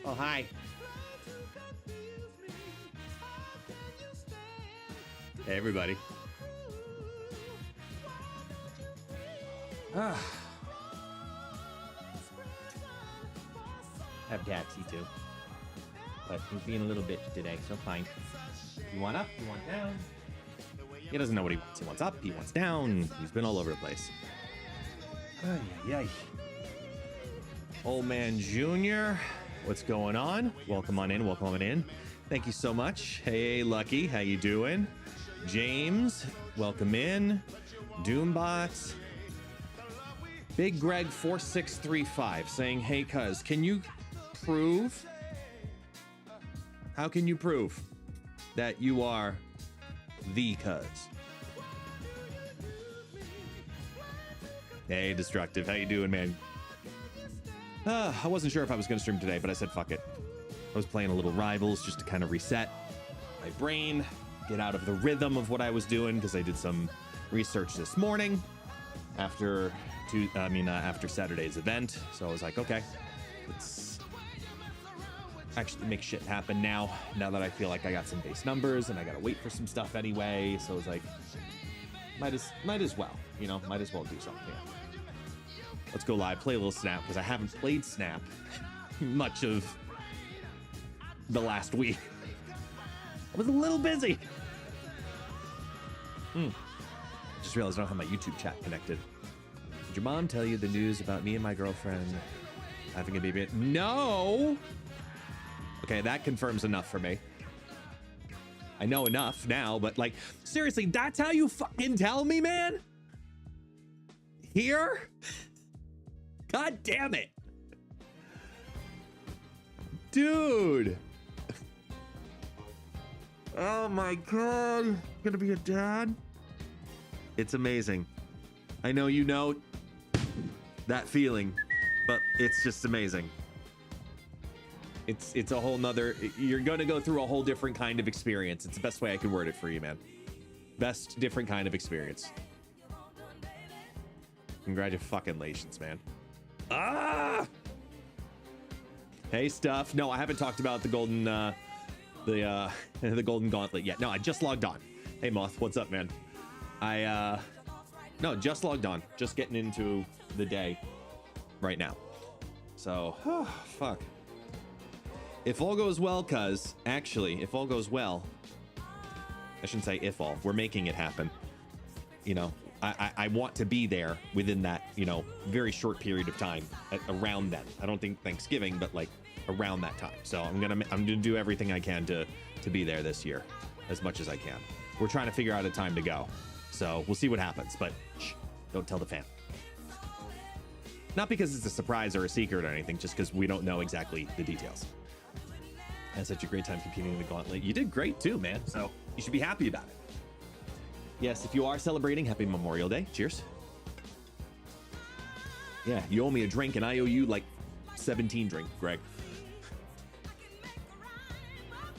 Oh, hi. Hey, everybody. Have taxi too. But he's being a little bitch today, so fine. You want up? You want down? He doesn't know what he wants. He wants up, he wants down. He's been all over the place. Ay, ay, ay. Old man Junior, what's going on? Welcome on in, welcome on in. Thank you so much. Hey, Lucky, how you doing? James, welcome in. Doombot. Big Greg 4635 saying, hey, cuz, can you prove? How can you prove that you are the cuz? Hey, Destructive, how you doing, man? I wasn't sure if I was going to stream today, but I said fuck it. I was playing a little Rivals just to kind of reset my brain, get out of the rhythm of what I was doing, because I did some research this morning after Saturday's event. So I was like, okay, let's actually make shit happen now that I feel like I got some base numbers and I got to wait for some stuff anyway. So I was like, might as well, you know, might as well do something. Yeah. Let's go live, play a little Snap, because I haven't played Snap much of the last week. I was a little busy. Just realized I don't have my YouTube chat connected. Did your mom tell you the news about me and my girlfriend having a baby? No. Okay, that confirms enough for me. I know enough now, but like, seriously, that's how you fucking tell me, man? Here? God damn it. Dude. Oh my God. Gonna be a dad? It's amazing. I know you know that feeling, but it's just amazing. It's a whole nother, you're gonna go through a whole different kind of experience. It's the best way I can word it for you, man. Best different kind of experience. Congratulations, man. Ah! Hey, Stuff. No, I haven't talked about the golden, the golden gauntlet yet. No, I just logged on. Hey, Moth, what's up, man? No, just logged on. Just getting into the day right now. So, fuck. If all goes well, cuz, actually, if all goes well, I shouldn't say if all, we're making it happen. You know, I want to be there within that, you know, very short period of time around then. I don't think Thanksgiving, but like around that time. So I'm gonna do everything I can to be there this year as much as I can. We're trying to figure out a time to go. So we'll see what happens, but shh, don't tell the fam. Not because it's a surprise or a secret or anything, just because we don't know exactly the details. I had such a great time competing in the gauntlet. You did great too, man. So you should be happy about it. Yes, if you are celebrating, happy Memorial Day. Cheers. Yeah, you owe me a drink and I owe you like 17 drink, Greg.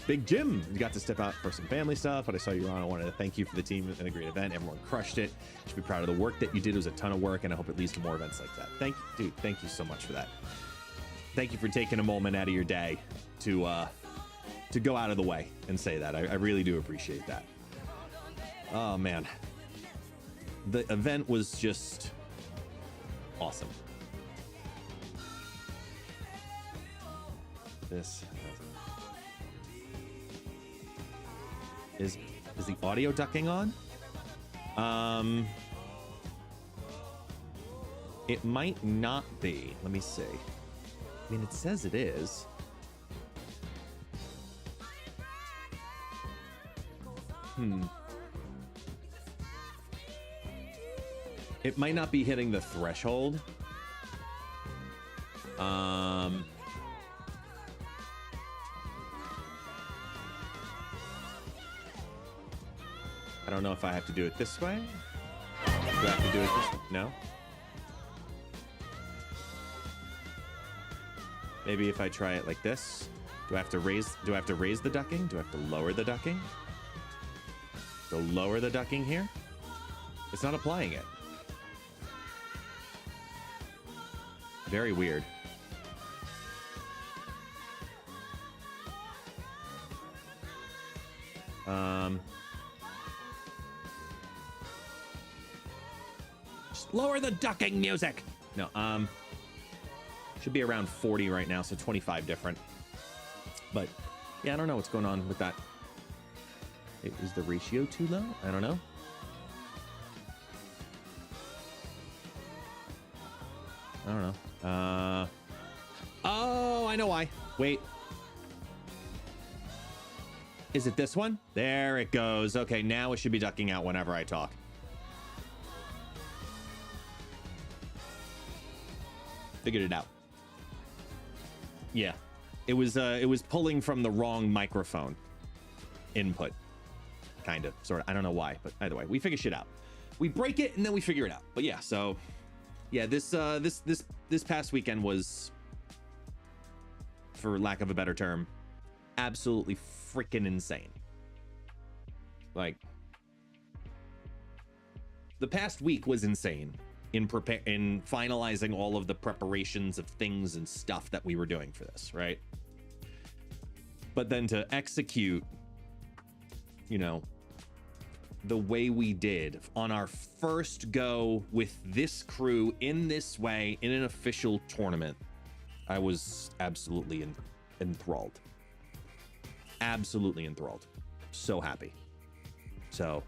Big Jim, you got to step out for some family stuff, but I saw you on. I wanted to thank you for the team and a great event. Everyone crushed it. You should be proud of the work that you did. It was a ton of work, and I hope it leads to more events like that. Thank you, dude. Thank you so much for that. Thank you for taking a moment out of your day to go out of the way and say that. I really do appreciate that. Oh man, the event was just awesome. This is the audio ducking on? It might not be. Let me see. I mean, it says it is. It might not be hitting the threshold. I don't know if I have to do it this way. Do I have to do it this way? No? Maybe if I try it like this. Do I have to raise the ducking? Do I have to lower the ducking? So lower the ducking here? It's not applying it. Very weird. Just lower the ducking music. No, should be around 40 right now, so 25 different. But yeah, I don't know what's going on with that. Is the ratio too low? I don't know. I don't know. Oh, I know why. Wait. Is it this one? There it goes. Okay, now it should be ducking out whenever I talk. Figured it out. Yeah. It was pulling from the wrong microphone input. Kind of, sort of. I don't know why, but either way, we figure shit out. We break it and then we figure it out. But yeah, so yeah, this past weekend was, for lack of a better term, absolutely freaking insane. Like, the past week was insane in finalizing all of the preparations of things and stuff that we were doing for this, right? But then to execute, you know, the way we did on our first go with this crew in this way in an official tournament, I was absolutely enthralled. Absolutely enthralled. So happy. So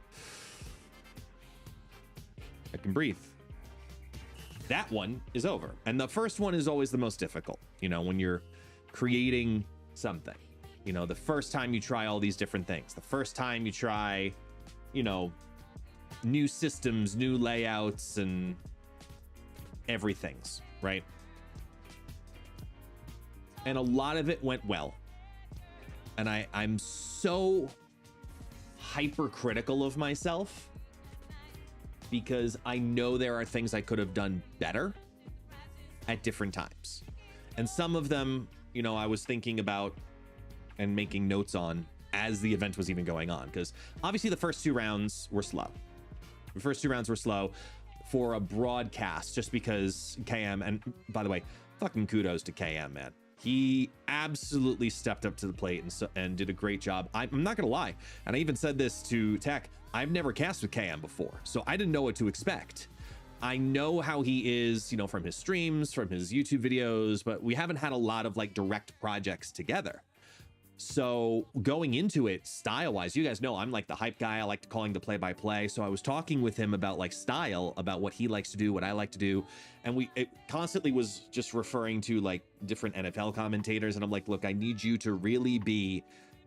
I can breathe. That one is over. And the first one is always the most difficult, you know, when you're creating something. You know, the first time you try all these different things, the first time you try, you know, new systems, new layouts, and everything's, right? And a lot of it went well. And I'm so hypercritical of myself because I know there are things I could have done better at different times. And some of them, you know, I was thinking about and making notes on as the event was even going on, because obviously the first 2 rounds were slow. The first 2 rounds were slow for a broadcast, just because KM, and by the way, fucking kudos to KM, man. He absolutely stepped up to the plate and did a great job. I'm not gonna lie, and I even said this to Tech, I've never cast with KM before, so I didn't know what to expect. I know how he is, you know, from his streams, from his YouTube videos, but we haven't had a lot of like direct projects together. So going into it style-wise, you guys know I'm like the hype guy. I like calling the play-by-play. So I was talking with him about like style, about what he likes to do, what I like to do. And it constantly was just referring to like different NFL commentators. And I'm like, look, I need you to really be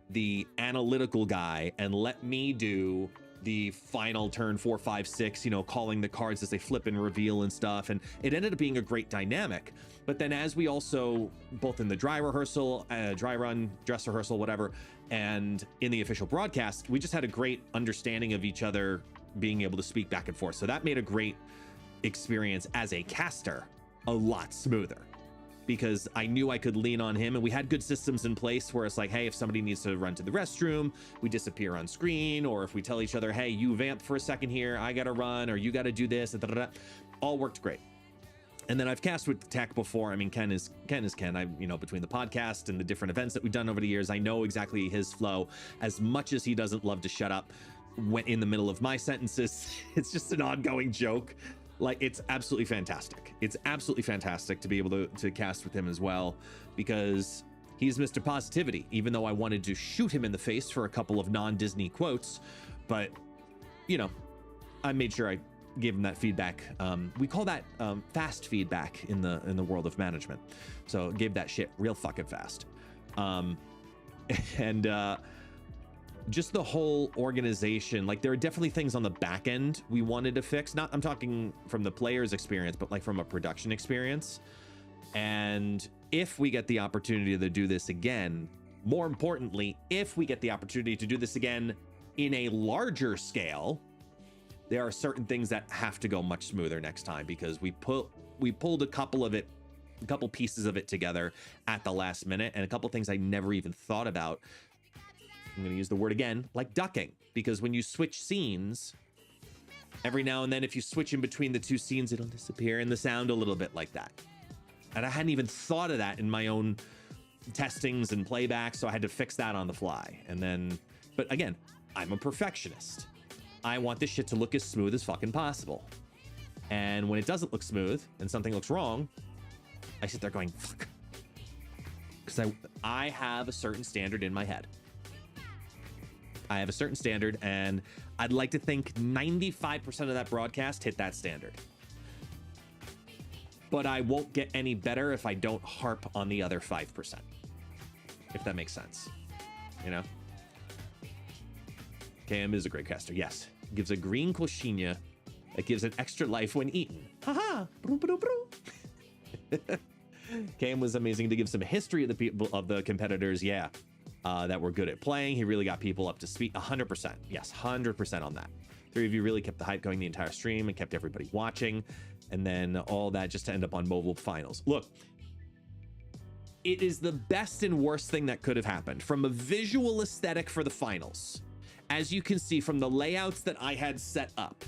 the analytical guy and let me do the final turn 4, 5, 6, you know, calling the cards as they flip and reveal and stuff. And it ended up being a great dynamic. But then as we also, both in the dry rehearsal, dry run, dress rehearsal, whatever, and in the official broadcast, we just had a great understanding of each other, being able to speak back and forth. So that made a great experience as a caster a lot smoother, because I knew I could lean on him, and we had good systems in place where it's like, hey, if somebody needs to run to the restroom, we disappear on screen, or if we tell each other, hey, you vamp for a second here, I gotta run, or you gotta do this, all worked great. And then I've cast with Tech before. I mean, Ken is Ken. You know, between the podcast and the different events that we've done over the years, I know exactly his flow. As much as he doesn't love to shut up when in the middle of my sentences, it's just an ongoing joke. Like, it's absolutely fantastic. It's absolutely fantastic to be able to cast with him as well, because he's Mr. Positivity, even though I wanted to shoot him in the face for a couple of non-Disney quotes. But, you know, I made sure I gave him that feedback. We call that fast feedback in the world of management. So gave that shit real fucking fast. Just the whole organization, like there are definitely things on the back end we wanted to fix. Not, I'm talking from the player's experience, but like from a production experience. And if we get the opportunity to do this again, more importantly, if we get the opportunity to do this again in a larger scale, there are certain things that have to go much smoother next time, because we pulled a couple pieces of it together at the last minute, and a couple things I never even thought about. I'm going to use the word again, like ducking, because when you switch scenes, every now and then, if you switch in between the 2 scenes, it'll disappear in the sound a little bit like that. And I hadn't even thought of that in my own testings and playbacks, so I had to fix that on the fly. And then, but again, I'm a perfectionist. I want this shit to look as smooth as fucking possible. And when it doesn't look smooth and something looks wrong, I sit there going, fuck. Because I have a certain standard in my head. I have a certain standard, and I'd like to think 95% of that broadcast hit that standard. But I won't get any better if I don't harp on the other 5%. If that makes sense. You know? KM is a great caster, yes. Gives a green coxinha that gives an extra life when eaten. Haha! KM was amazing to give some history of the people, of the competitors, yeah. That were good at playing. He really got people up to speed. 100%. Yes, 100% on that. 3 of you really kept the hype going the entire stream and kept everybody watching. And then all that just to end up on mobile finals. Look, it is the best and worst thing that could have happened from a visual aesthetic for the finals. As you can see from the layouts that I had set up,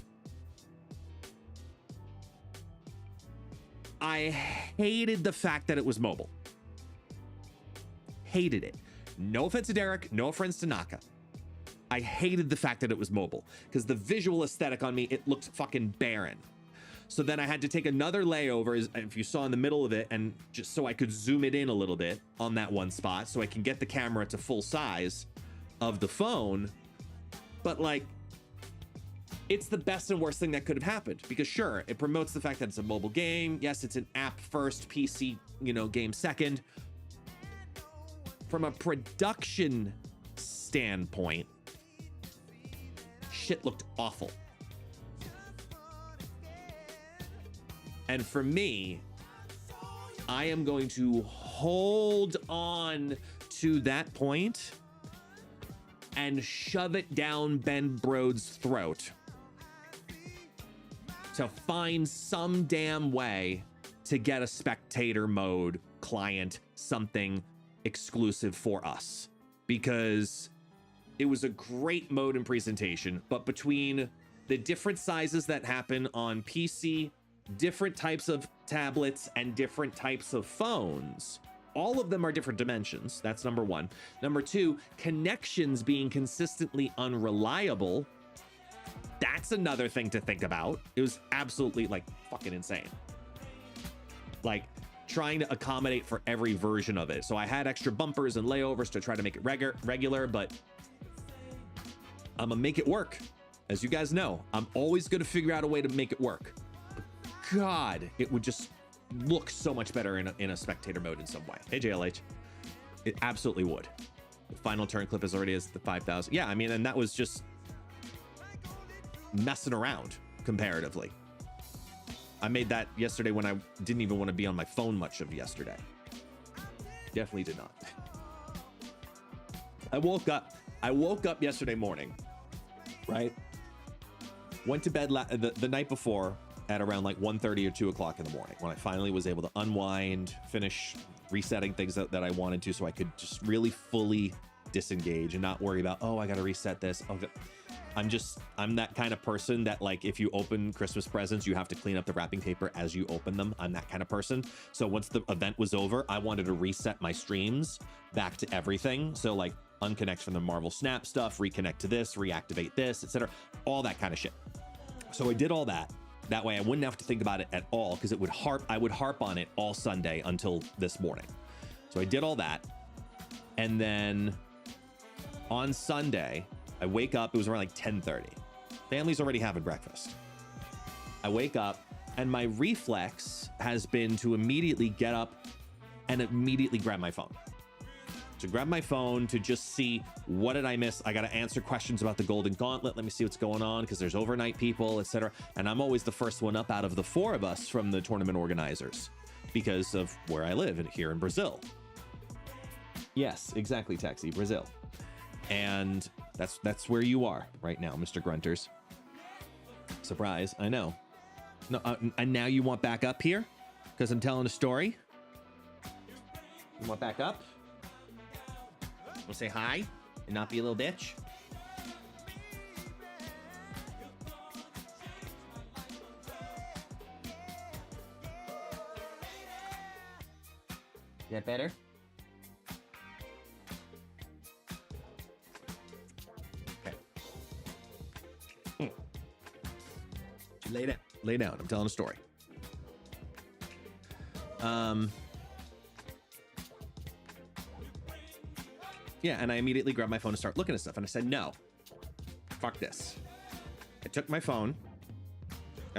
I hated the fact that it was mobile. Hated it. No offense to Derek, no offense to Naka. I hated the fact that it was mobile because the visual aesthetic on me, it looked fucking barren. So then I had to take another layover, if you saw in the middle of it, and just so I could zoom it in a little bit on that one spot so I can get the camera to full size of the phone. But like, it's the best and worst thing that could have happened because sure, it promotes the fact that it's a mobile game. Yes, it's an app first, PC, you know, game second. From a production standpoint, shit looked awful. And for me, I am going to hold on to that point and shove it down Ben Brode's throat to find some damn way to get a spectator mode client, something exclusive for us, because it was a great mode and presentation, but between the different sizes that happen on PC, different types of tablets, and different types of phones, all of them are different dimensions. That's number one. Number two, connections being consistently unreliable. That's another thing to think about. It was absolutely like fucking insane. Like trying to accommodate for every version of it. So I had extra bumpers and layovers to try to make it regular, but I'm gonna make it work. As you guys know, I'm always gonna figure out a way to make it work. But God, it would just look so much better in a spectator mode in some way. Hey, JLH. It absolutely would. The final turn clip is already as the 5,000. Yeah, I mean, and that was just messing around comparatively. I made that yesterday when I didn't even want to be on my phone much of yesterday. Definitely did not. I woke up yesterday morning, right? Went to bed the night before at around like 1:30 or 2 o'clock in the morning when I finally was able to unwind, finish resetting things that I wanted to so I could just really fully disengage and not worry about, oh, I got to reset this. Oh, I'm that kind of person that like if you open Christmas presents, you have to clean up the wrapping paper as you open them. I'm that kind of person. So once the event was over, I wanted to reset my streams back to everything. So like unconnect from the Marvel Snap stuff, reconnect to this, reactivate this, etc. All that kind of shit. So I did all that. That way I wouldn't have to think about it at all because I would harp on it all Sunday until this morning. So I did all that. And then on Sunday, I wake up, it was around like 10:30. Family's already having breakfast. I wake up and my reflex has been to immediately get up and immediately grab my phone. To grab my phone to just see what did I miss? I got to answer questions about the Golden Gauntlet. Let me see what's going on because there's overnight people, etc. And I'm always the first one up out of the 4 of us from the tournament organizers because of where I live here in Brazil. Yes, exactly, Taxi, Brazil. And that's where you are right now, Mr. Grunters. Surprise, I know. No, and now you want back up here because I'm telling a story? You want back up? Want to say hi and not be a little bitch? Is that better? Okay. Lay down. Lay down. I'm telling a story. Yeah, and I immediately grabbed my phone to start looking at stuff, and I said, no, fuck this. I took my phone.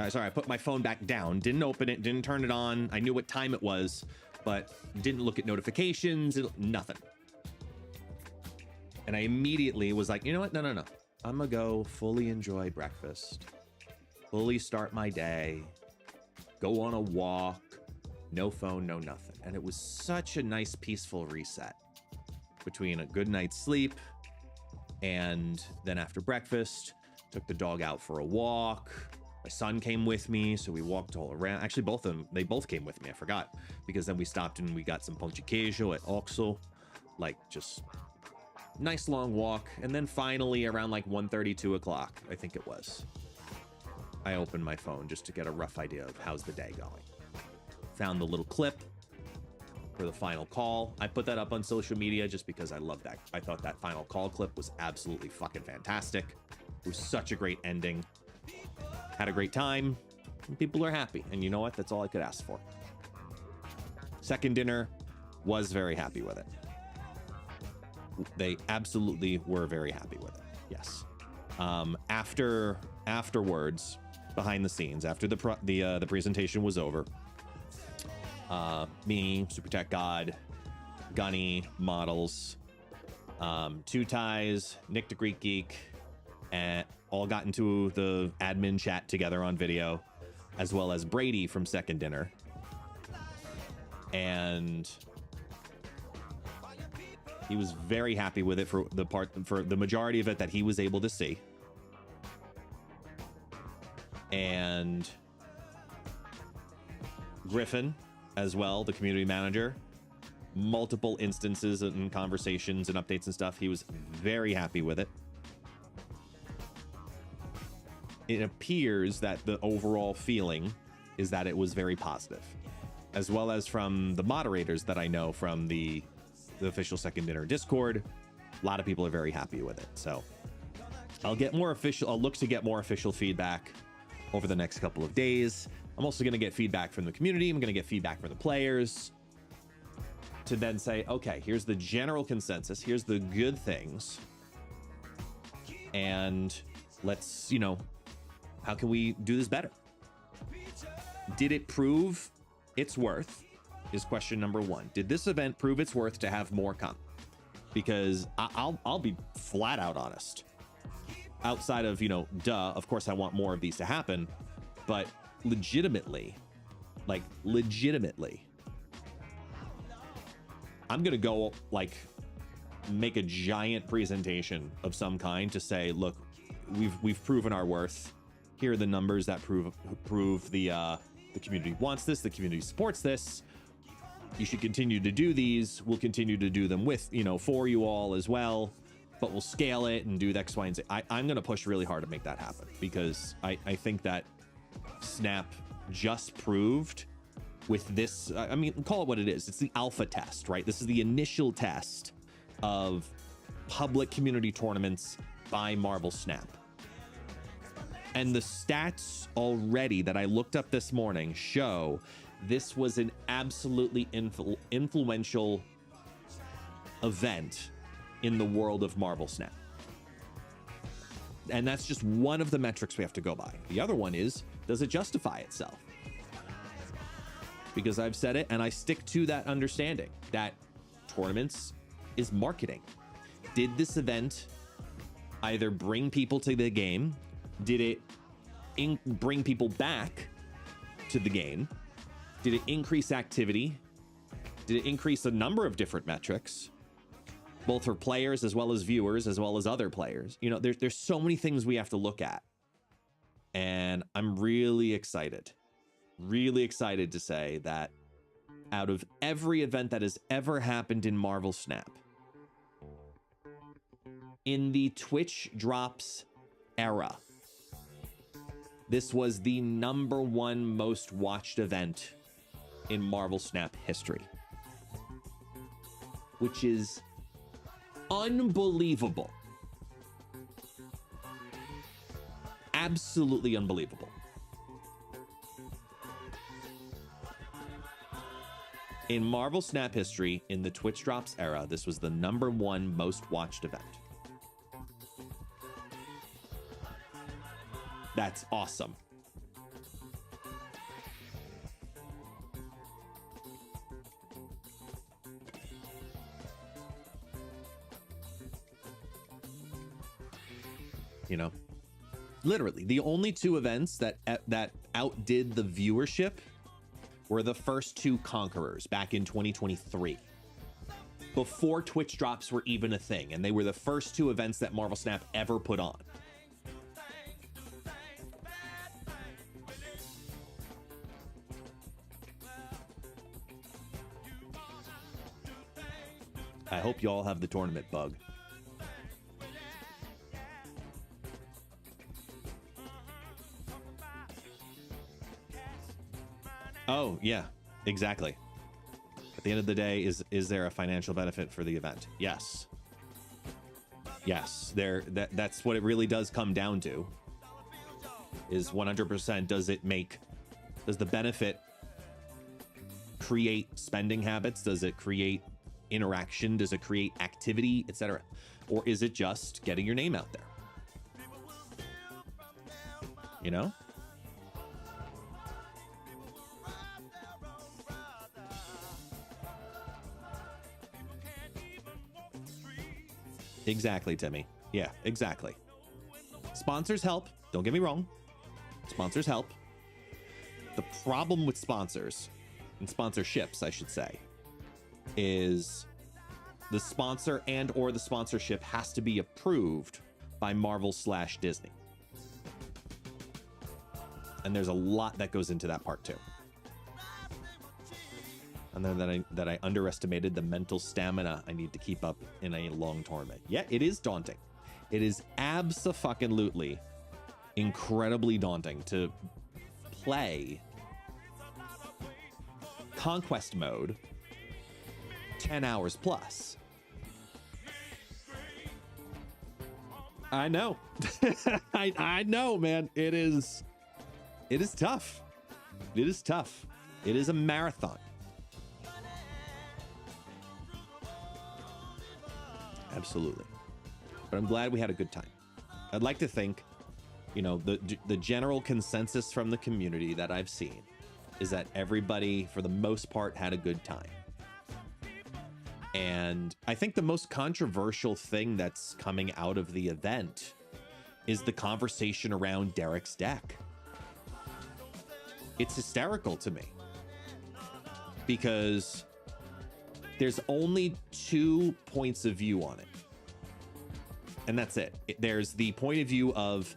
Sorry, I put my phone back down, didn't open it, didn't turn it on. I knew what time it was, but didn't look at notifications, nothing. And I immediately was like, you know what? No. I'm gonna go fully enjoy breakfast, fully start my day, go on a walk, no phone, no nothing. And it was such a nice, peaceful reset between a good night's sleep and then after breakfast, took the dog out for a walk. My son came with me, so we walked all around. Actually, both of them, they both came with me. I forgot, because then we stopped and we got some ponche queijo at Oxo, like just nice long walk. And then finally around like 1:30, 2 o'clock, I think it was, I opened my phone just to get a rough idea of how's the day going. Found the little clip for the final call. I put that up on social media just because I love that. I thought that final call clip was absolutely fucking fantastic. It was such a great ending. Had a great time. And people are happy. And you know what? That's all I could ask for. Second dinner, was very happy with it. They absolutely were very happy with it. Yes. Afterwards, behind the scenes, after the presentation was over, me, Super Tech God, Gunny, Models, Two Ties, Nick the Greek Geek, and all got into the admin chat together on video, as well as Brady from Second Dinner. And he was very happy with it for the majority of it that he was able to see. And Griffin as well, the community manager, multiple instances and conversations and updates and stuff. He was very happy with it. It appears that the overall feeling is that it was very positive, as well as from the moderators that I know from the official Second Dinner Discord. A lot of people are very happy with it. So I'll look to get more official feedback over the next couple of days. I'm also going to get feedback from the community. I'm going to get feedback from the players to then say, okay, here's the general consensus. Here's the good things. And let's, how can we do this better? Did it prove its worth is question number one. Did this event prove its worth to have more come? Because I'll be flat out honest. Outside of, of course I want more of these to happen, but legitimately, I'm going to go make a giant presentation of some kind to say, look, we've proven our worth. Here are the numbers that prove the community wants this, the community supports this. You should continue to do these. We'll continue to do them with, for you all as well, but we'll scale it and do X, Y, and Z. I'm going to push really hard to make that happen, because I think that Snap just proved with this, call it what it is. It's the alpha test, right? This is the initial test of public community tournaments by Marvel Snap. And the stats already that I looked up this morning show this was an absolutely influential event in the world of Marvel Snap. And that's just one of the metrics we have to go by. The other one is, does it justify itself? Because I've said it and I stick to that understanding that tournaments is marketing. Did this event either bring people to the game? Did it bring people back to the game? Did it increase activity? Did it increase a number of different metrics, both for players as well as viewers, as well as other players? There's so many things we have to look at. And I'm really excited to say that out of every event that has ever happened in Marvel Snap, in the Twitch drops era, this was the #1 most watched event in Marvel Snap history, which is unbelievable. Absolutely unbelievable. In Marvel Snap history, in the Twitch Drops era, this was the #1 most watched event. That's awesome. You know, literally the only two events that outdid the viewership were the first two Conquerors back in 2023, before Twitch Drops were even a thing, and they were the first two events that Marvel Snap ever put on. I hope you all have the tournament bug. Oh, yeah, exactly. At the end of the day, is there a financial benefit for the event? Yes. Yes, that's what it really does come down to. Is 100%, does the benefit create spending habits? Does it create interaction? Does it create activity, etc.? Or is it just getting your name out there? You know? Exactly, Timmy. Yeah, exactly. Sponsors help. Don't get me wrong. Sponsors help. The problem with sponsors, and sponsorships, I should say, is the sponsor and or the sponsorship has to be approved by Marvel/Disney. And there's a lot that goes into that part too. And then that I underestimated the mental stamina I need to keep up in a long tournament. Yeah, it is daunting. It is abso-fucking-lutely incredibly daunting to play Conquest mode 10 hours plus. I know. I know, man. It is tough. It is tough. It is a marathon. Absolutely. But I'm glad we had a good time. I'd like to think, you know, the general consensus from the community that I've seen is that everybody, for the most part, had a good time. And I think the most controversial thing that's coming out of the event is the conversation around Derek's deck. It's hysterical to me because there's only 2 points of view on it. And that's it. There's the point of view of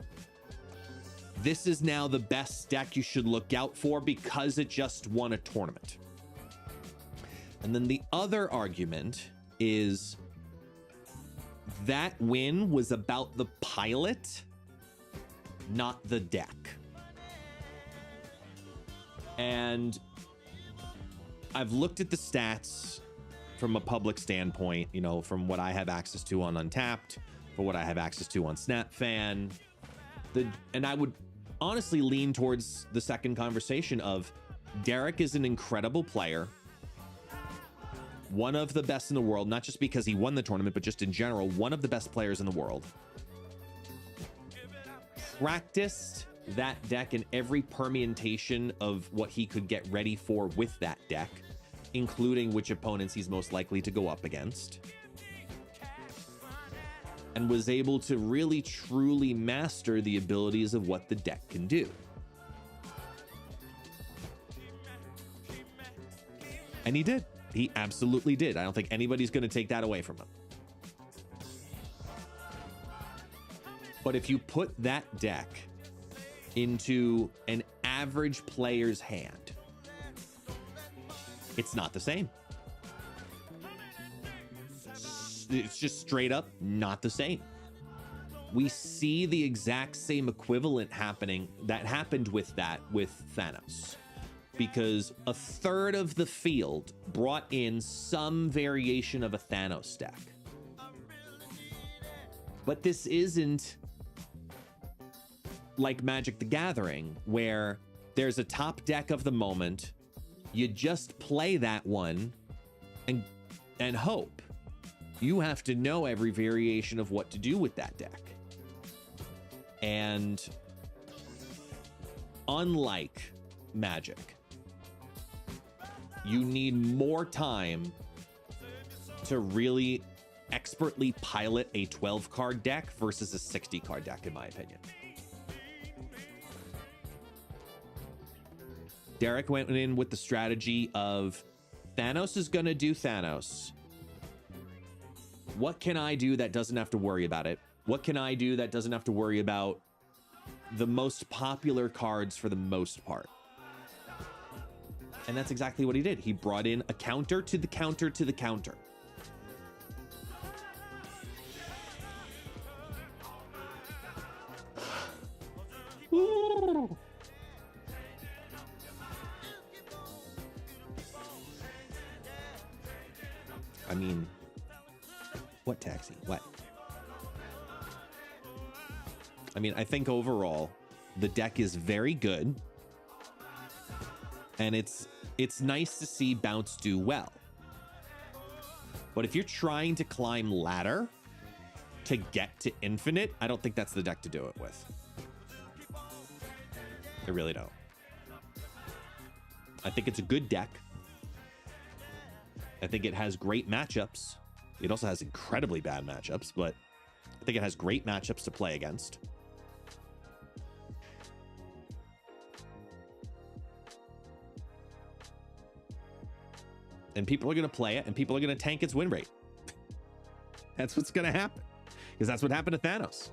this is now the best deck you should look out for because it just won a tournament. And then the other argument is that win was about the pilot, not the deck. And I've looked at the stats from a public standpoint, you know, from what I have access to on Untapped, for what I have access to on SnapFan. And I would honestly lean towards the second conversation of Derek is an incredible player. One of the best in the world, not just because he won the tournament, but just in general, one of the best players in the world. Practiced that deck in every permutation of what he could get ready for with that deck, including which opponents he's most likely to go up against. And was able to really, truly master the abilities of what the deck can do. And he did. He absolutely did. I don't think anybody's going to take that away from him. But if you put that deck into an average player's hand, it's not the same. It's just straight up not the same. We see the exact same equivalent happening that happened with Thanos. Because a third of the field brought in some variation of a Thanos deck. But this isn't like Magic the Gathering, where there's a top deck of the moment You just play that one and hope. You have to know every variation of what to do with that deck. And unlike Magic, you need more time to really expertly pilot a 12 card deck versus a 60 card deck, in my opinion. Derek went in with the strategy of Thanos is going to do Thanos. What can I do that doesn't have to worry about it? What can I do that doesn't have to worry about the most popular cards for the most part? And that's exactly what he did. He brought in a counter to the counter to the counter. I mean, what taxi? What? I mean, I think overall the deck is very good, and it's nice to see Bounce do well. But if you're trying to climb ladder to get to infinite, I don't think that's the deck to do it with. I really don't. I think it's a good deck. I think it has great matchups. It also has incredibly bad matchups, but I think it has great matchups to play against. And people are going to play it, and people are going to tank its win rate. That's what's going to happen, because that's what happened to Thanos.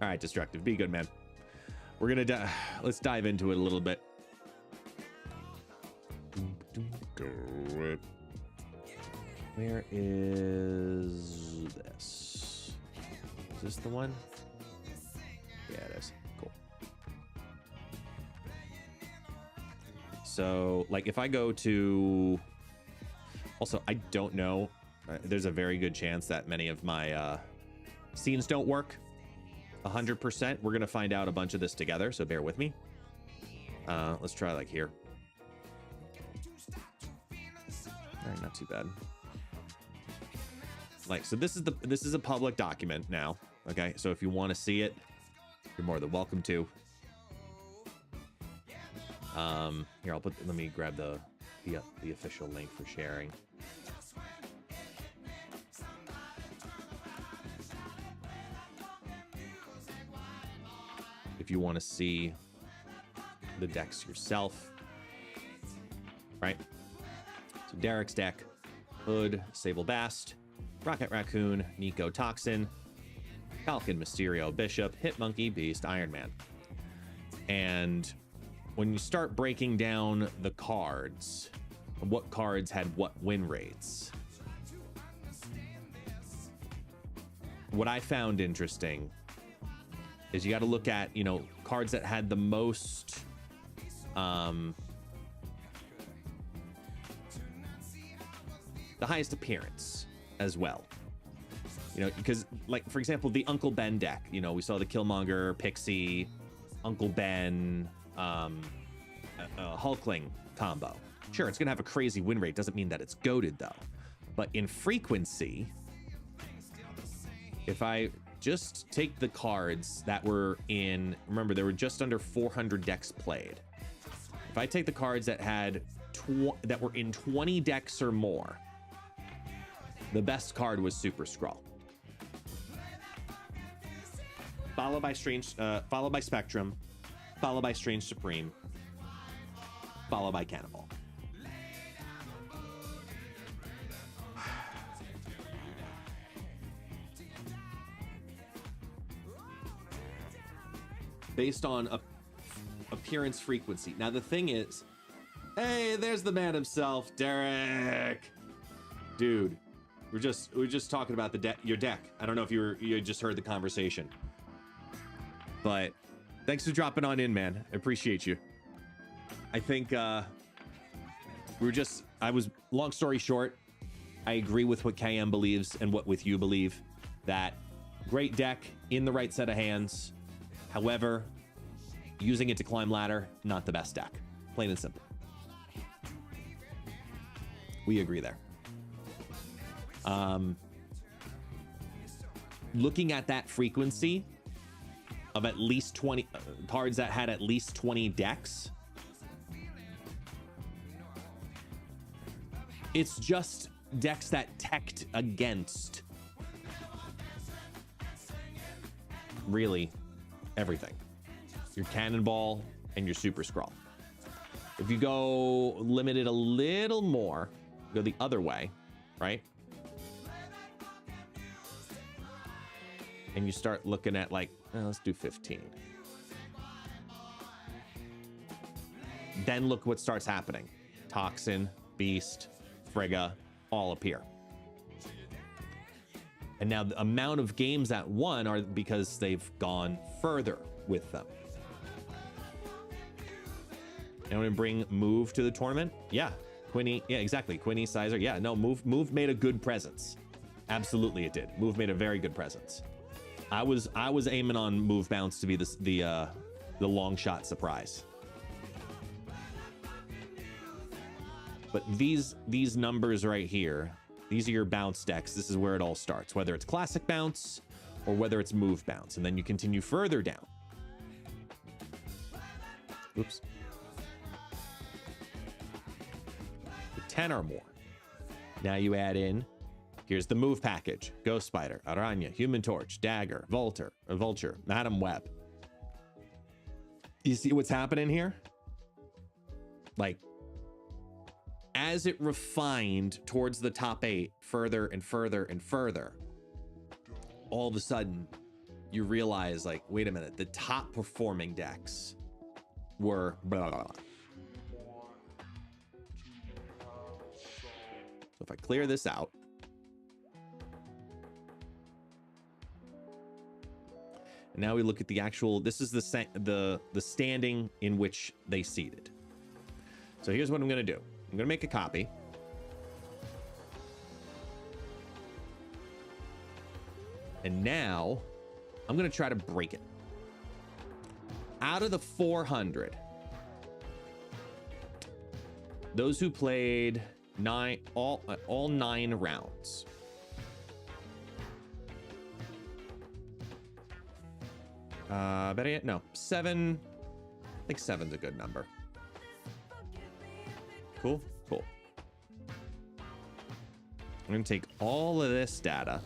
All right, Destructive, be good, man. We're going to let's dive into it a little bit. Where is this? Is this the one? Yeah, it is. Cool. So, like, if I go to... Also, I don't know. There's a very good chance that many of my scenes don't work 100%. We're going to find out a bunch of this together, so bear with me. Let's try, like, here. All right, not too bad. Like, so this is a public document now. Okay, so if you want to see it, you're more than welcome to. Here, let me grab the official link for sharing. If you want to see the decks yourself, right? So Derek's deck: Hood, Sable Bast, Rocket Raccoon, Nico Toxin, Falcon, Mysterio, Bishop, Hitmonkey, Beast, Iron Man. And when you start breaking down the cards, what cards had what win rates, what I found interesting is you got to look at, cards that had the most the highest appearance as well. Because, like, for example, the Uncle Ben deck, we saw the Killmonger, Pixie, Uncle Ben, Hulkling combo. Sure, it's going to have a crazy win rate. Doesn't mean that it's goated, though. But in frequency, if I just take the cards that were in, remember, there were just under 400 decks played. If I take the cards that had that were in 20 decks or more, the best card was Super Skrull, followed by Spectrum, followed by Strange Supreme, followed by Cannonball. Based on appearance frequency. Now the thing is, hey, there's the man himself, Derek. Dude, we're just talking about your deck. I don't know if you just heard the conversation, but thanks for dropping on in, man. I appreciate you. I think long story short, I agree with what KM believes and what with you believe, that great deck in the right set of hands. However, using it to climb ladder, not the best deck. Plain and simple. We agree there. Looking at that frequency of at least 20 cards that had at least 20 decks, it's just decks that teched against really everything. Your Cannonball and your Super Scroll. If you go limited a little more, go the other way, right? And you start looking at like, let's do 15. Then look what starts happening. Toxin, Beast, Frigga, all appear. And now the amount of games that won are because they've gone further with them. And when bring Move to the tournament, yeah, Quinny, yeah, exactly. Quinny, Sizer, yeah, no, Move made a good presence. Absolutely, it did. Move made a very good presence. I was aiming on Move Bounce to be the long shot surprise. But these numbers right here, these are your bounce decks. This is where it all starts, whether it's classic bounce or whether it's Move Bounce, and then you continue further down. Oops. 10 or more. Now you add in, here's the move package: Ghost Spider, Aranya, Human Torch, Dagger, Vulture, Madam Web. You see what's happening here? Like, as it refined towards the top 8 further and further and further, all of a sudden you realize, like, wait a minute, the top performing decks were blah, blah, blah. So if I clear this out, and now we look at the actual, this is the standing in which they seeded. So here's what I'm going to do. I'm going to make a copy. And now I'm going to try to break it. Out of the 400, those who played all 9 rounds, better yet, no, 7. I think 7's a good number. Cool. I'm gonna take all of this data.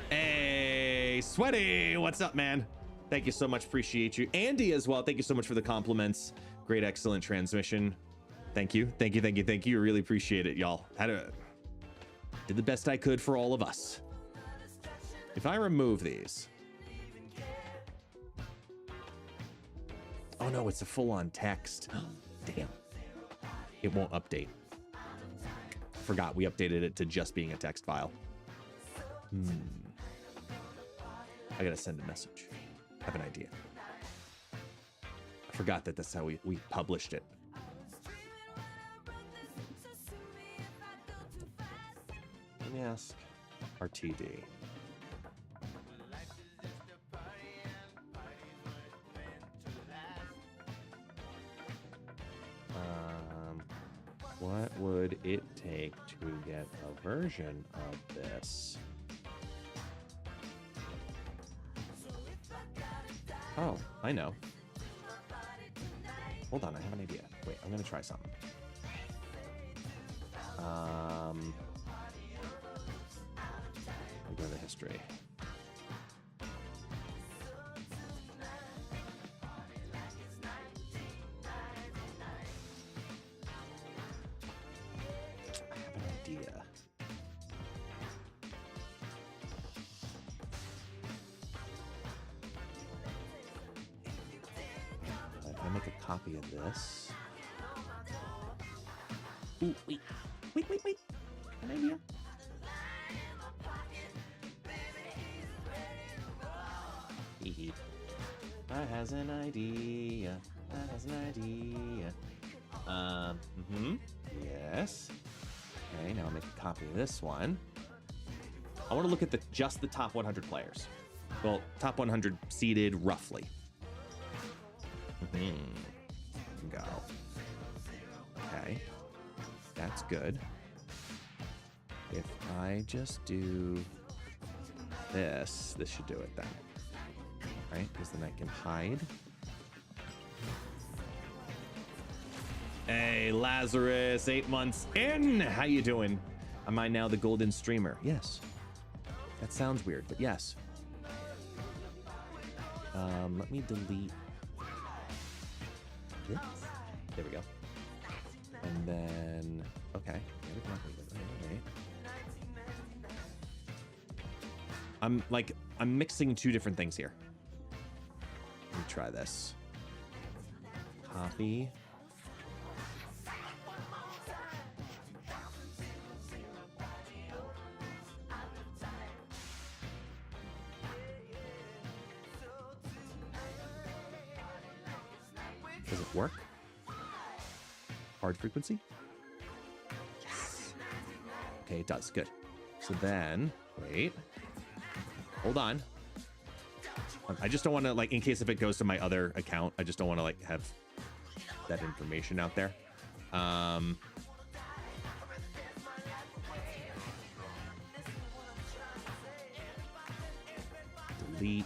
Hey, Sweaty, what's up, man? Thank you so much, appreciate you. Andy as well, thank you so much for the compliments. Great, excellent transmission. Thank you. Really appreciate it, y'all. Did the best I could for all of us. If I remove these, oh no, it's a full-on text. Damn, it won't update. Forgot we updated it to just being a text file. I gotta send a message. I have an idea. I forgot that that's how we published it. Let me ask RTD. What would it take to get a version of this? Oh, I know. Hold on, I have an idea. Wait, I'm gonna try something. Let me go to history. Copy of this. Ooh, wait. An idea. That has an idea. Yes. Okay, now I'll make a copy of this one. I want to look at just the top 100 players. Well, top 100 seeded roughly. Go. Okay. That's good. If I just do this should do it then. Right? Because then I can hide. Hey, Lazarus, 8 months in. How you doing? Am I now the golden streamer? Yes. That sounds weird, but yes. Let me delete this. There we go. And then, okay. I'm mixing two different things here. Let me try this. Copy. Does it work? Hard frequency? Yes. Okay, it does. Good. So then, wait. Hold on. I just don't want to, like, in case if it goes to my other account, I just don't want to, like, have that information out there. Delete.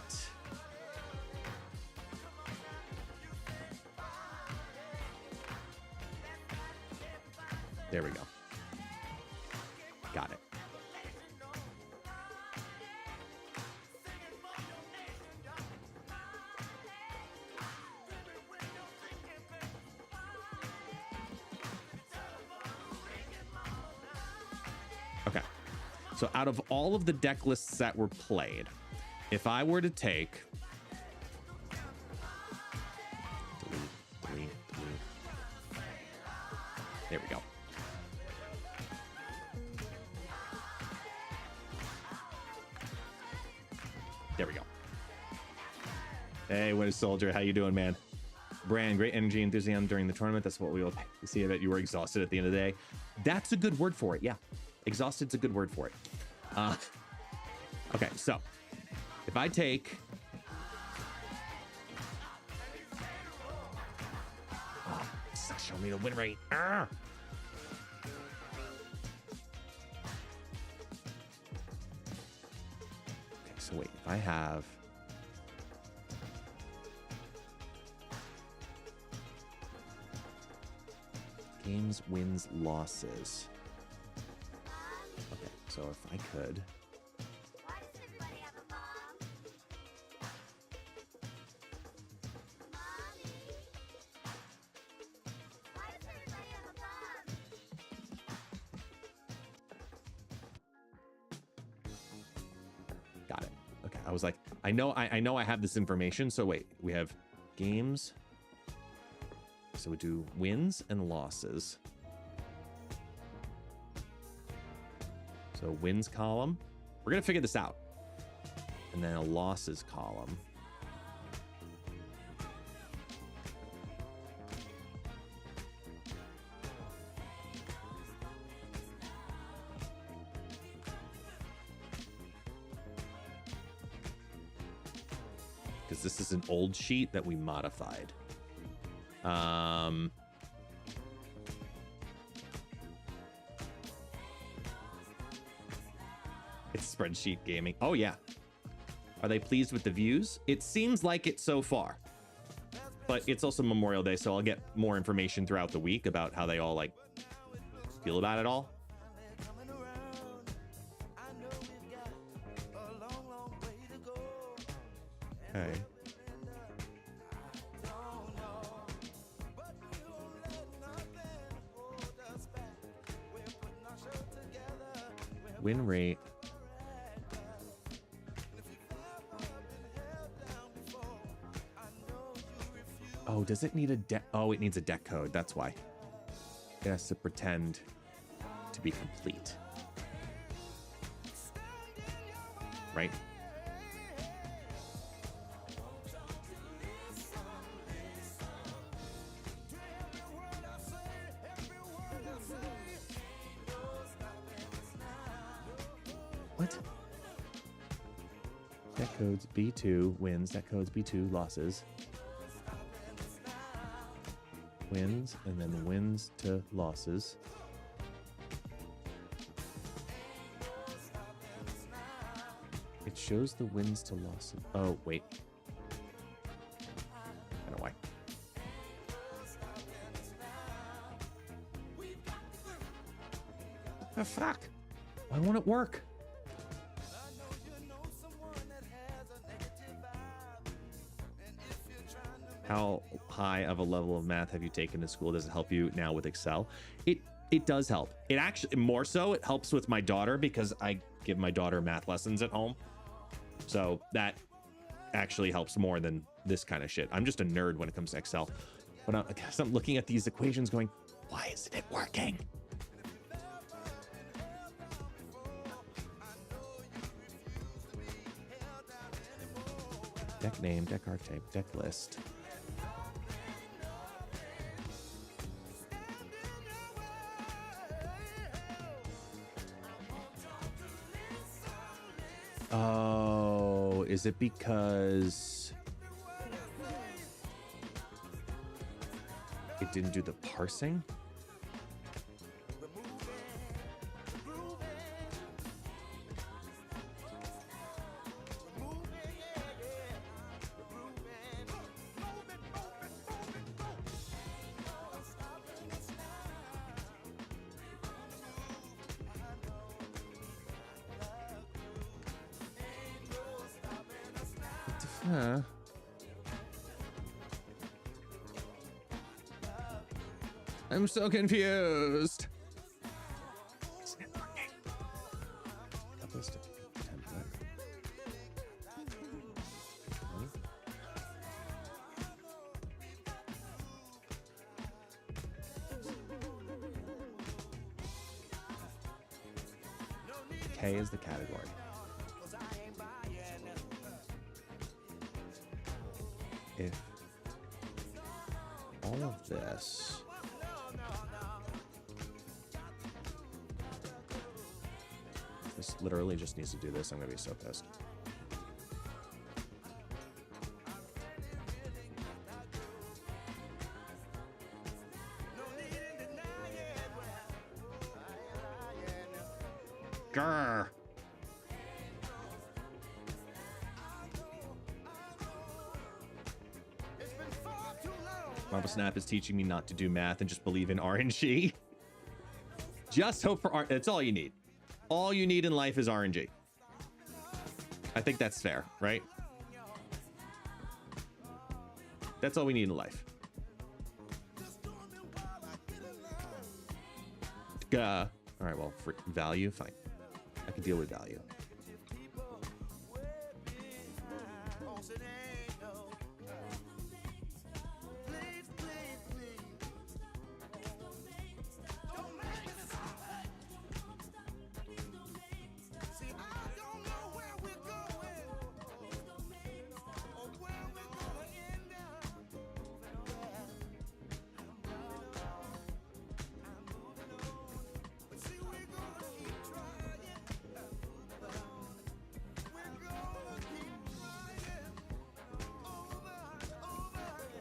There we go. Got it. Okay. So out of all of the deck lists that were played, if I were to take... Delete. There we go. There we go. Hey, Winter Soldier, how you doing, man? Brand, great energy, enthusiasm during the tournament. That's what we will see, that you were exhausted at the end of the day. That's a good word for it. Yeah, exhausted's a good word for it. Okay, so if I take... Oh, show me the win rate. Ah! So wait, if I have... Games, wins, losses. Okay, so if I could... Got it. Okay, I was like, I know I have this information. So wait, we have games. So we do wins and losses. So wins column. We're gonna figure this out. And then a losses column. Because this is an old sheet that we modified. It's spreadsheet gaming. Oh yeah. Are they pleased with the views? It seems like it so far. But it's also Memorial Day, so I'll get more information throughout the week about how they all like feel about it all. Okay. Win rate. Oh, does it need a deck? Oh, it needs a deck code. That's why. It has to pretend to be complete. Right? What? Deck codes B2 wins. Deck codes B2 losses. Wins and then wins to losses. shows the wins to losses. Oh, wait. I don't know why. Oh, fuck. Why won't it work? How high of a level of math have you taken in school? Does it help you now with Excel? It does help. It actually, more so, it helps with my daughter because I give my daughter math lessons at home. So that actually helps more than this kind of shit. I'm just a nerd when it comes to Excel. But I guess I'm looking at these equations going, why isn't it working? Deck name, deck archetype, deck list. Oh, is it because it didn't do the parsing? Huh. I'm so confused. Isn't it working? K is the category. If all of this literally just needs to do this, I'm gonna be so pissed. Grr. Marble Snap is teaching me not to do math and just believe in RNG. Just hope for art. That's all you need. All you need in life is RNG. I think that's fair, right? That's all we need in life. All right, well, for value, fine. I can deal with value.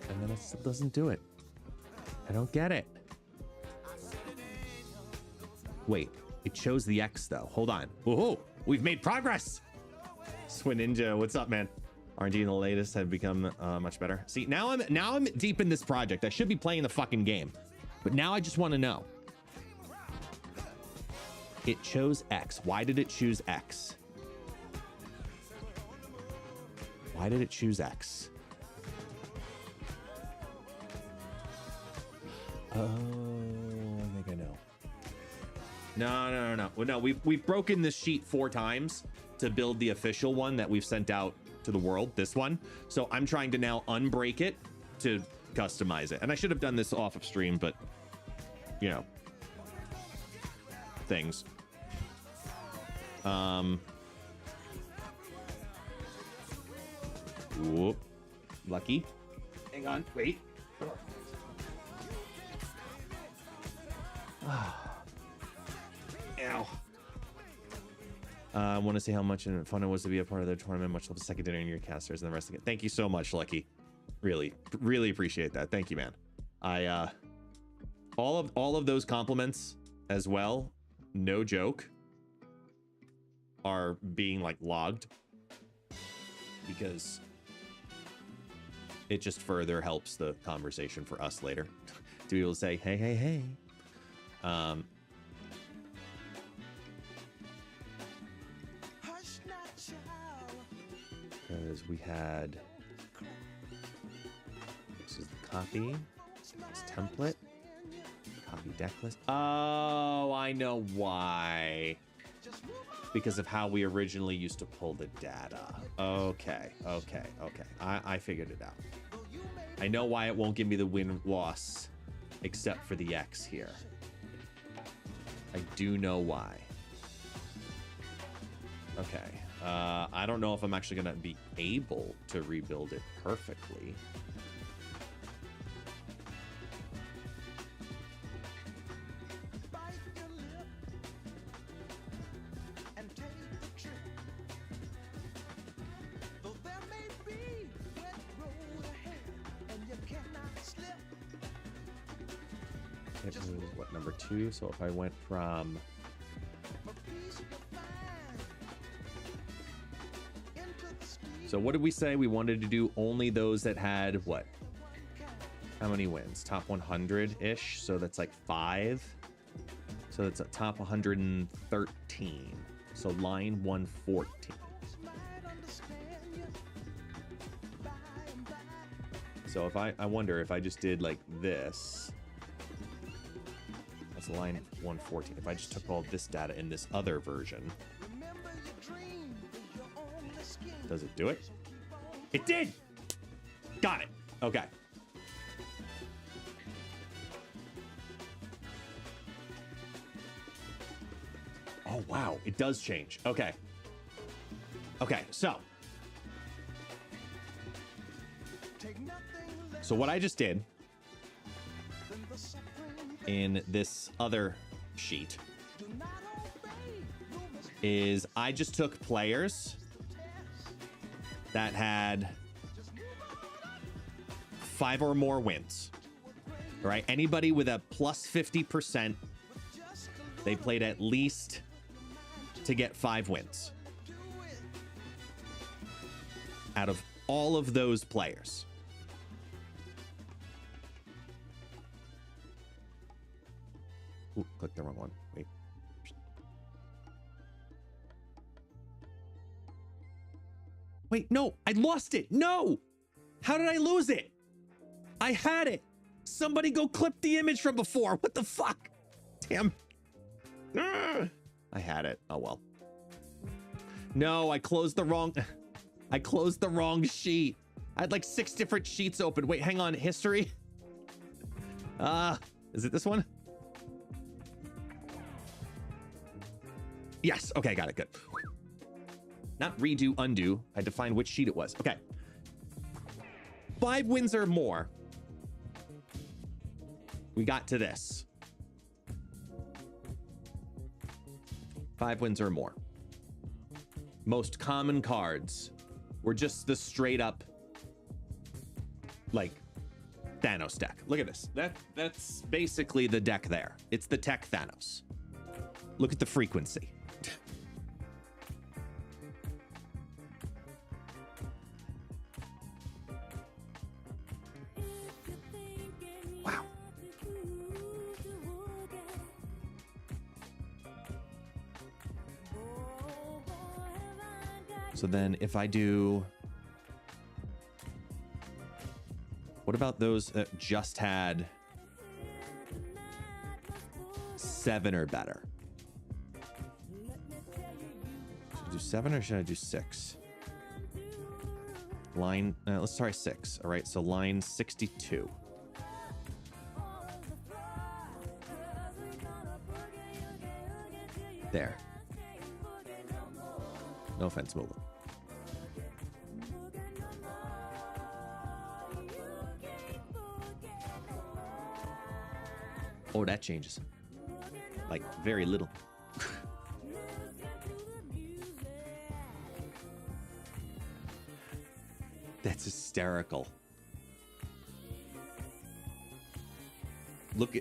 And then it still doesn't do it. I don't get it. Wait, it shows the X though. Hold on. Whoa, we've made progress. Swin Ninja, what's up, man? R&D in the latest have become much better. See, now I'm deep in this project. I should be playing the fucking game, but now I just want to know. It chose X. Why did it choose X? Why did it choose X? Oh, I think I know. No. Well, no, we've broken this sheet 4 times to build the official one that we've sent out to the world, this one. So I'm trying to now unbreak it to customize it. And I should have done this off of stream, but you know, things. Whoop. Lucky. Hang on, wait. Ow. I want to say how much fun it was to be a part of the tournament. Much love the secondary and your casters and the rest of it. Thank you so much, Lucky. Really appreciate that. Thank you, man. I all of those compliments as well, no joke, are being like logged because it just further helps the conversation for us later to be able to say, hey, hey, hey. Because we had, this is the copy, this template, copy deck list. Oh, I know why. Because of how we originally used to pull the data. Okay. I figured it out. I know why it won't give me the win-loss except for the X here. I do know why. Okay. I don't know if I'm actually going to be able to rebuild it perfectly. It was, what, number 2? So if I went from... So what did we say? We wanted to do only those that had what? How many wins? Top 100-ish. So that's like 5. So that's a top 113. So line 114. So if I wonder if I just did like this. That's line 114. If I just took all this data in this other version. Does it do it? It did! Got it. Okay. Oh, wow. It does change. Okay. Okay, so what I just did in this other sheet is I just took players that had 5 or more wins. All right, anybody with a plus 50%, they played at least to get 5 wins out of all of those players. Ooh, click the wrong one. Wait. Wait, no, I lost it. No. How did I lose it? I had it. Somebody go clip the image from before. What the fuck? Damn. I had it. Oh, well. No, I closed the wrong sheet. I had like 6 different sheets open. Wait, hang on. History. Is it this one? Yes. Okay, got it. Good. Not redo, undo. I had to find which sheet it was. Okay. 5 wins or more. We got to this. 5 wins or more. Most common cards were just the straight up, like, Thanos deck. Look at this. That's basically the deck there. It's the tech Thanos. Look at the frequency. Wow. So then if I do, what about those that just had 7 or better? Should I do 7 or should I do 6? Line, let's try 6. All right, so line 62. There. No offense, Moolah. Oh, that changes. Like, very little. That's hysterical.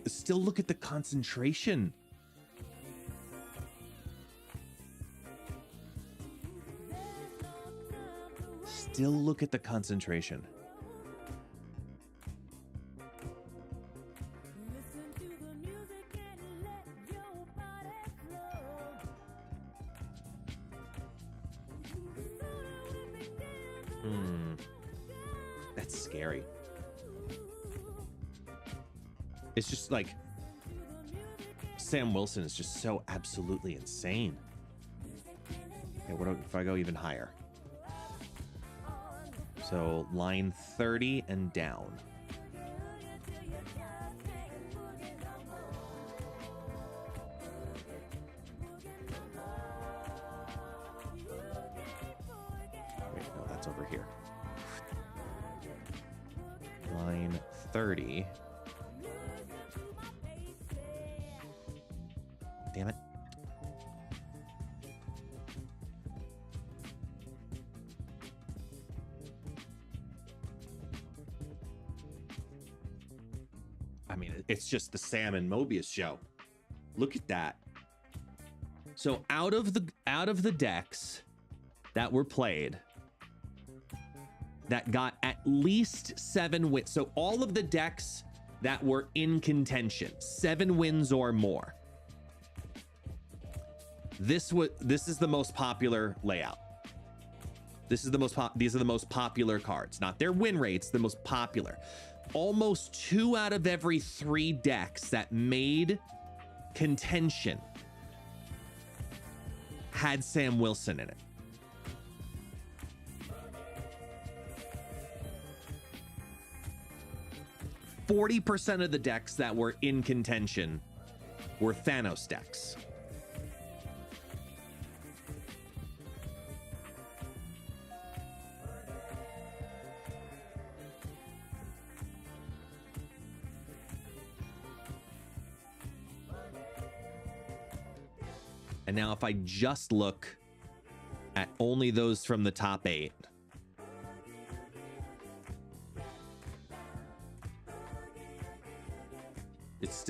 Still look at the concentration. still look at the concentration. That's scary. It's just like Sam Wilson is just so absolutely insane. Okay, what if I go even higher? So line 30 and down. Wait, no, that's over here. Line 30. Damn it. I mean, it's just the Sam and Mobius show. Look at that. So out of the decks that were played that got at least 7 wins. So all of the decks that were in contention, 7 wins or more. This is the most popular layout. These are the most popular cards, not their win rates, the most popular. Almost 2 out of every 3 decks that made contention had Sam Wilson in it. %40 of the decks that were in contention were Thanos decks. And now if I just look at only those from the top 8,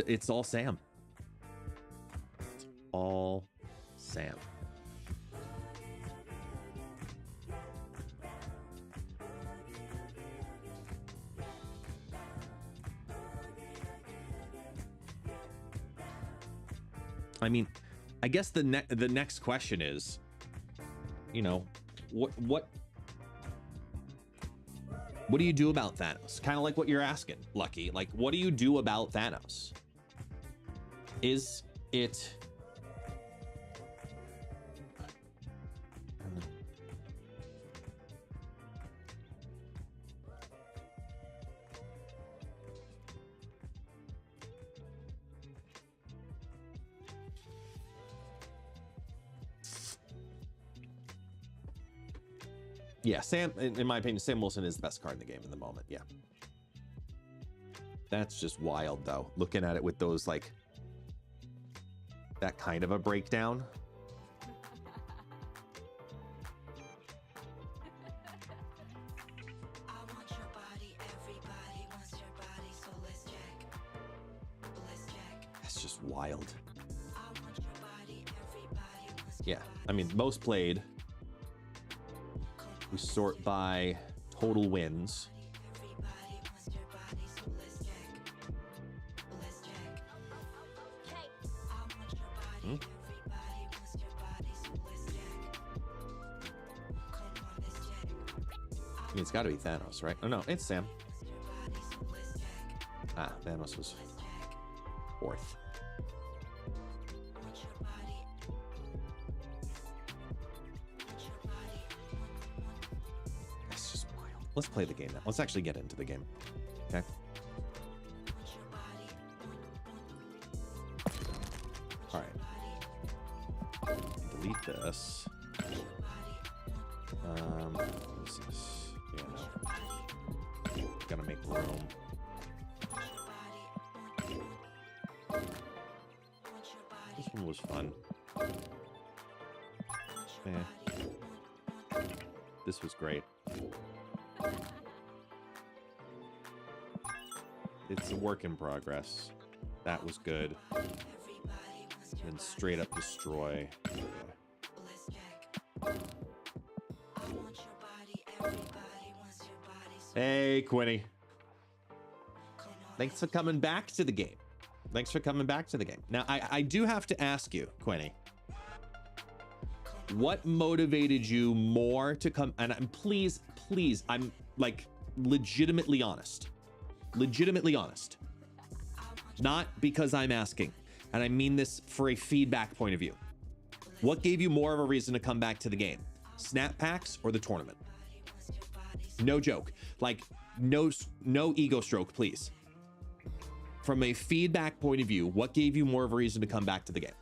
it's all Sam. It's all Sam. I mean, I guess the next question is, you know, what do you do about Thanos? Kind of like what you're asking, Lucky. Like, what do you do about Thanos? Is it yeah, Sam, in my opinion, Sam Wilson is the best card in the game in the moment. Yeah. That's just wild, though. Looking at it with those, like, that kind of a breakdown. That's just wild. Yeah, I mean, most played. We sort by total wins. I mean, it's got to be Thanos, right? Oh, no, it's Sam. Ah, Thanos was 4th. That's just wild. Let's play the game now. Let's actually get into the game. Okay. All right. Delete this. What is this? Yeah, no. Gotta make room. This one was fun. Yeah. This was great. It's a work in progress. That was good. And straight up destroy. Okay. Hey, Quinny. Thanks for coming back to the game. Thanks for coming back to the game. Now, I do have to ask you, Quinny, what motivated you more to come? And please, I'm like legitimately honest. Legitimately honest. Not because I'm asking. And I mean this for a feedback point of view. What gave you more of a reason to come back to the game? Snap packs or the tournament? No joke. Like, no ego stroke, please. From a feedback point of view, what gave you more of a reason to come back to the game?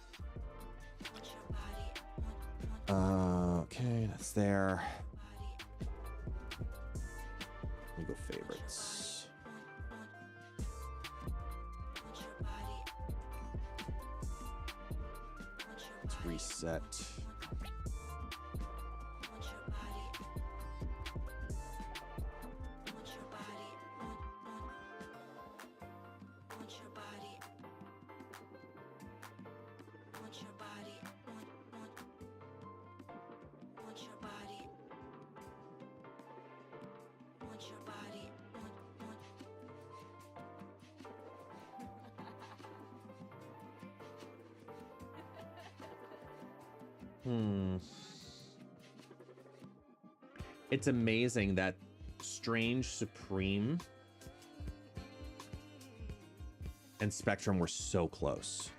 Okay, that's there. Let me go favorites. Let's reset. It's amazing that Strange Supreme and Spectrum were so close.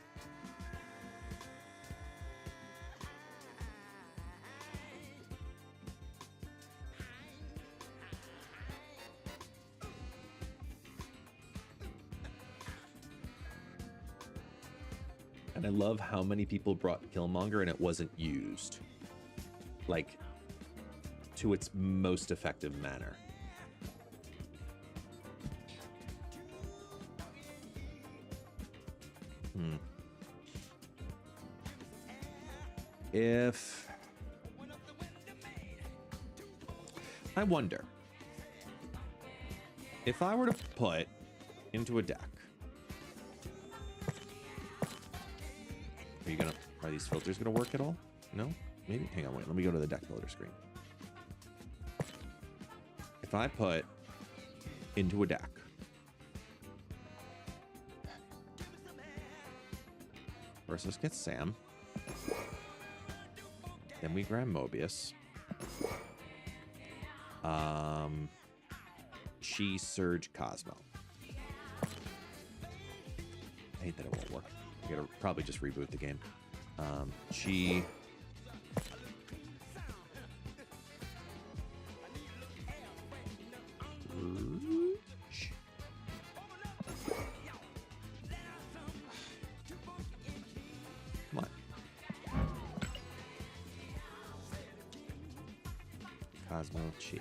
And I love how many people brought Killmonger and it wasn't used. Like, to its most effective manner. If I wonder if I were to put into a deck, are these filters gonna work at all? No? Maybe. Hang on, wait. Let me go to the deck builder screen. If I put into a deck first, let's get Sam. Then we grab Mobius. Chi, Surge, Cosmo. I hate that it won't work. I gotta probably just reboot the game. Chi. Come on. Cosmo, Chi.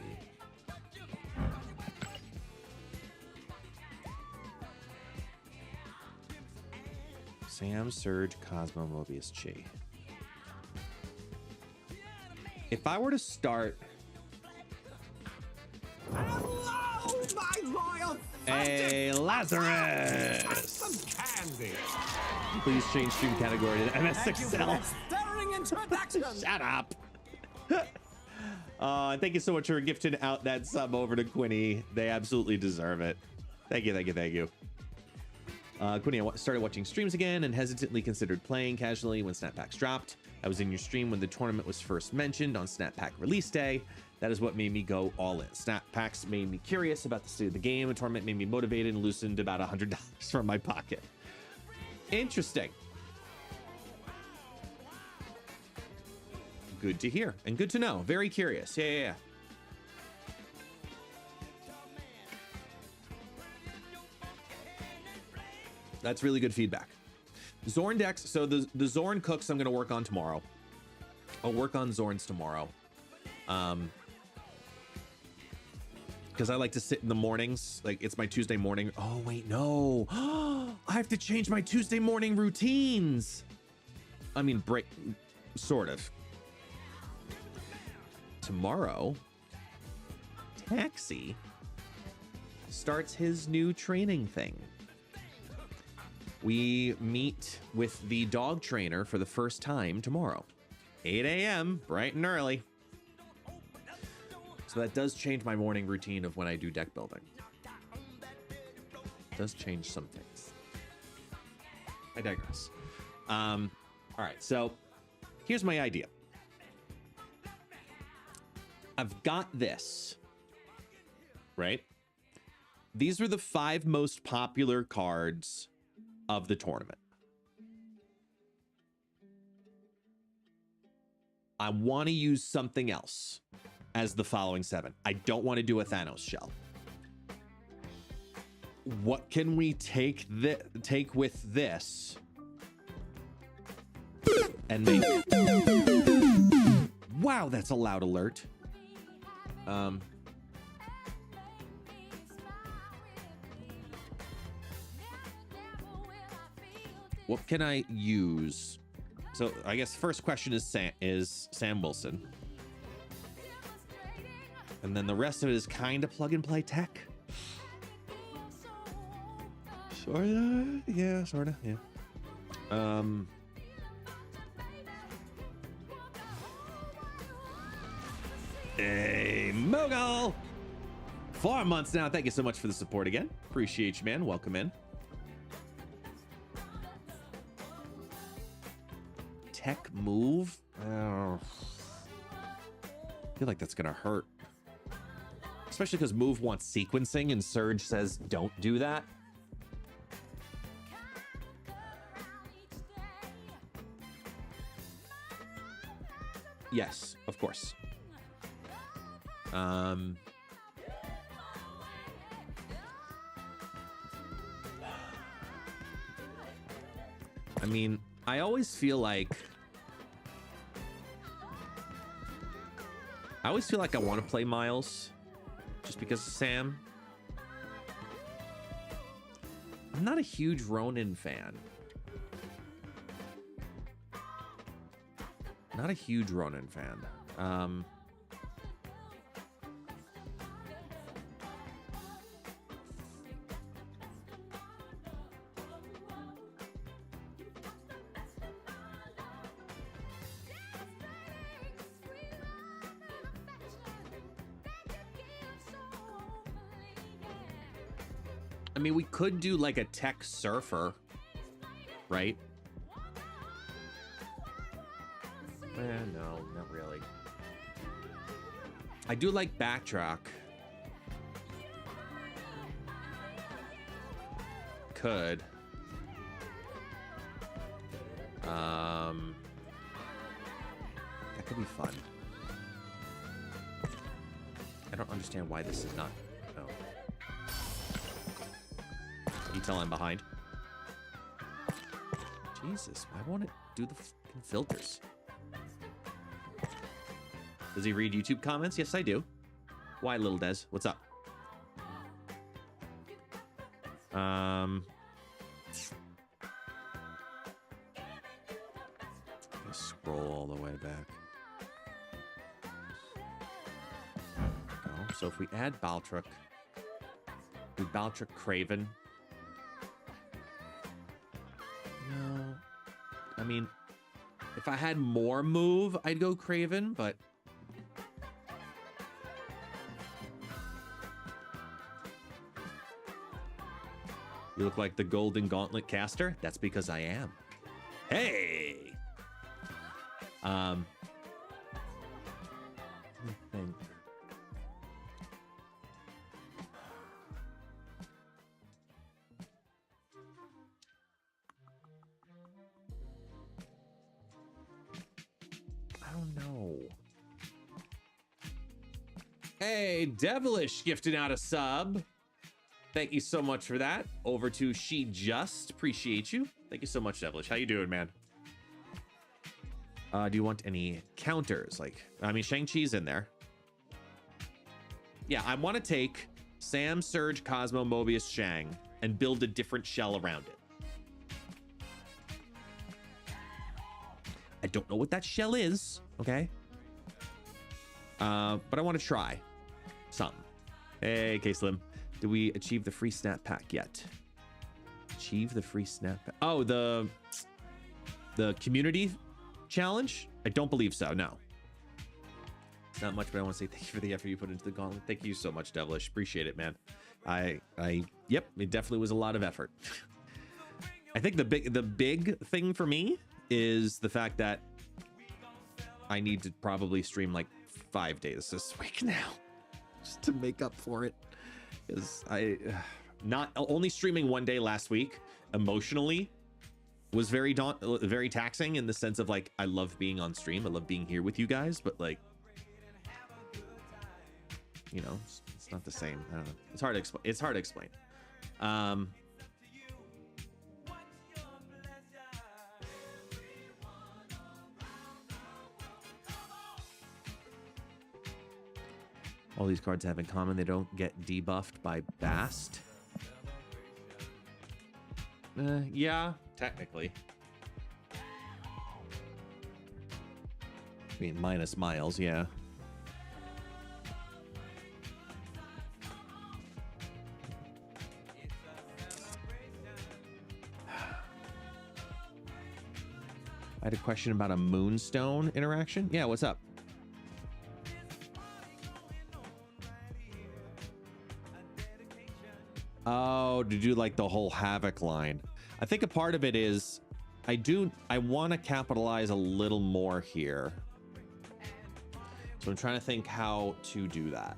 Sam, Surge, Cosmo, Mobius, Chi. If I were to start... Hello, my royal... Hey, Lazarus! Some candy. Please change stream category to MSXL. Staring introduction. Shut up. Thank you so much for gifting out that sub over to Quinny. They absolutely deserve it. Thank you, thank you, thank you. Quinny, I started watching streams again and hesitantly considered playing casually when Snap Packs dropped. I was in your stream when the tournament was first mentioned on Snap Pack release day. That is what made me go all in. Snap Packs made me curious about the state of the game. The tournament made me motivated and loosened about $100 from my pocket. Interesting. Good to hear and good to know. Very curious. Yeah. That's really good feedback. Zorn decks. So the Zorn cooks I'm going to work on tomorrow. I'll work on Zorns tomorrow. Because I like to sit in the mornings. Like, it's my Tuesday morning. Oh, wait, no. I have to change my Tuesday morning routines. I mean, sort of. Tomorrow, Taxi starts his new training thing. We meet with the dog trainer for the first time tomorrow. 8 a.m., bright and early. So that does change my morning routine of when I do deck building. It does change some things. I digress. All right, so here's my idea. I've got this, right? These were the 5 most popular cards of the tournament. I want to use something else as the following 7. I don't want to do a Thanos shell. What can we take with this and make? Wow, that's a loud alert. What can I use? So I guess first question is Sam Wilson. And then the rest of it is kind of plug and play tech. Sorta, yeah, sorta, yeah. Hey, Mogul! 4 months now. Thank you so much for the support again. Appreciate you, man. Welcome in. Tech move? Oh. I feel like that's gonna hurt. Especially because move wants sequencing and Surge says don't do that. Yes, of course. I mean, I always feel like I want to play Miles just because of Sam. I'm not a huge Ronin fan. Not a huge Ronin fan. I mean, we could do like a tech surfer, right? No, not really. I do like backtrack. Could. That could be fun. I don't understand why this is not. No. You tell I'm behind. Jesus, why won't it do the filters? Does he read YouTube comments? Yes, I do. Why, little Des? What's up? Let's scroll all the way back. So if we add Baltrick, do Baltrick Craven. No. I mean, if I had more move, I'd go Craven, but you look like the Golden Gauntlet caster. That's because I am. Hey! Let me think. I don't know. Hey, Devilish gifting out a sub. Thank you so much for that. Over to She Just. Appreciate you. Thank you so much, Devilish. How you doing, man? Do you want any counters? Like, I mean, Shang-Chi's in there. Yeah, I want to take Sam, Surge, Cosmo, Mobius, Shang, and build a different shell around it. I don't know what that shell is, okay? But I want to try something. Hey, K-Slim. Did we achieve the free snap pack yet? Achieve the free snap pack. Oh, the community challenge? I don't believe so, no. It's not much, but I want to say thank you for the effort you put into the gauntlet. Thank you so much, Devilish. Appreciate it, man. Yep, it definitely was a lot of effort. I think the big thing for me is the fact that I need to probably stream like 5 days this week now just to make up for it. Because not only streaming 1 day last week emotionally was very taxing in the sense of like, I love being on stream. I love being here with you guys, but like, you know, it's not the same. I don't know. It's hard to explain. It's hard to explain. All these cards have in common, they don't get debuffed by Bast. Yeah, technically. I mean, minus Miles, yeah. I had a question about a Moonstone interaction. Yeah, what's up? Oh, to do like the whole Havoc line. I think a part of it is I want to capitalize a little more here. So I'm trying to think how to do that.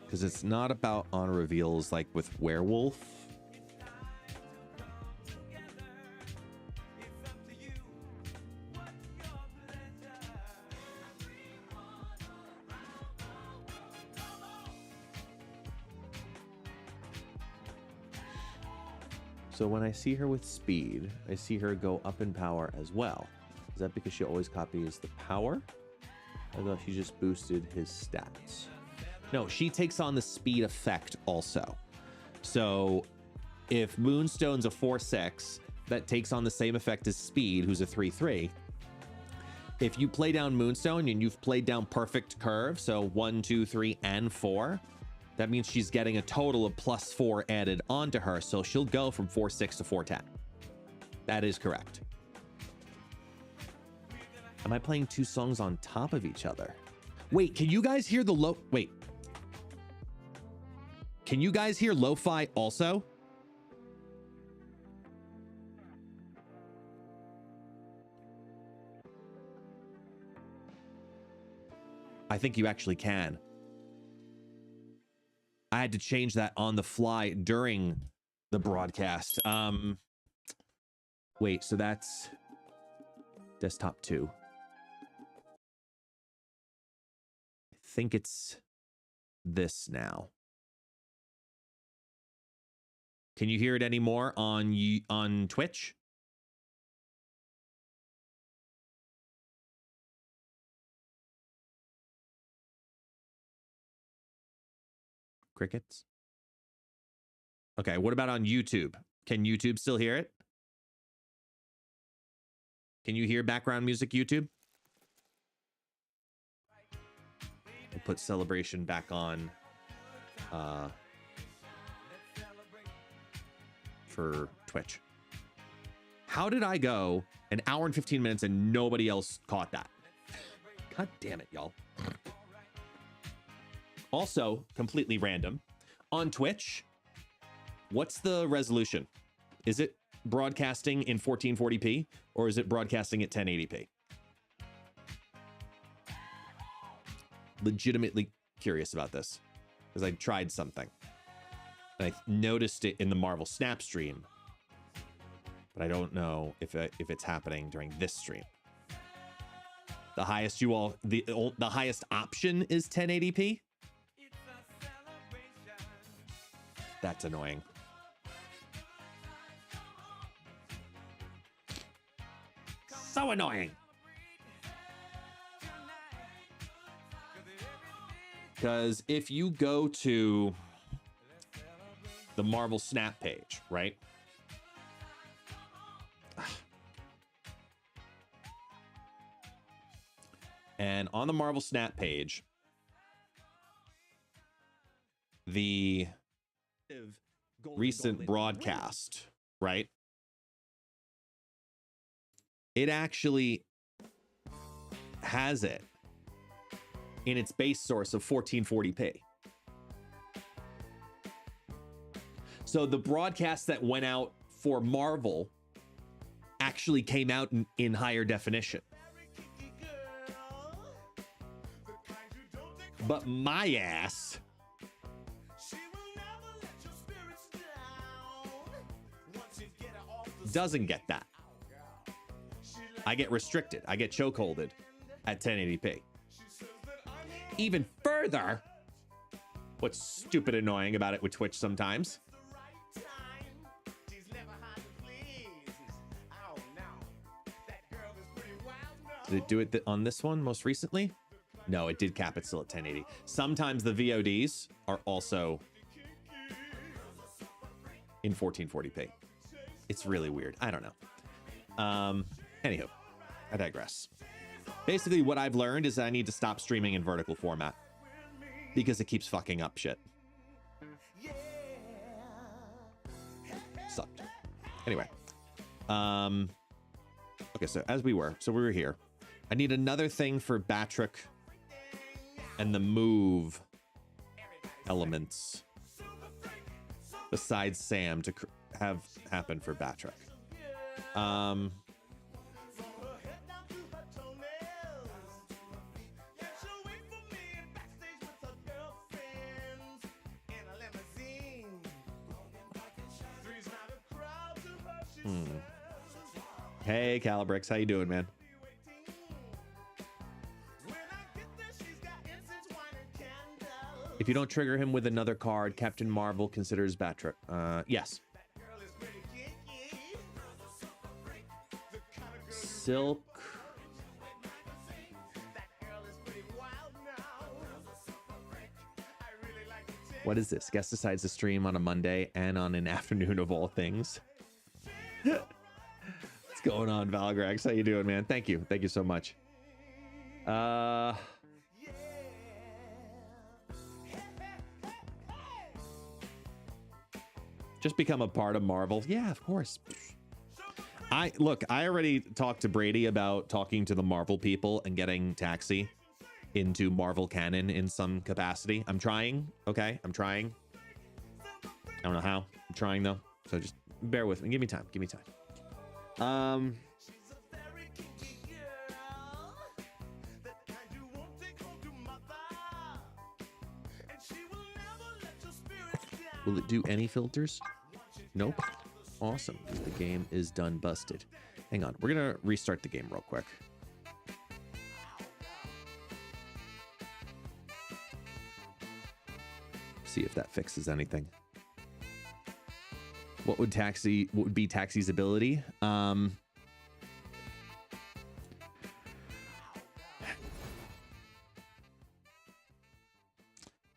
Because it's not about honor reveals like with Werewolf. So when I see her with speed, I see her go up in power as well. Is that because she always copies the power? I thought she just boosted his stats. No, she takes on the speed effect also. So if Moonstone's a 4/6, that takes on the same effect as Speed, who's a 3/3. If you play down Moonstone and you've played down Perfect Curve, so 1, 2, 3, and 4, that means she's getting a total of +4 added onto her, so she'll go from 4/6 to 4/10. That is correct. Am I playing 2 songs on top of each other? Wait, can you guys hear the wait. Can you guys hear lo-fi also? I think you actually can. I had to change that on the fly during the broadcast. Wait, so that's desktop 2. I think it's this now. Can you hear it anymore on Twitch? Crickets? Okay, what about on YouTube? Can YouTube still hear it? Can you hear background music, YouTube? I'll put Celebration back on for Twitch. How did I go an hour and 15 minutes and nobody else caught that? God damn it, y'all. Also, completely random. On Twitch, what's the resolution? Is it broadcasting in 1440p or is it broadcasting at 1080p? Legitimately curious about this because I tried something. I noticed it in the Marvel Snap stream, but I don't know if it's happening during this stream. The highest the highest option is 1080p. That's annoying. So annoying. Because if you go to the Marvel Snap page, right? And on the Marvel Snap page, the recent broadcast, right? It actually has it in its base source of 1440p. So the broadcast that went out for Marvel actually came out in higher definition. But my ass doesn't get that. I get restricted. I get chokeholded at 1080p. Even further, what's stupid annoying about it with Twitch sometimes, did it do it on this one most recently? No, it did cap it still at 1080. Sometimes the VODs are also in 1440p. It's really weird. I don't know. Anywho, I digress. Basically, what I've learned is I need to stop streaming in vertical format because it keeps fucking up shit. Sucked. Anyway. Okay, so we were here. I need another thing for Batrick and the move elements besides Sam to have happen for Batrick. Hey, Calibrix, how you doing, man? If you don't trigger him with another card, Captain Marvel considers Batrick. Yes. Silk. What is this? Guest decides to stream on a Monday and on an afternoon of all things. What's going on, Valgrax? How you doing, man? Thank you. Thank you so much. Just become a part of Marvel. Yeah, of course. I already talked to Brady about talking to the Marvel people and getting Taxi into Marvel canon in some capacity. I'm trying. Okay, I'm trying. I don't know how. I'm trying though. So just bear with me. Give me time. Give me time. Will it do any filters? Nope. Awesome. The game is done busted. Hang on. We're going to restart the game real quick. See if that fixes anything. What would be Taxi's ability?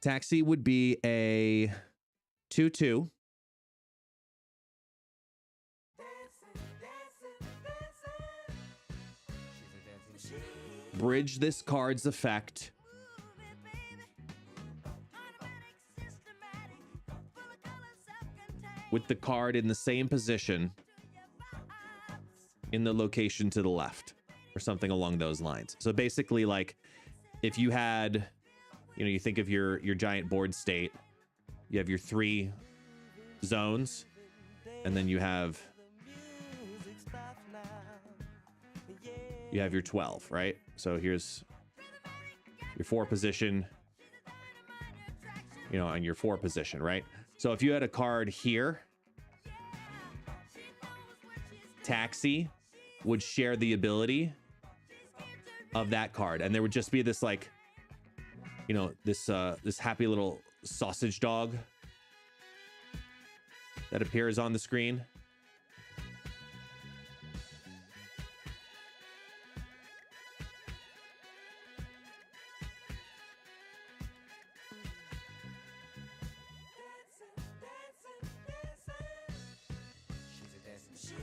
Taxi would be a 2/2. Bridge this card's effect with the card in the same position in the location to the left or something along those lines. So basically, like if you had, you think of your giant board state, you have your 3 zones, and then you have your 12, right? So here's your 4 position, and your 4 position, right? So if you had a card here, Taxi would share the ability of that card, and there would just be this like, this happy little sausage dog that appears on the screen.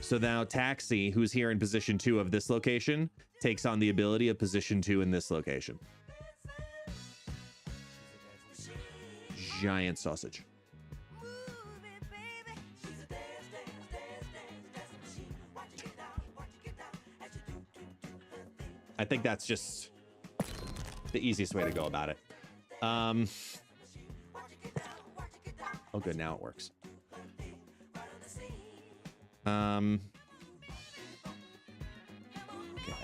So now Taxi, who's here in position 2 of this location, takes on the ability of position 2 in this location. giant sausage. I think that's just the easiest way to go about it. Oh, good. Now it works. Okay,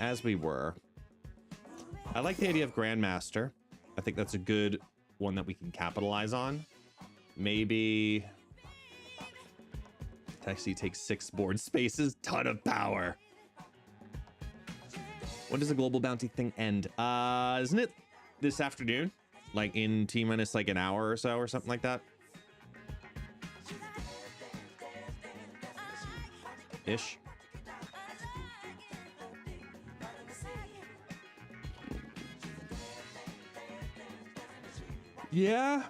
as we were, I like the idea of Grandmaster. I think that's a good one that we can capitalize on. Maybe actually takes 6 board spaces, ton of power. When does the global bounty thing end? Isn't it this afternoon? Like in T-minus like an hour or so or something like that? Ish. Yeah,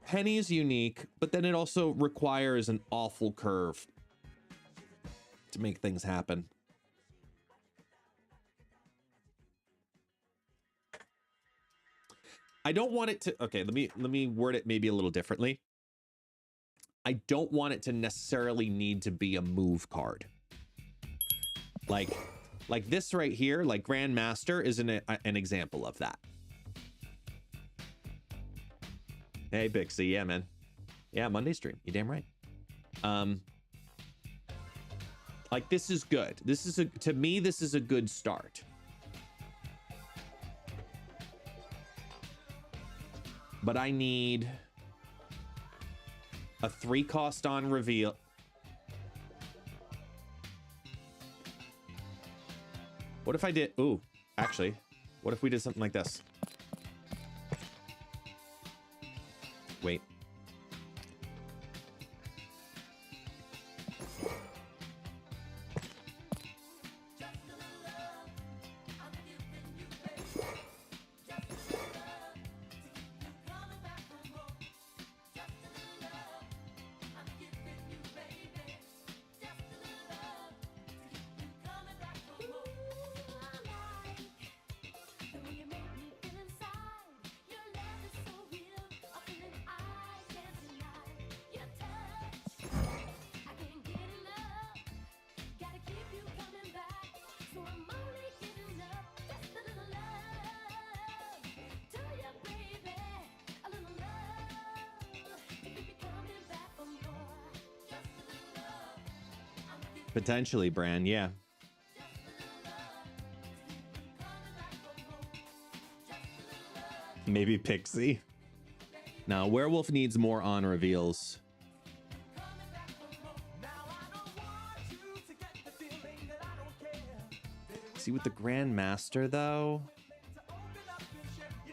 Penny's unique, but then it also requires an awful curve to make things happen. I don't want it to, okay, let me word it maybe a little differently. I don't want it to necessarily need to be a move card. Like this right here, like Grandmaster is an example of that. Hey, Bixie, yeah, man. Yeah, Monday stream, you damn right. Like this is good. This is to me, this is a good start. But I need a 3-cost on reveal. What if I did, ooh, actually, what if we did something like this? Wait. Potentially, Bran, yeah. Maybe Pixie. No, Werewolf needs more on reveals. See, with the Grandmaster, though,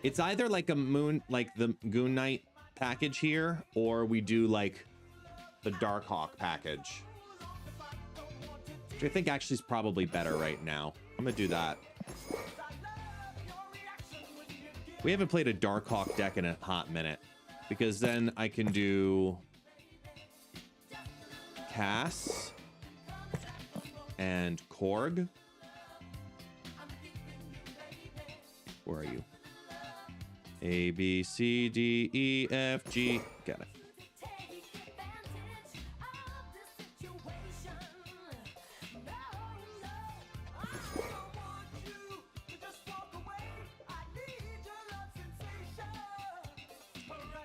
it's either like a moon, like the Goon Knight package here, or we do like the Darkhawk package. Which I think actually is probably better right now. I'm gonna do that. We haven't played a Darkhawk deck in a hot minute, because then I can do Cass and Korg. Where are you? A, B, C, D, E, F, G. Got it.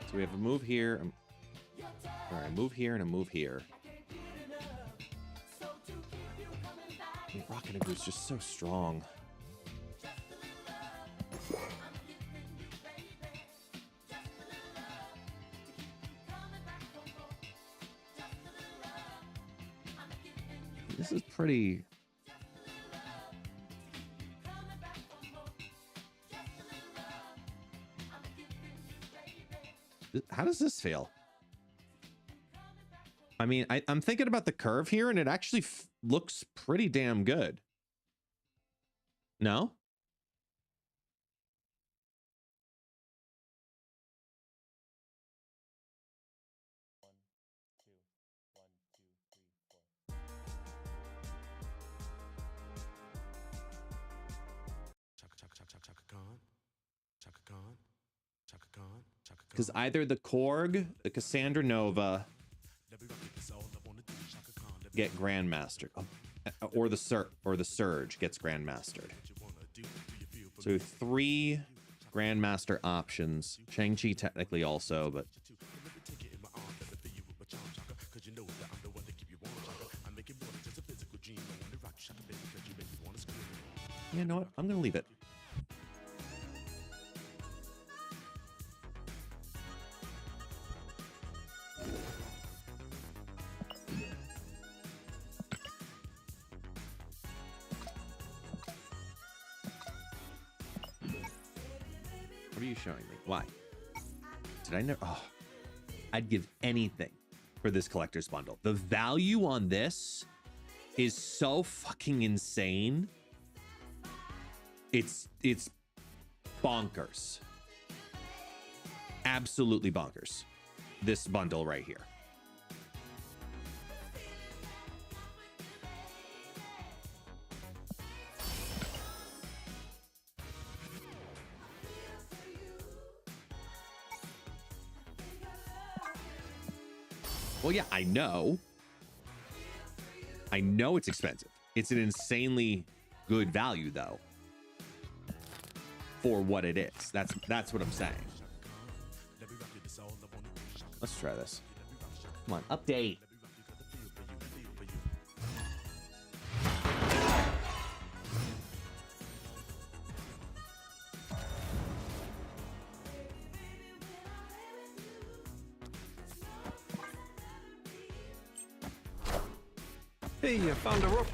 So we have a move here. All right, move here and a move here. Rockin' Agoo's just so strong. This is pretty... How does this feel? I mean, I'm thinking about the curve here, and it actually looks pretty damn good. No? Chaka Khan, Chaka Khan, Chaka Khan, Chaka Because either the Korg, the Cassandra Nova get Grandmastered, or the Surge gets Grandmastered. So 3 Grandmaster options. Shang-Chi technically also, but you know what? I'm gonna leave it. What are you showing me? Why? Did I never? Oh, I'd give anything for this collector's bundle. The value on this is so fucking insane. It's bonkers. Absolutely bonkers. This bundle right here. Well, yeah, I know it's expensive. It's an insanely good value, though, for what it is. That's what I'm saying. Let's try this. Come on, update. Hey, I found a rook.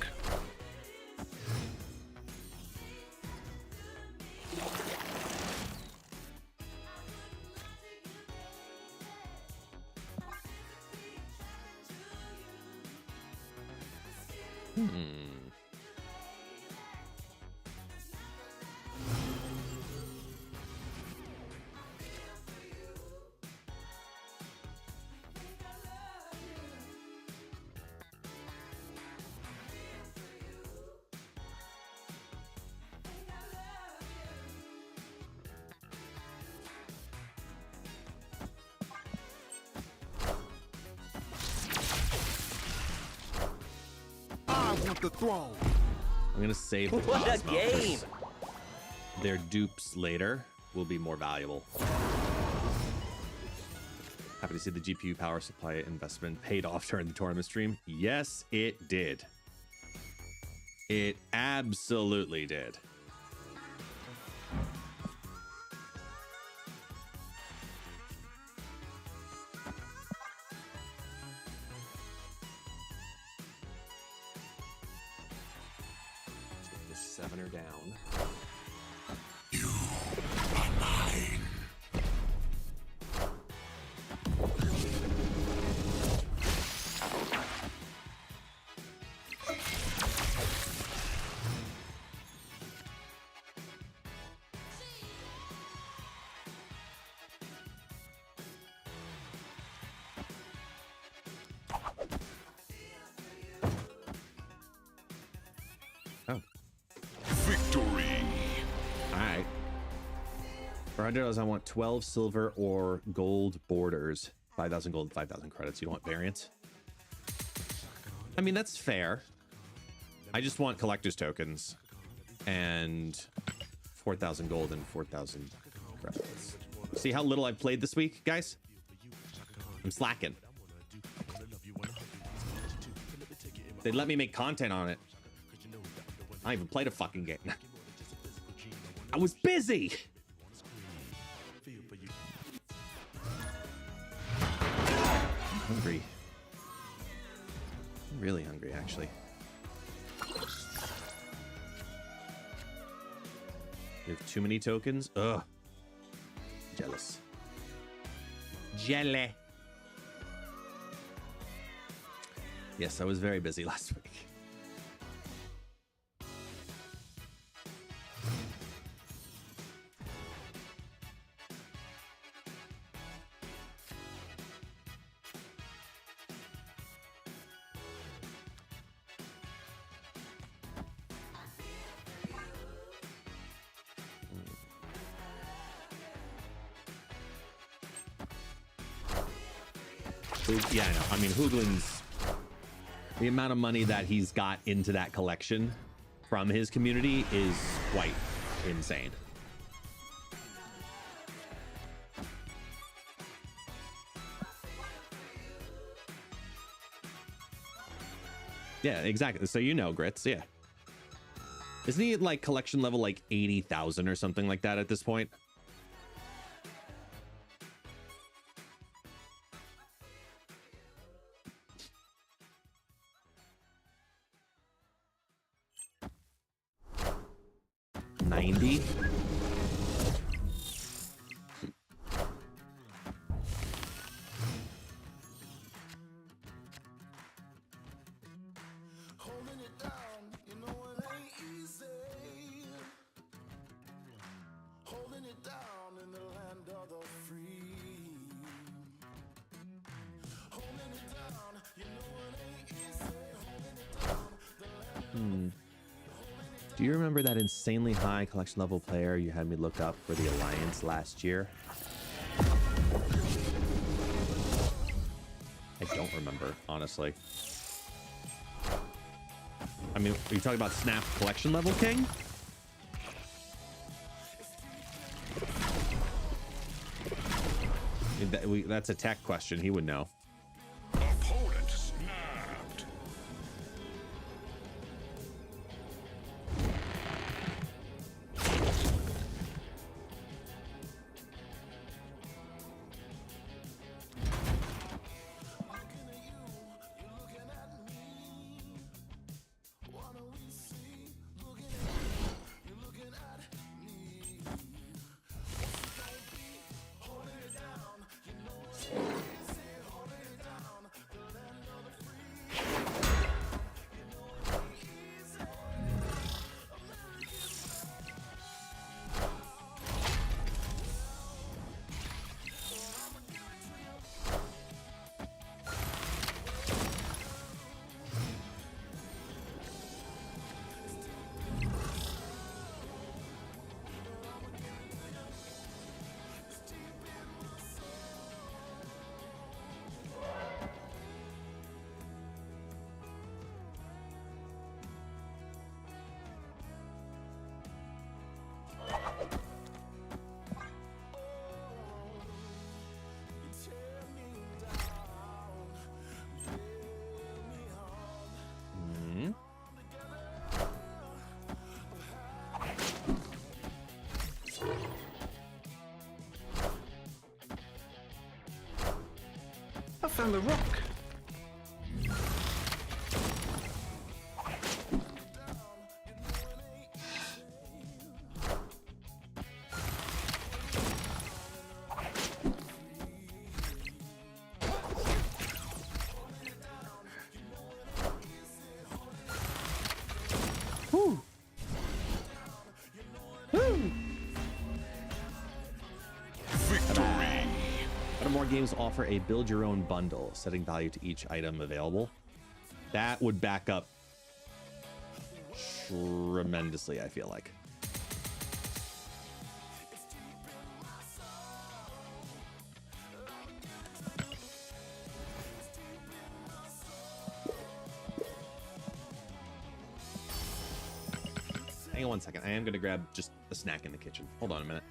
The throne. I'm gonna save the What a Cosmo, game! 'cause their dupes later will be more valuable. Happy to see the GPU power supply investment paid off during the tournament stream. Yes, it did. It absolutely did. Take this 7er down. You are mine. Oh. Victory. All right. For $100, I want 12 silver or gold borders. 5,000 gold, 5,000 credits. You don't want variants? I mean, that's fair. I just want collector's tokens and 4,000 gold and 4,000 credits. See how little I've played this week, guys? I'm slacking. They let me make content on it. I even played a fucking game. I was busy. I'm hungry. I'm really hungry, actually. You have too many tokens? Ugh. Jealous. Jelly. Yes, I was very busy last week. Yeah, I know. I mean, Hoogland's, the amount of money that he's got into that collection from his community is quite insane. Yeah, exactly. So you know, Grits, yeah. Isn't he at like collection level like 80,000 or something like that at this point? $90? Do you remember that insanely high collection level player you had me look up for the Alliance last year? I don't remember, honestly. I mean, are you talking about Snap collection level king? That's a tech question. He would know. Opponent snapped. I found the rock. Woo. Woo. Victory. More games offer a build your own bundle, setting value to each item available. That would back up tremendously, I feel like. Hang on one second. I am going to grab just a snack in the kitchen. Hold on a minute.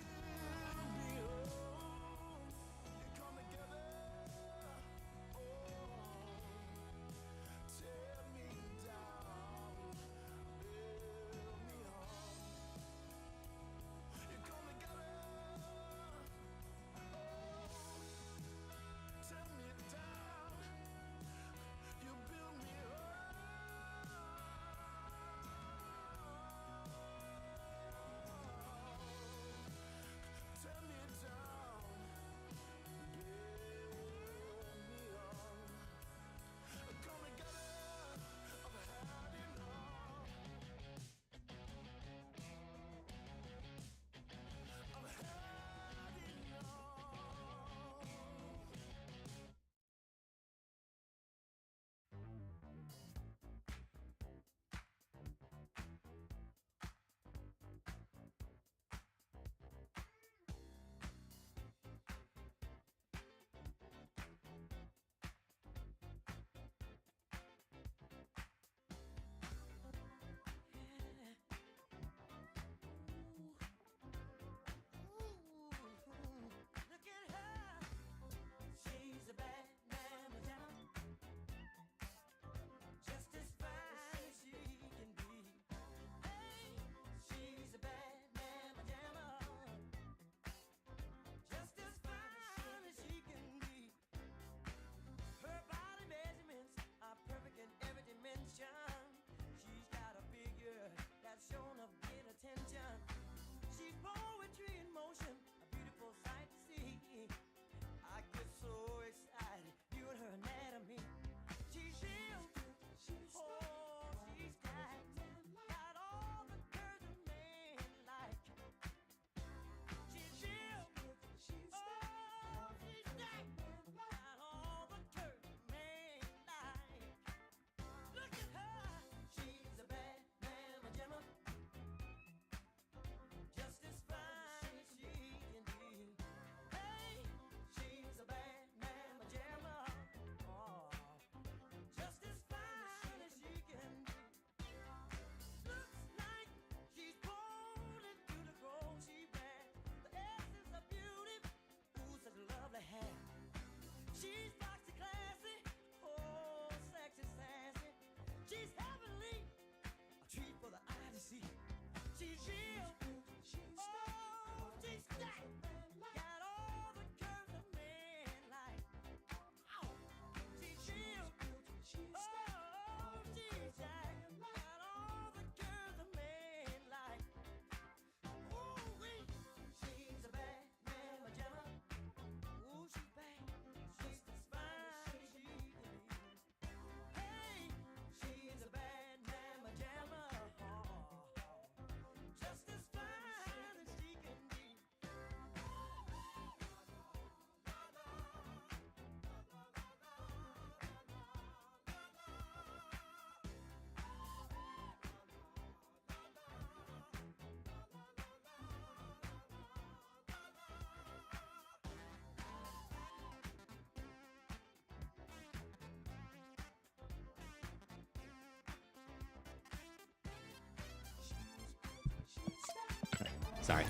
Sorry.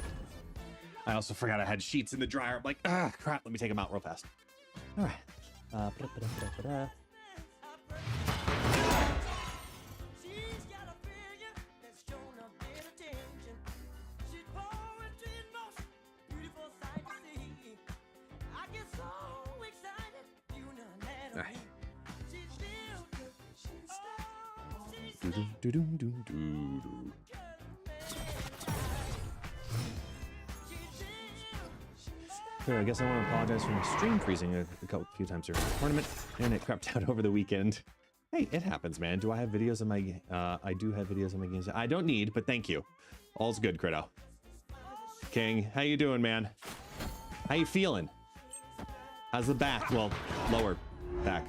I also forgot I had sheets in the dryer. I'm like, ah, crap. Let me take them out real fast. All right. All right. So I guess I want to apologize for my stream freezing a few times during the tournament, and it crept out over the weekend. Hey, it happens, man. Do I have videos on my? I do have videos on my games. I don't need, but thank you. All's good, Crito. King, how you doing, man? How you feeling? How's the back? Well, lower back,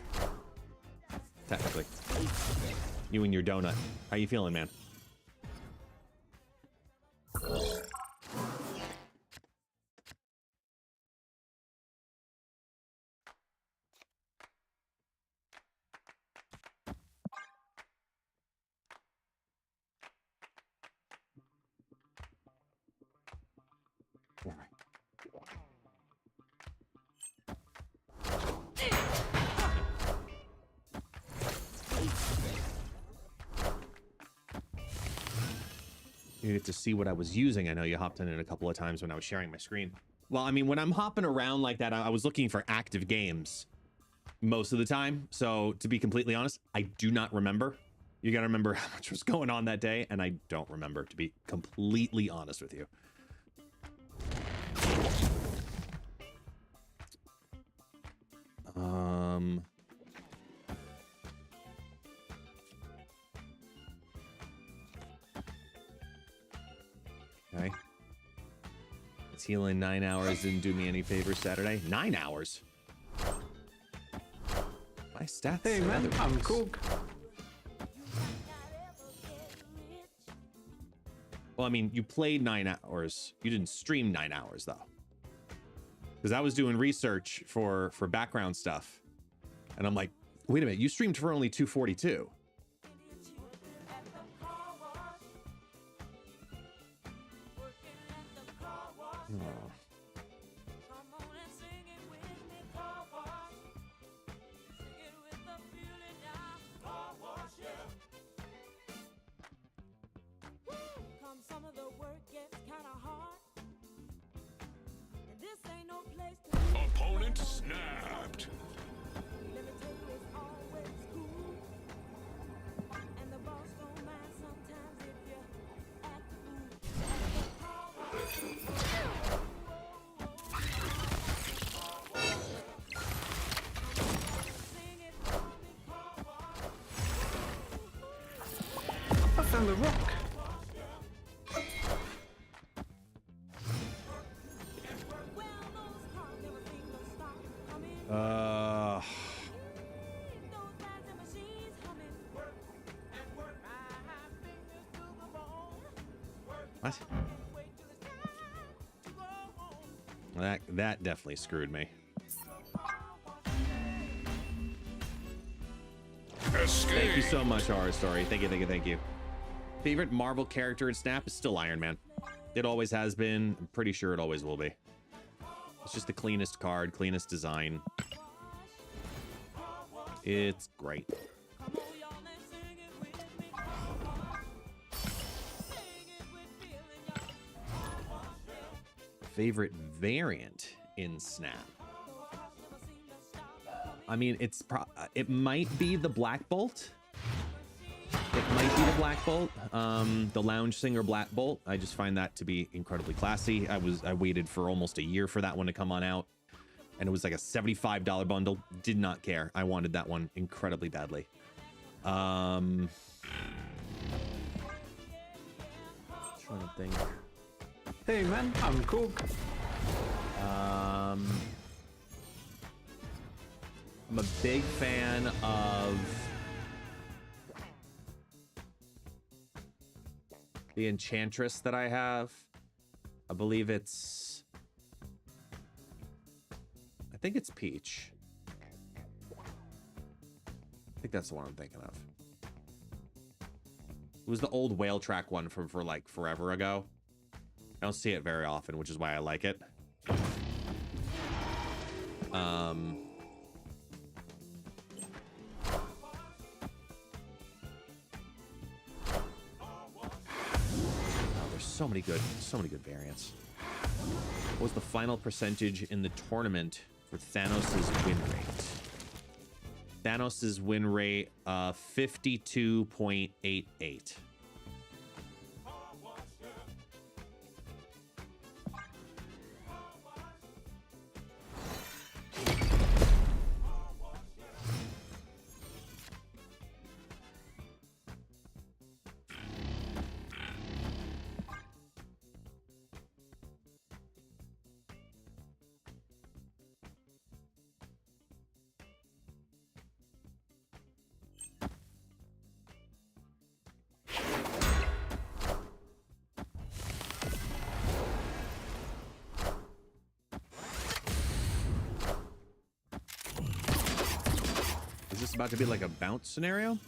technically. You and your donut. How you feeling, man? All right. You get to see what I was using. I know you hopped in it a couple of times when I was sharing my screen. Well, I mean, when I'm hopping around like that, I was looking for active games most of the time. So to be completely honest, I do not remember. You got to remember how much was going on that day, and I don't remember, to be completely honest with you. Okay. It's healing 9 hours. Didn't do me any favors Saturday. 9 hours? My stats. Hey man, I'm cook. Well, I mean, you played 9 hours. You didn't stream 9 hours, though. Because I was doing research for background stuff. And I'm like, wait a minute, you streamed for only 242. Oh. Opponent snapped. I found the rock. What? That definitely screwed me. Escape. Thank you so much, Horror Story. Thank you, thank you, thank you. Favorite Marvel character in Snap is still Iron Man. It always has been. I'm pretty sure it always will be. It's just the cleanest card, cleanest design. It's great. Favorite variant in Snap? I mean, it might be the Black Bolt. It might be the Black Bolt, the Lounge Singer Black Bolt. I just find that to be incredibly classy. I waited for almost a year for that one to come on out, and it was like a $75 bundle. Did not care. I wanted that one incredibly badly. Trying to think. Hey man, I'm cook. I'm a big fan of the Enchantress that I have. I believe I think it's Peach. I think that's the one I'm thinking of. It was the old Whale Track one from for like forever ago. I don't see it very often, which is why I like it. There's so many good variants. What was the final percentage in the tournament for Thanos' win rate? Thanos' win rate, 52.88. Is this about to be like a bounce scenario?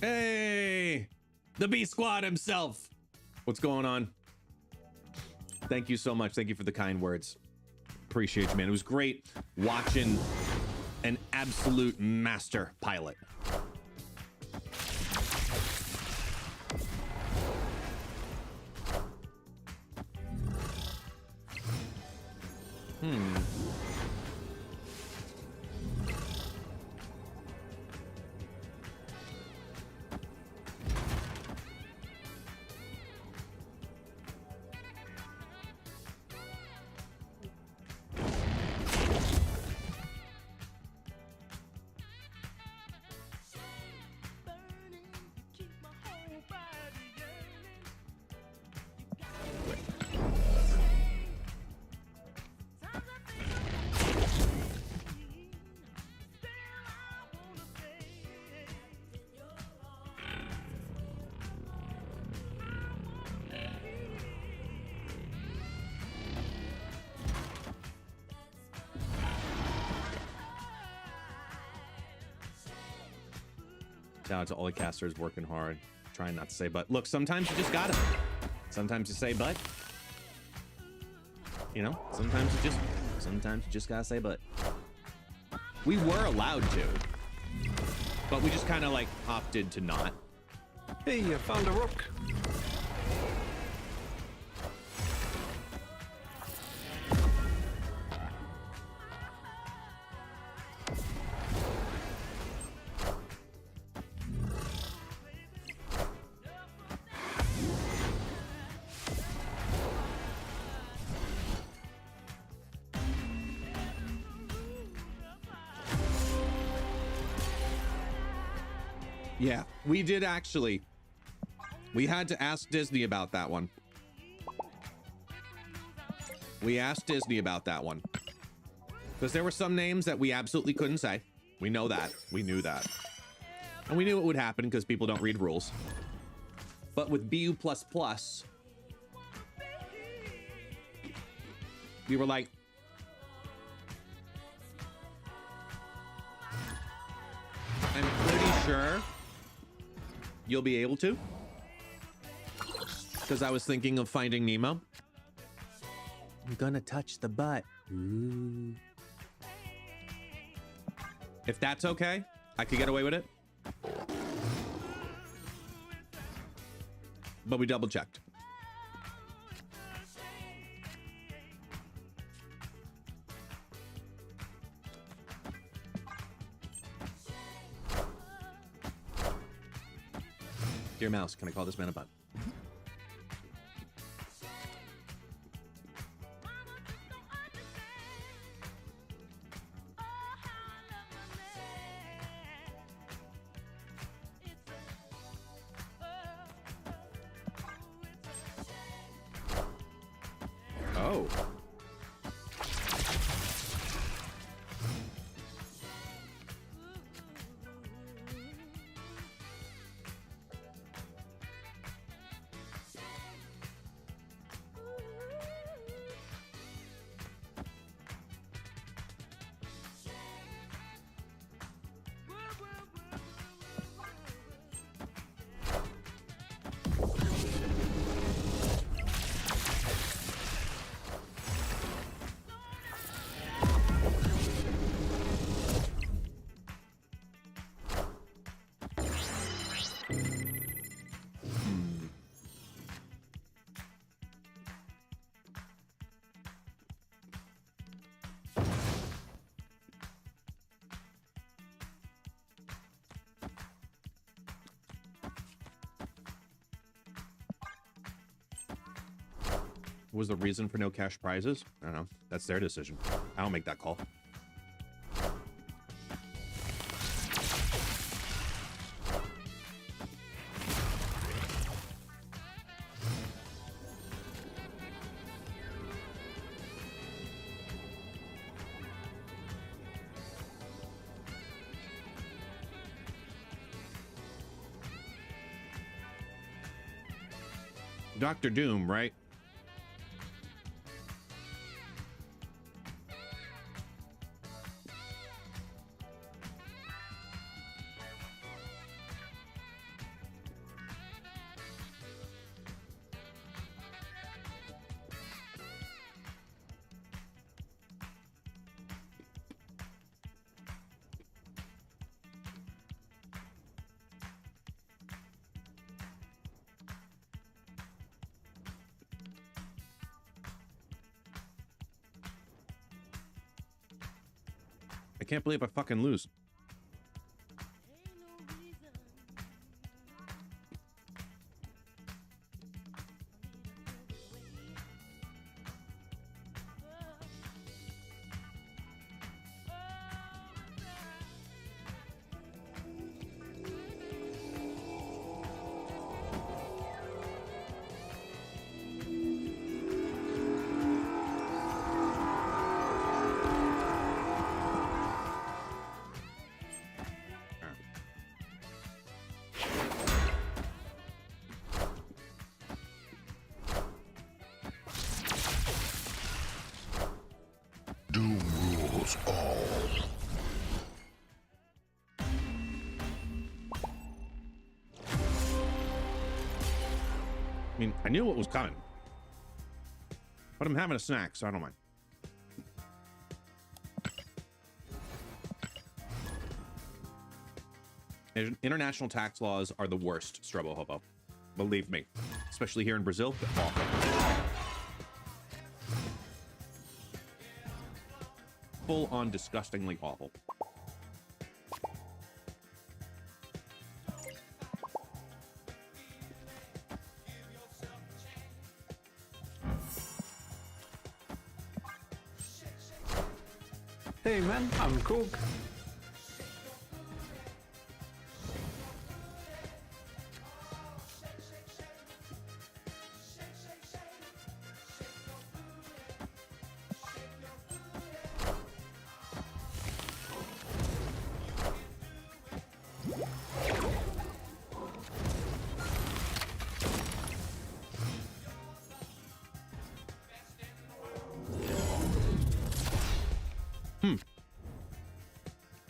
Hey, the B Squad himself. What's going on? Thank you so much. Thank you for the kind words. Appreciate you, man. It was great watching an absolute master pilot. Shout out to all the casters working hard, trying not to say but. Look, sometimes you just gotta. Sometimes you say but. You know, sometimes you just gotta say but. We were allowed to, but we just kind of like opted to not. Hey, I found a rock. Yeah, we did actually. We had to ask Disney about that one. We asked Disney about that one. Because there were some names that we absolutely couldn't say. We know that. We knew that. And we knew it would happen because people don't read rules. But with BU++, we were like, I'm pretty sure you'll be able to. Because I was thinking of Finding Nemo. I'm gonna touch the butt. Ooh. If that's okay, I could get away with it. But we double checked. Dear Mouse, can I call this man a butt? Oh. was the reason for no cash prizes? I don't know. That's their decision. I don't make that call. Dr. Doom, right? I can't believe I fucking lose. Doom rules all. I mean, I knew what was coming. But I'm having a snack, so I don't mind. International tax laws are the worst, Strobo Hobo. Believe me. Especially here in Brazil. They're awful. Full on disgustingly awful. Hey man, I'm Cook.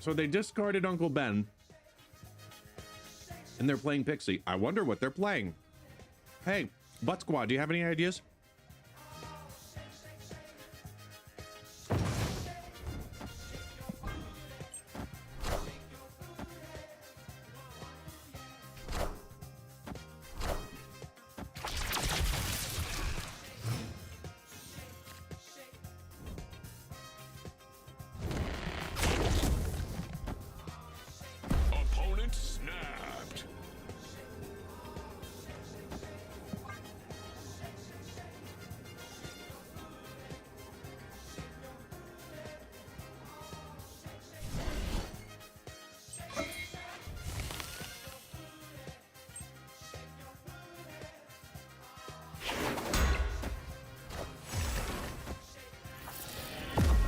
So they discarded Uncle Ben, and they're playing Pixie. I wonder what they're playing. Hey, Butt Squad, do you have any ideas? Opponent snapped.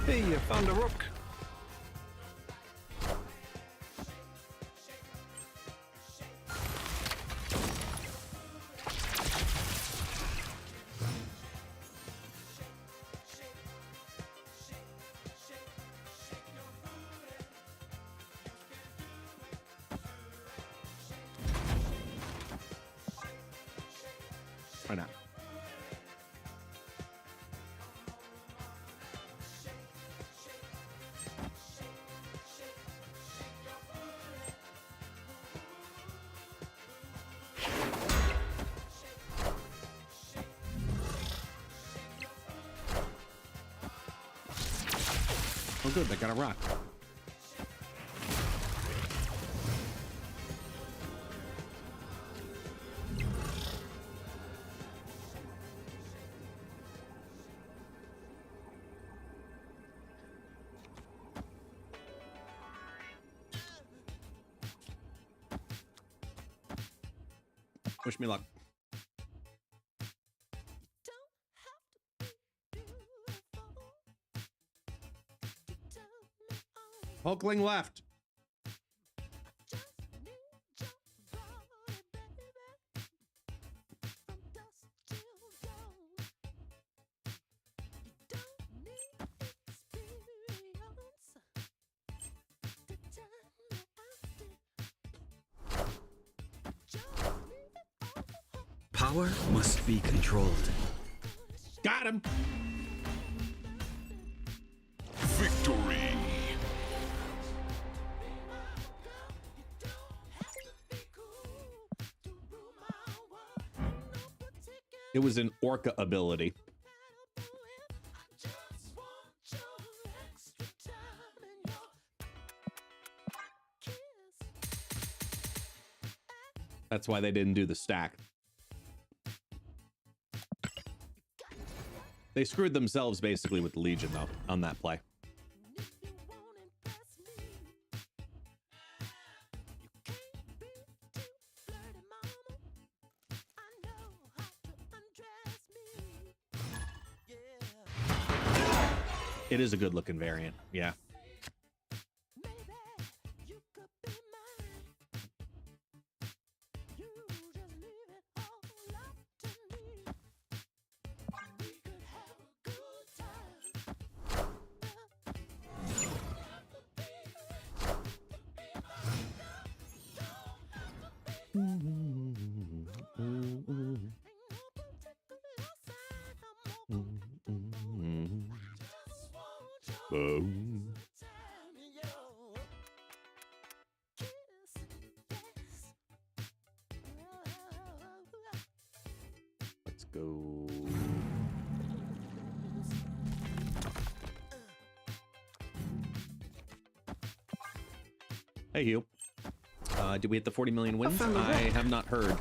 Hey, I found a rook. Why not? Oh good, they got a rock. Wish me luck. Hulkling left. Power must be controlled. Got him. Victory. It was an orca ability. That's why they didn't do the stack. They screwed themselves basically with the Legion though on that play. It is a good looking variant, yeah. Boom. Let's go. Hey, Hugh. Did we hit the 40 million wins? I have not heard.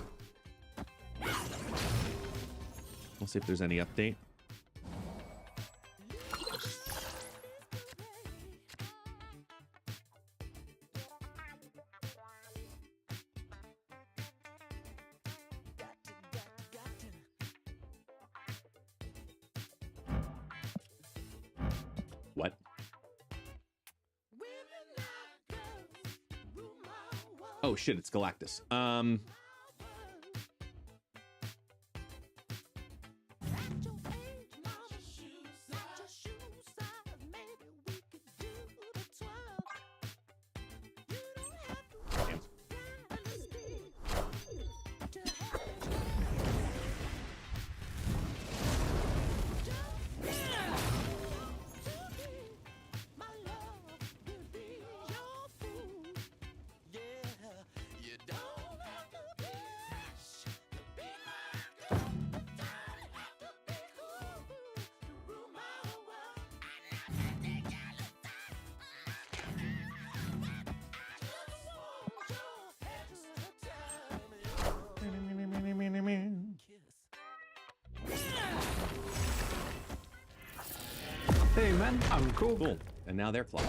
We'll see if there's any update. What? Oh shit, it's Galactus. Hey man, I'm cool. Cool. And now they're flawed.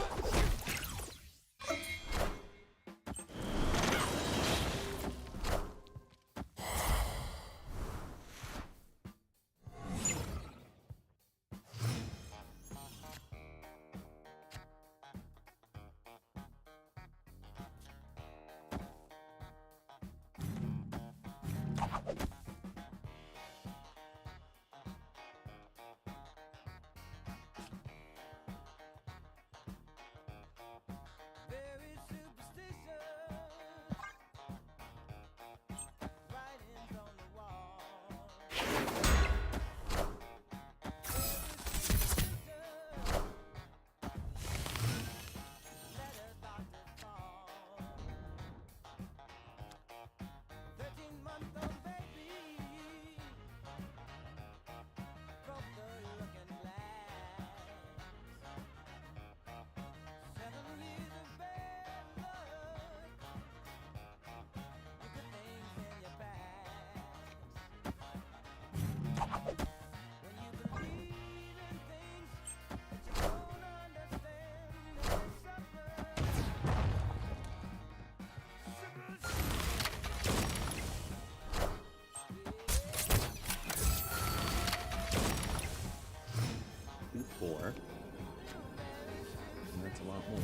That's a lot more.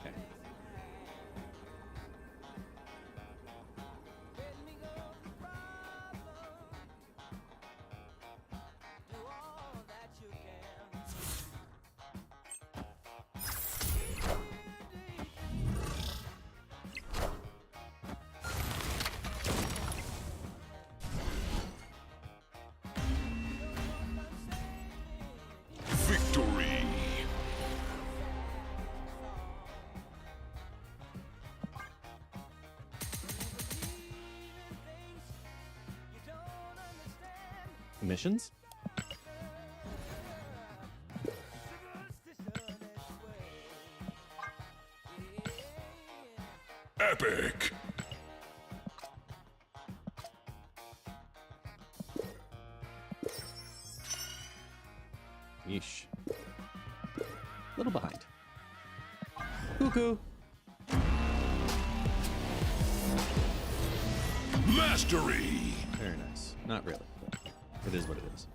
Okay. Victory. Missions? Epic. Yeesh. Little behind. Cuckoo. Mastery. Very nice. Not really, but it is what it is.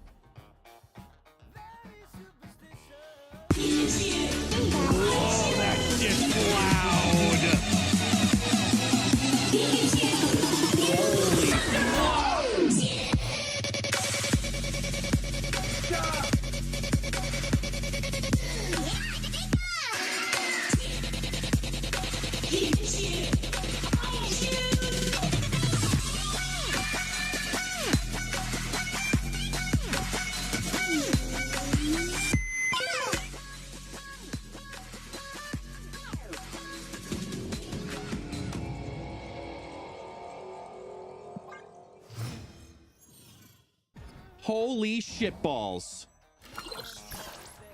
Holy shitballs.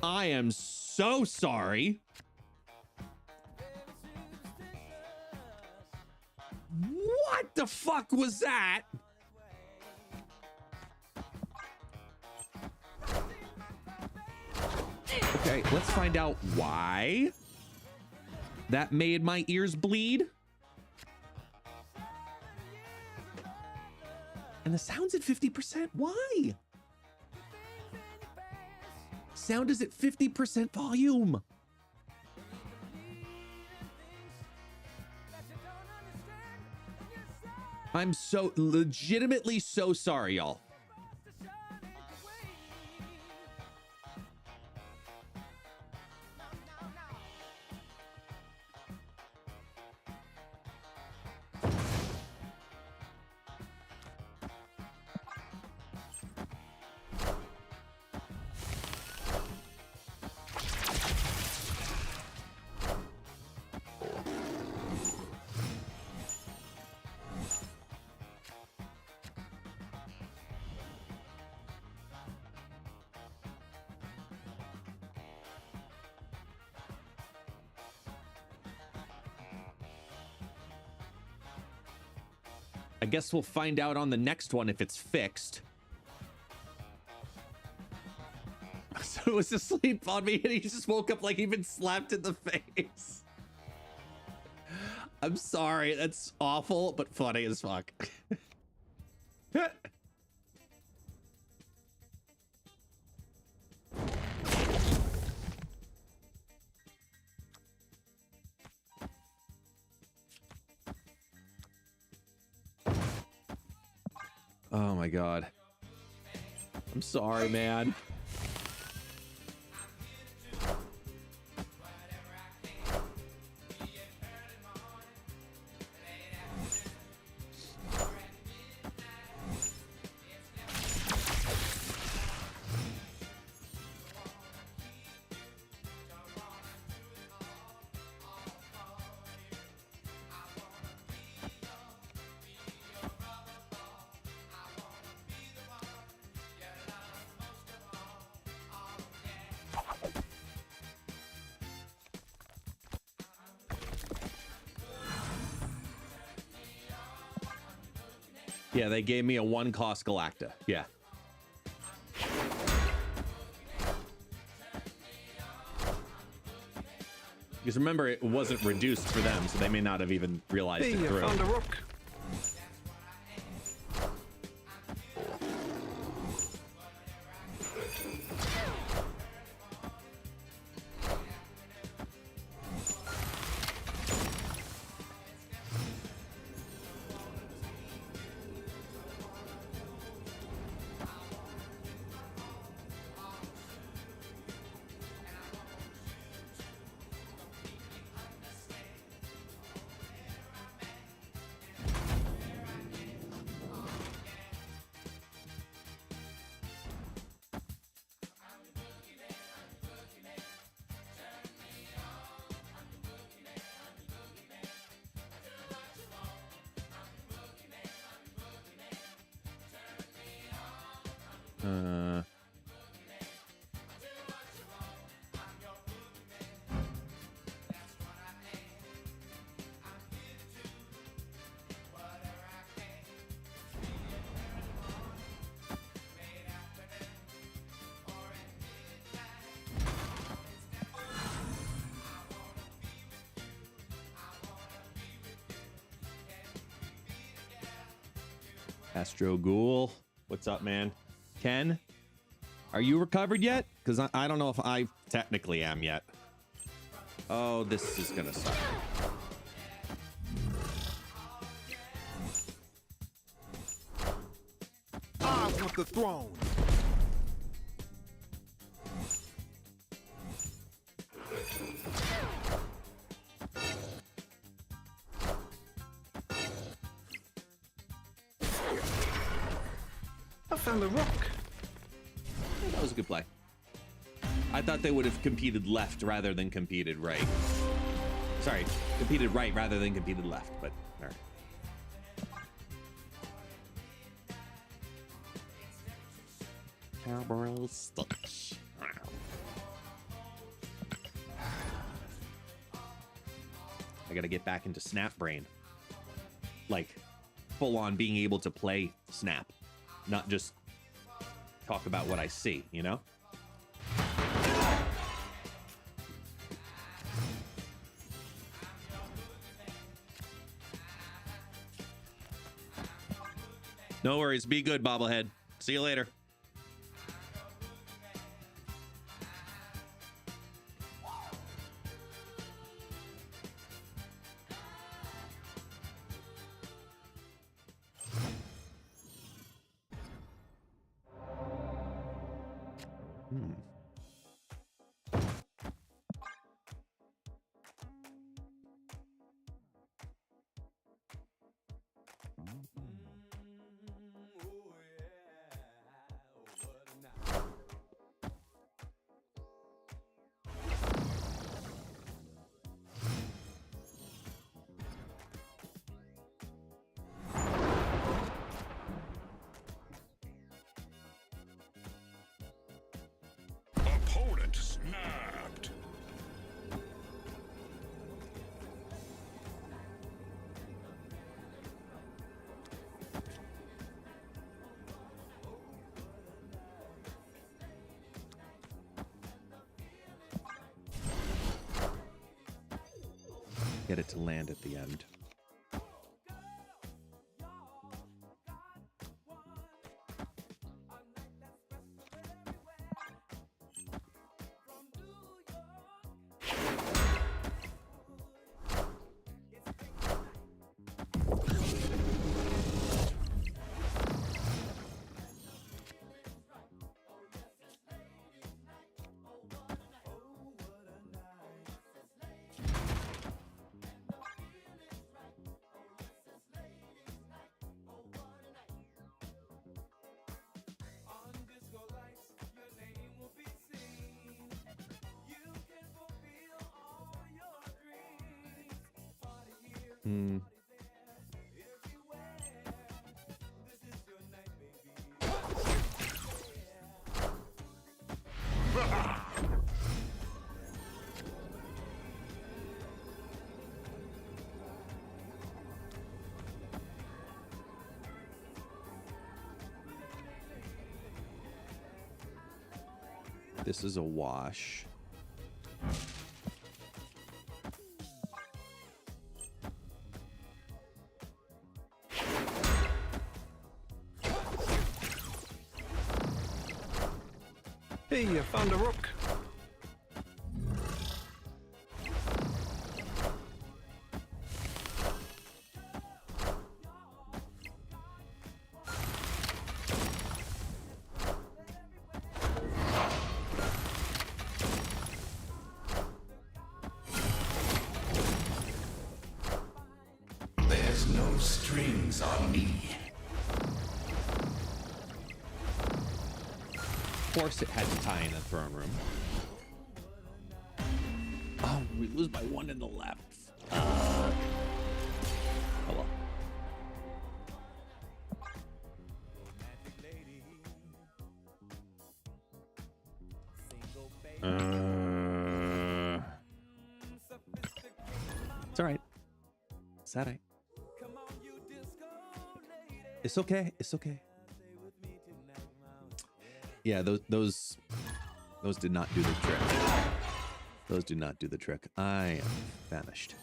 I am so sorry. What the fuck was that? Okay, let's find out why that made my ears bleed. And the sound's at 50%. Why? Sound is at 50% volume. I'm so legitimately so sorry, y'all. I guess we'll find out on the next one if it's fixed. So it was asleep on me and he just woke up like he been slapped in the face. I'm sorry, that's awful, but funny as fuck. Oh my god. I'm sorry, man. Yeah, they gave me a 1-cost Galacta. Yeah. Because remember, it wasn't reduced for them, so they may not have even realized Hey, it I through. found a rock. Astro Ghoul, what's up, man? Ken, are you recovered yet? Because I don't know if I technically am yet. Oh, this is gonna suck. I want the throne. I found the rock. That was a good play. I thought they would have competed left rather than competed right. Sorry, competed right rather than competed left, but all right. Cowboy Stitch. I gotta get back into Snap Brain. Like, full on being able to play Snap. Not just talk about what I see, you know? No worries. Be good, bobblehead. See you later. Opponent snapped. Get it to land at the end. This is a wash. Hey, I found a rock. There's no strings on me. Of course it had to tie in the throne room. Oh, we lose by one in the left. Oh well. It's all right. It's all right. It's okay. It's okay. Yeah, those did not do the trick. Those do not do the trick. I am famished.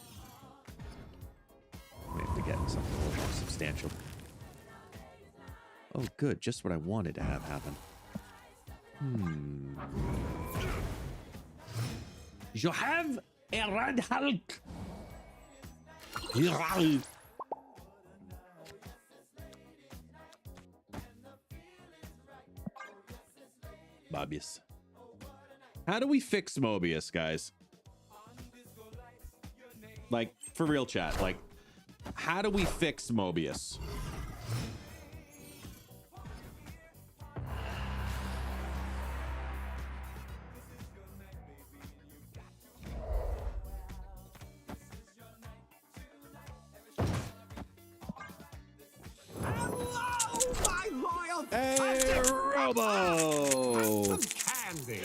We have to get something a little more substantial. Oh, good. Just what I wanted to have happen. You have a red Hulk. Mobius. How do we fix Mobius, guys? Like, for real chat, like, how do we fix Mobius? Hey, Robo! Candy.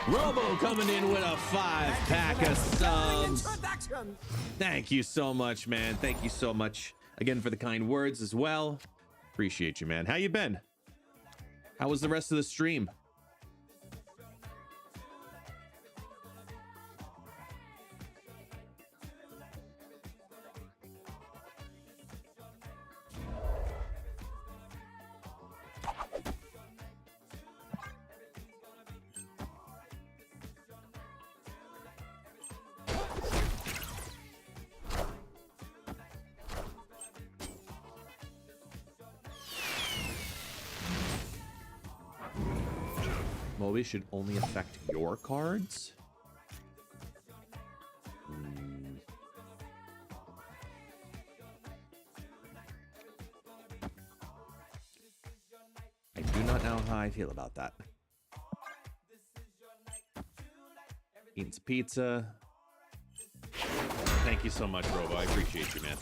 Robo coming in with a 5-pack of subs. Thank you so much, man. Thank you so much again for the kind words as well. Appreciate you, man. How you been? How was the rest of the stream? Mobius should only affect your cards? I do not know how I feel about that. Eating some pizza. Thank you so much, Robo. I appreciate you, man.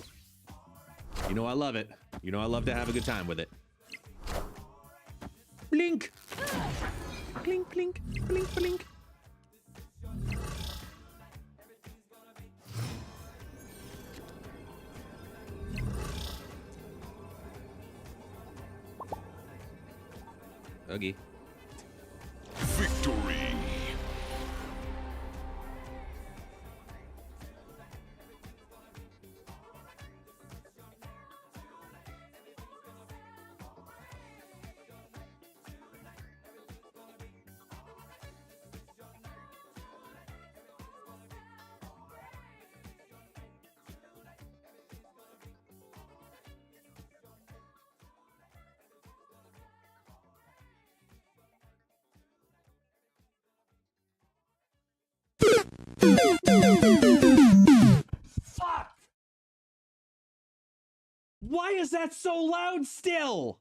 You know I love it. You know I love to have a good time with it. Blink! Blink, blink, blink, blink. Okay. Victory. Fuck! Why is that so loud still?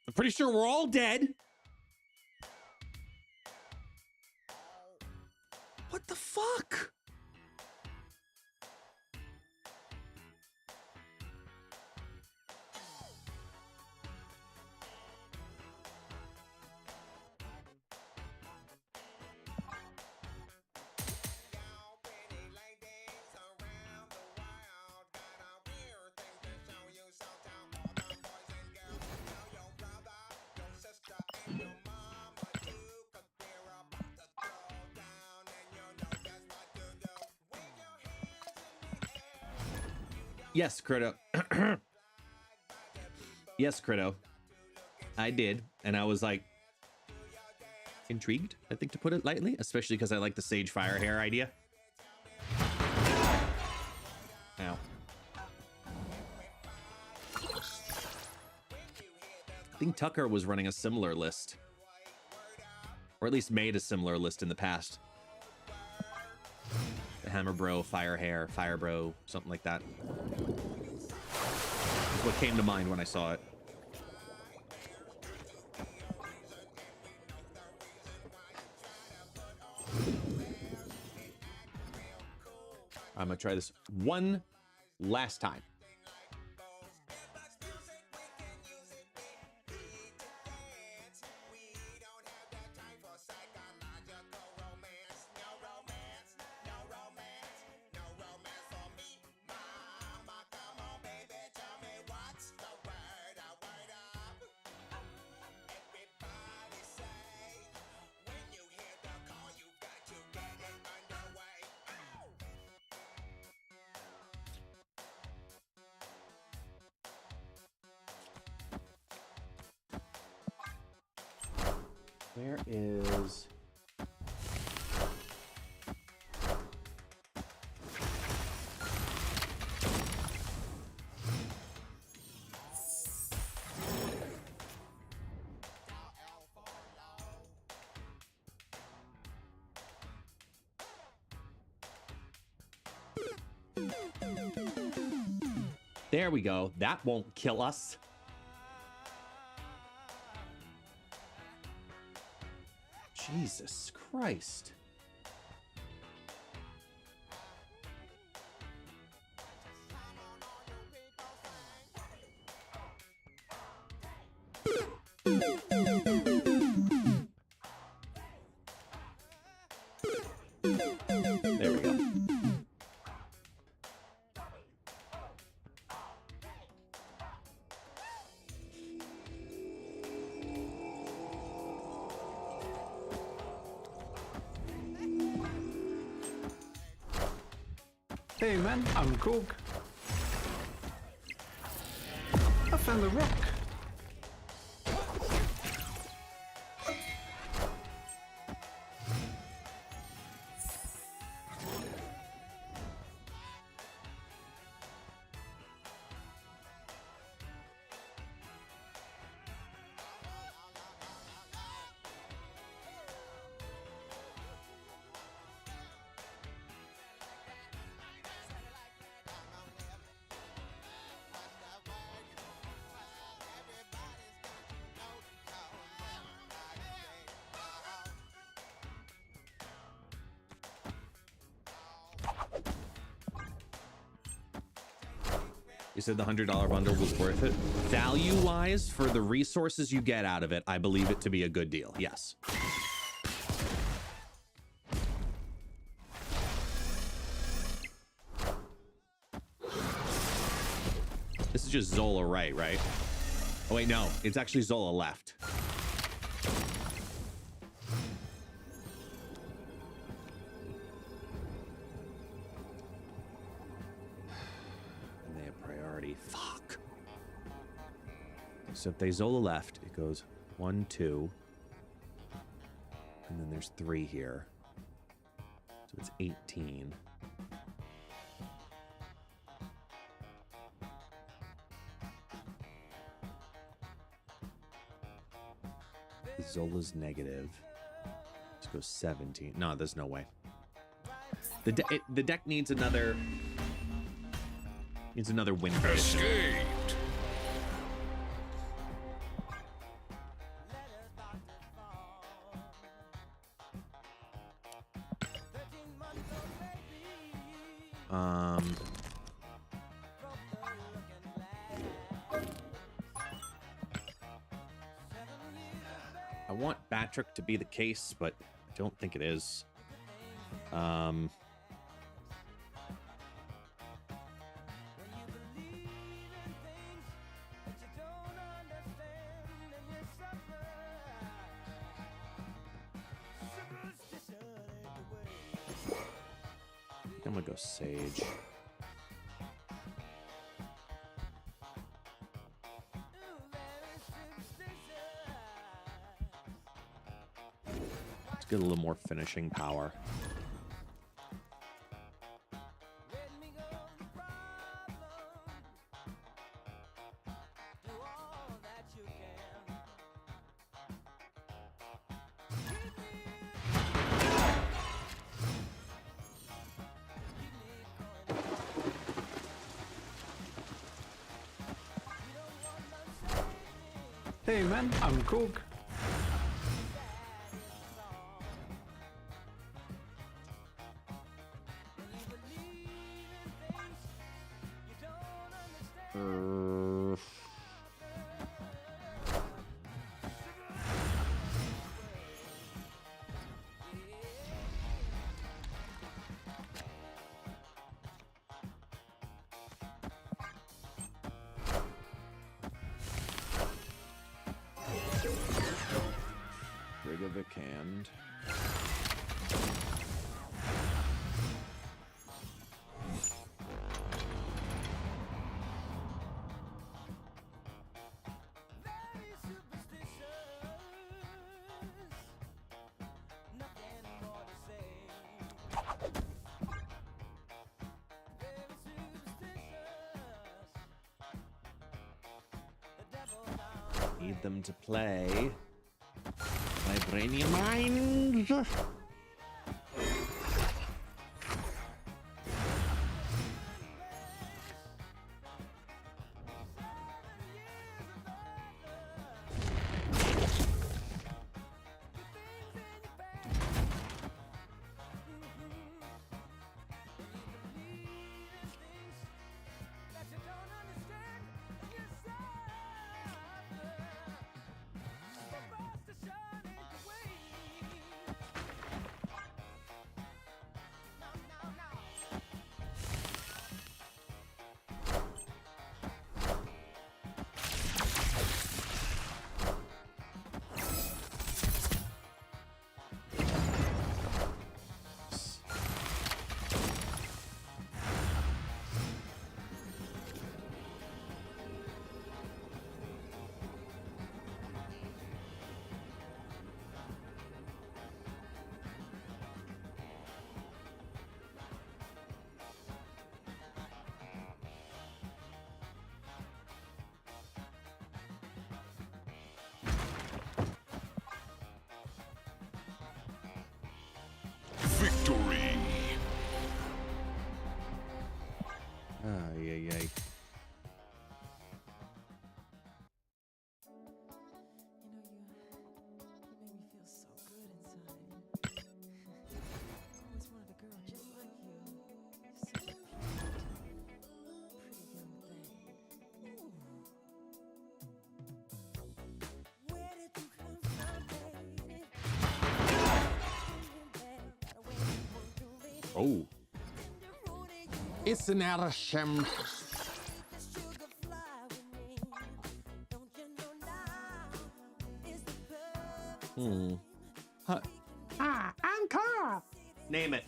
I'm pretty sure we're all dead. What the fuck? Yes, Crito. Yes, Crito. I did. And I was like, intrigued, I think, to put it lightly, especially because I like the Sage Fire Hair idea. Ow. I think Tucker was running a similar list. Or at least made a similar list in the past. The Hammer Bro, Fire Hair, Fire Bro, something like that. That's what came to mind when I saw it. I'm gonna try this one last time. Where is... There we go. That won't kill us. Jesus Christ. There we go. Hey man, I'm Cook. I found a rock. You said the $100 bundle was worth it. Value-wise, for the resources you get out of it, I believe it to be a good deal. Yes. This is just Zola right? Oh wait, no, it's actually Zola left. Fuck. So if they Zola left, it goes 1, 2, and then there's 3 here. So it's 18. Zola's negative. Let's go 17. No, there's no way. The deck needs another... Needs another win condition. Escaped. I want Batrick to be the case, but I don't think it is. I'm gonna go Sage. Let's get a little more finishing power. Hey man, I'm Cook. Canned. Need them to play. Vibranium Mind. Victory! Ay, ay, ay. You make me feel so good inside. Always wanted a girl just like you. Such a cute, pretty young thing. Ooh. Where did you come from, baby? Oh. It's an Arasham. Huh. Ah, Encore! Name it.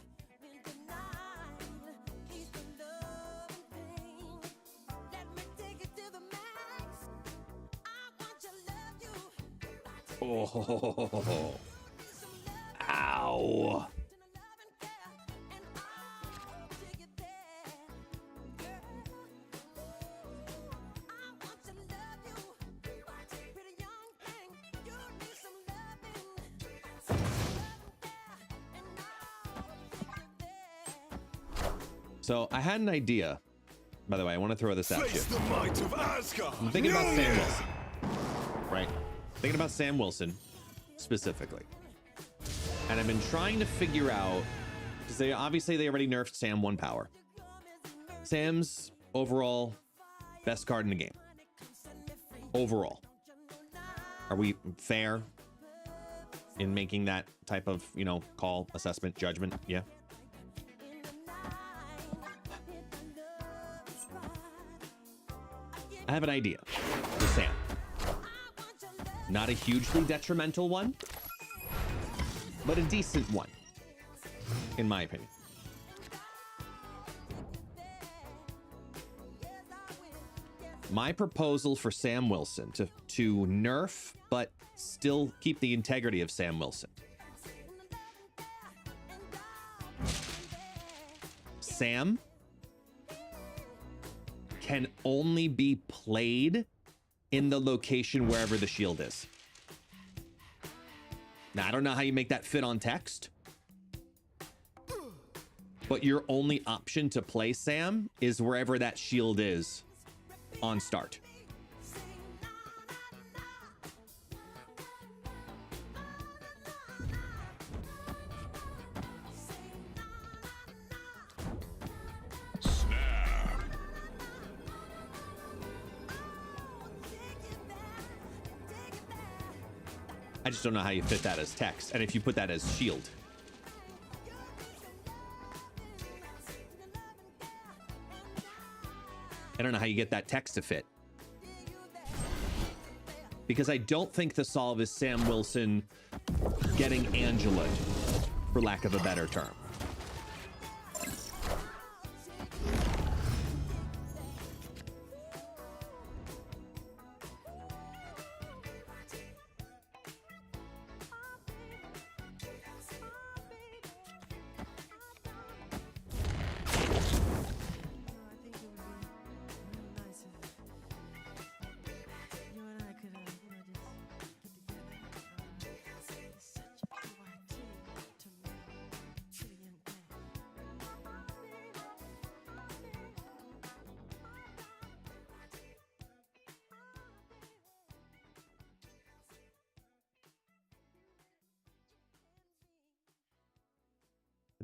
Oh. Ow. So I had an idea. By the way, I want to throw this at you. Face the might of Asgard! I'm thinking about Sam Wilson. Right? Thinking about Sam Wilson specifically. And I've been trying to figure out, because they already nerfed Sam 1 power. Sam's overall best card in the game. Overall. Are we fair in making that type of, call, assessment, judgment? Yeah. I have an idea for Sam. Not a hugely detrimental one, but a decent one, in my opinion. My proposal for Sam Wilson to nerf, but still keep the integrity of Sam Wilson. Sam can only be played in the location wherever the shield is. Now, I don't know how you make that fit on text, but your only option to play Sam is wherever that shield is on start. I just don't know how you fit that as text, and if you put that as shield. I don't know how you get that text to fit. Because I don't think the solve is Sam Wilson getting Angela, for lack of a better term.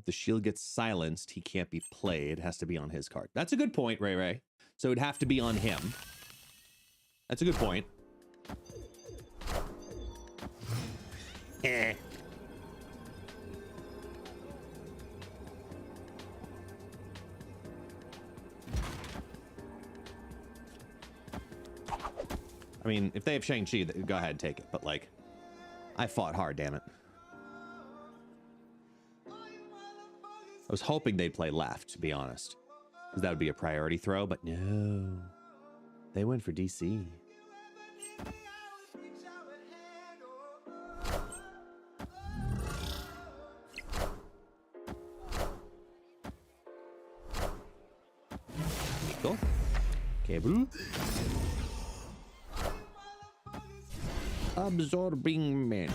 If the shield gets silenced, he can't be played. It has to be on his card. That's a good point, Ray Ray. So it'd have to be on him. That's a good point. Eh. I mean, if they have Shang-Chi, go ahead and take it. But, like, I fought hard, damn it. I was hoping they'd play left, to be honest. Because that would be a priority throw, but no. They went for DC. Cool. Cable. Absorbing Man.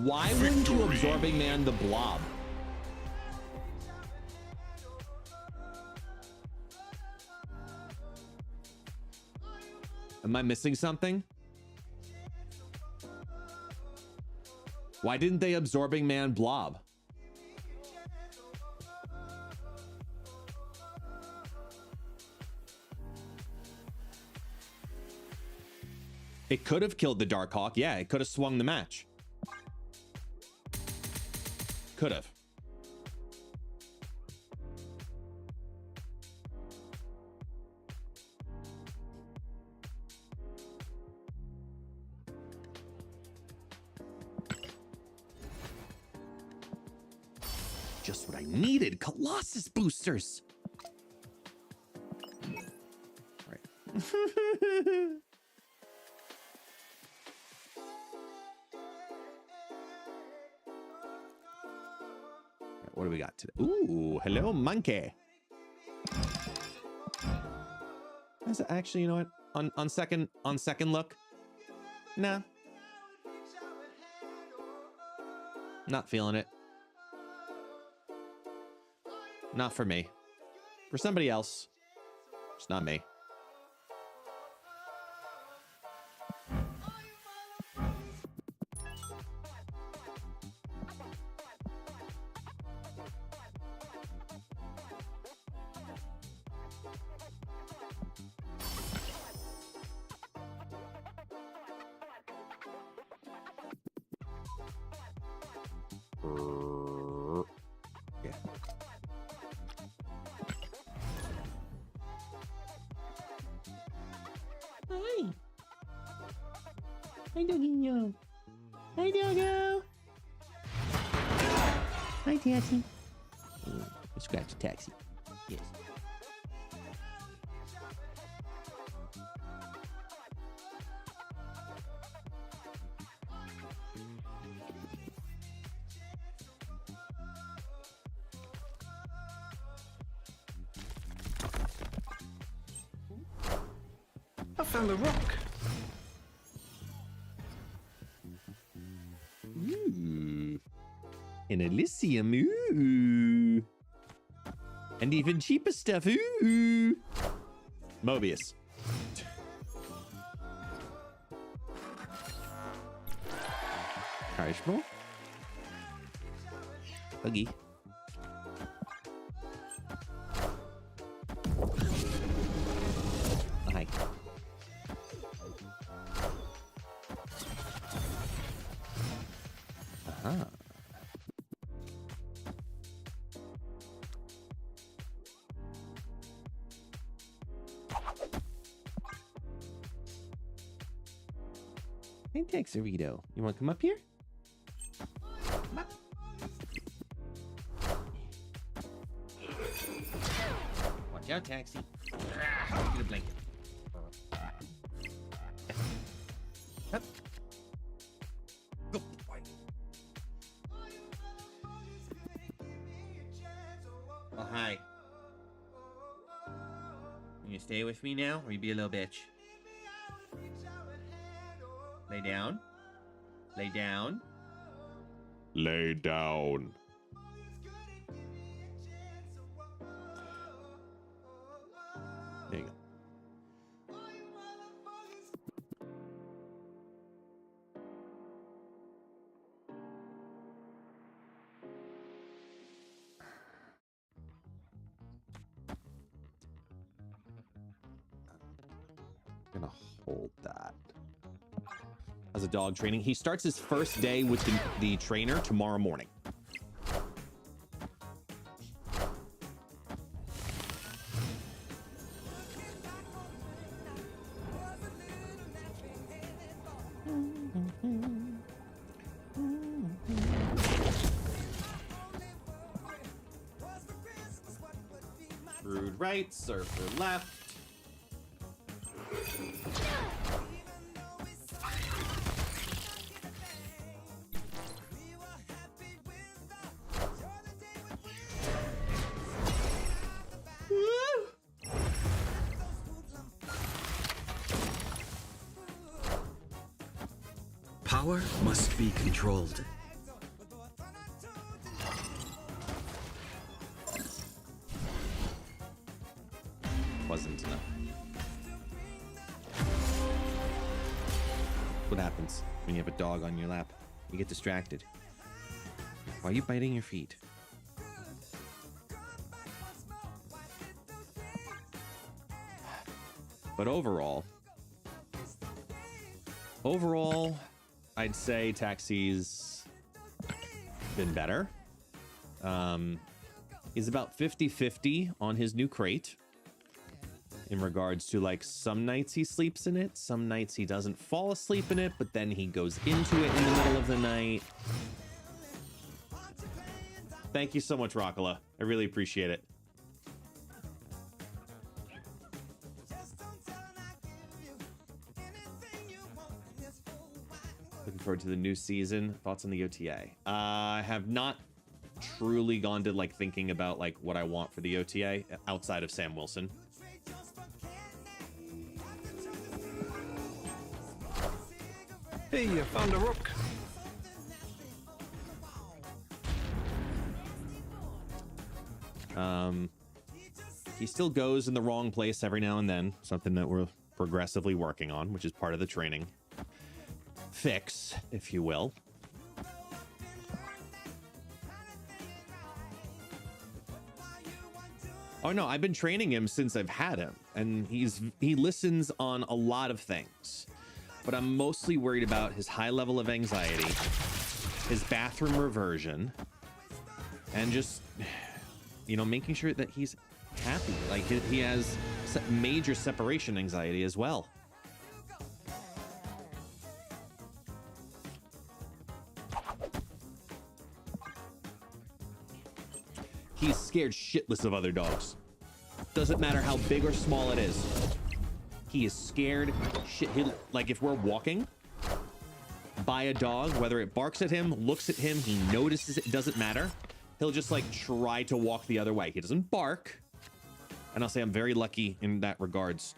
Why wouldn't you Absorbing Man the Blob? Am I missing something? Why didn't they Absorbing Man Blob? It could have killed the Darkhawk. Yeah, it could have swung the match. Could have. Just what I needed. Colossus boosters. All right. What do we got today? Ooh, hello, monkey. Is it actually, you know what? On second look, nah. Not feeling it. Not for me. For somebody else. It's not me. Yeah. Hi. Hi, Doggy. Hi, Doggo. Hi, Taxi. Scratch a taxi. Yes. I found a rock. Ooh. An Elysium. Ooh. And even cheaper stuff. Ooh. Mobius. Karishmo. Buggy. Hi. Uh-huh. Hey, Texarito. You want to come up here? Come up. Watch out, Taxi. Get a blanket. Up. Good boy. Oh, hi. You stay with me now, or you be a little bitch? Lay down. Lay down. Lay down. There you go. gonna hold that. As a dog training, he starts his first day with the trainer tomorrow morning. Rude right, surfer left. Power must be controlled. Wasn't enough. What happens when you have a dog on your lap? You get distracted. Why are you biting your feet? But overall, I'd say Taxi's been better. He's about 50-50 on his new crate in regards to, like, some nights he sleeps in it, some nights he doesn't fall asleep in it, but then he goes into it in the middle of the night. Thank you so much, Rockala. I really appreciate it. Looking forward to the new season. Thoughts on the OTA? I have not truly gone to, like, thinking about, like, what I want for the OTA outside of Sam Wilson. Hey, I found a rock. He still goes in the wrong place every now and then, something that we're progressively working on, which is part of the training fix, if you will. Oh no, I've been training him since I've had him, and he listens on a lot of things, but I'm mostly worried about his high level of anxiety, his bathroom reversion, and just, you know, making sure that he's happy. Like, he has major separation anxiety as well. He's scared shitless of other dogs. Doesn't matter how big or small it is. He is scared shit. Like, if we're walking by a dog, whether it barks at him, looks at him, he notices it, doesn't matter. He'll just, like, try to walk the other way. He doesn't bark. And I'll say I'm very lucky in that regards,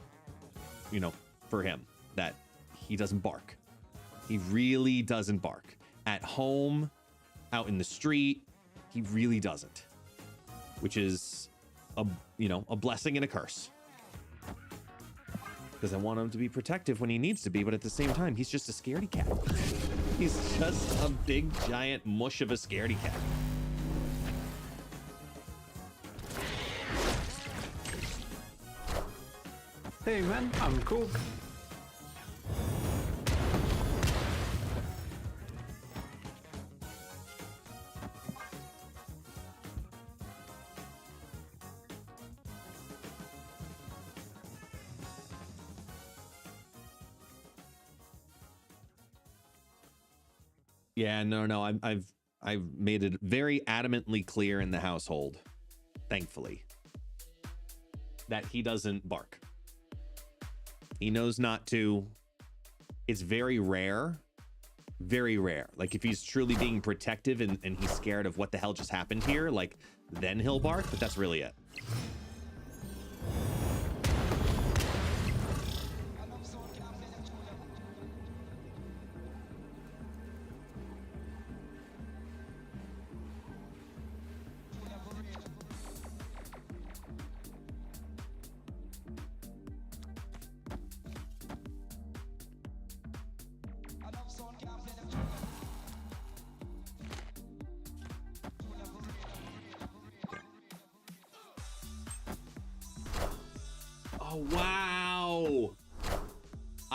you know, for him, that he doesn't bark. He really doesn't bark. At home, out in the street, he really doesn't. Which is, you know, a blessing and a curse. Because I want him to be protective when he needs to be, but at the same time, he's just a scaredy cat. He's just a big, giant mush of a scaredy cat. Hey man, I'm cool. Yeah, no. I've made it very adamantly clear in the household, thankfully, that he doesn't bark. He knows not to. It's very rare. Very rare. Like, if he's truly being protective and he's scared of what the hell just happened here, like, then he'll bark, but that's really it. Oh, wow.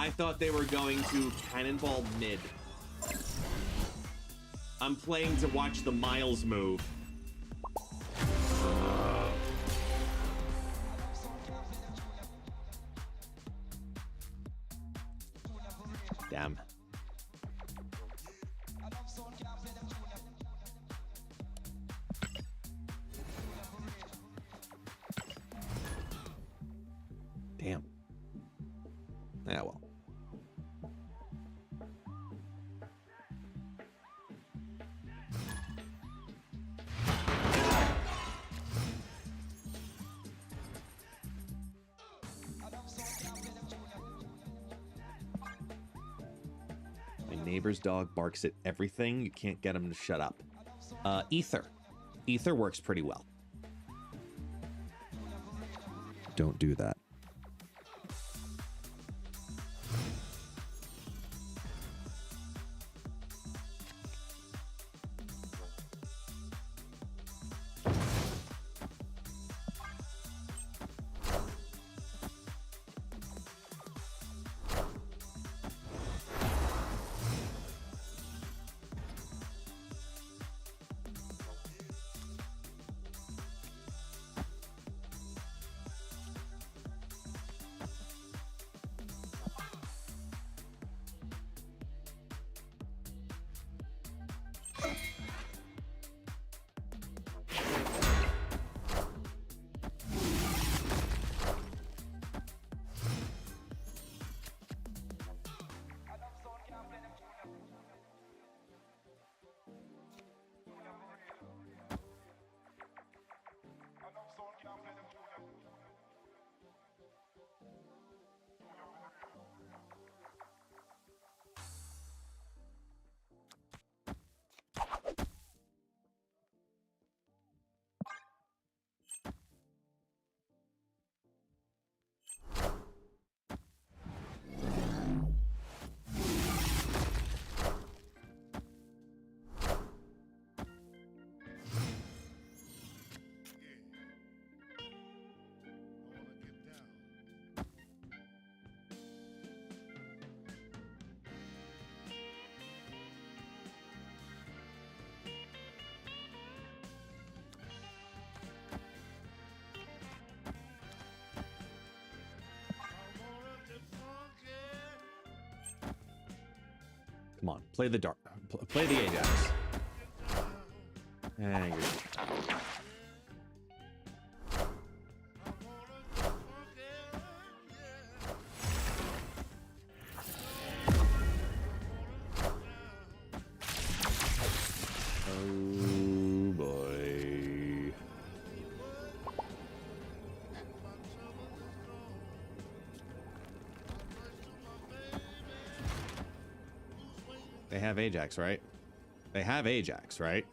I thought they were going to cannonball mid. I'm playing to watch the Miles move. Damn. Damn. Yeah, well. My neighbor's dog barks at everything. You can't get him to shut up. Ether. Ether works pretty well. Don't do that. Come on, play the dark. Play the Ajax. And you're... Oh boy. They have Ajax, right? They have Ajax, right?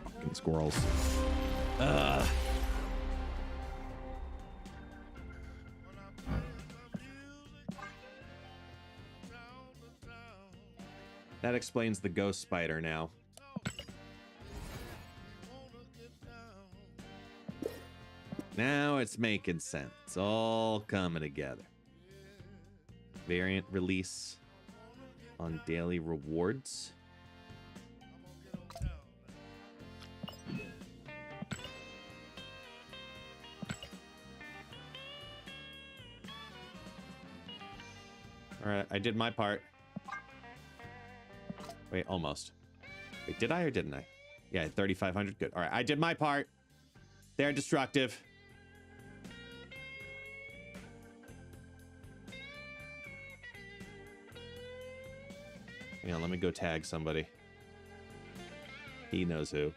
Fucking squirrels. Ugh. That explains the ghost spider now. Now it's making sense. It's all coming together. Variant release on daily rewards. All right, I did my part. Wait, almost. Wait, did I or didn't I? Yeah, 3,500. Good. All right, I did my part. They're destructive. Hang on, let me go tag somebody. He knows who.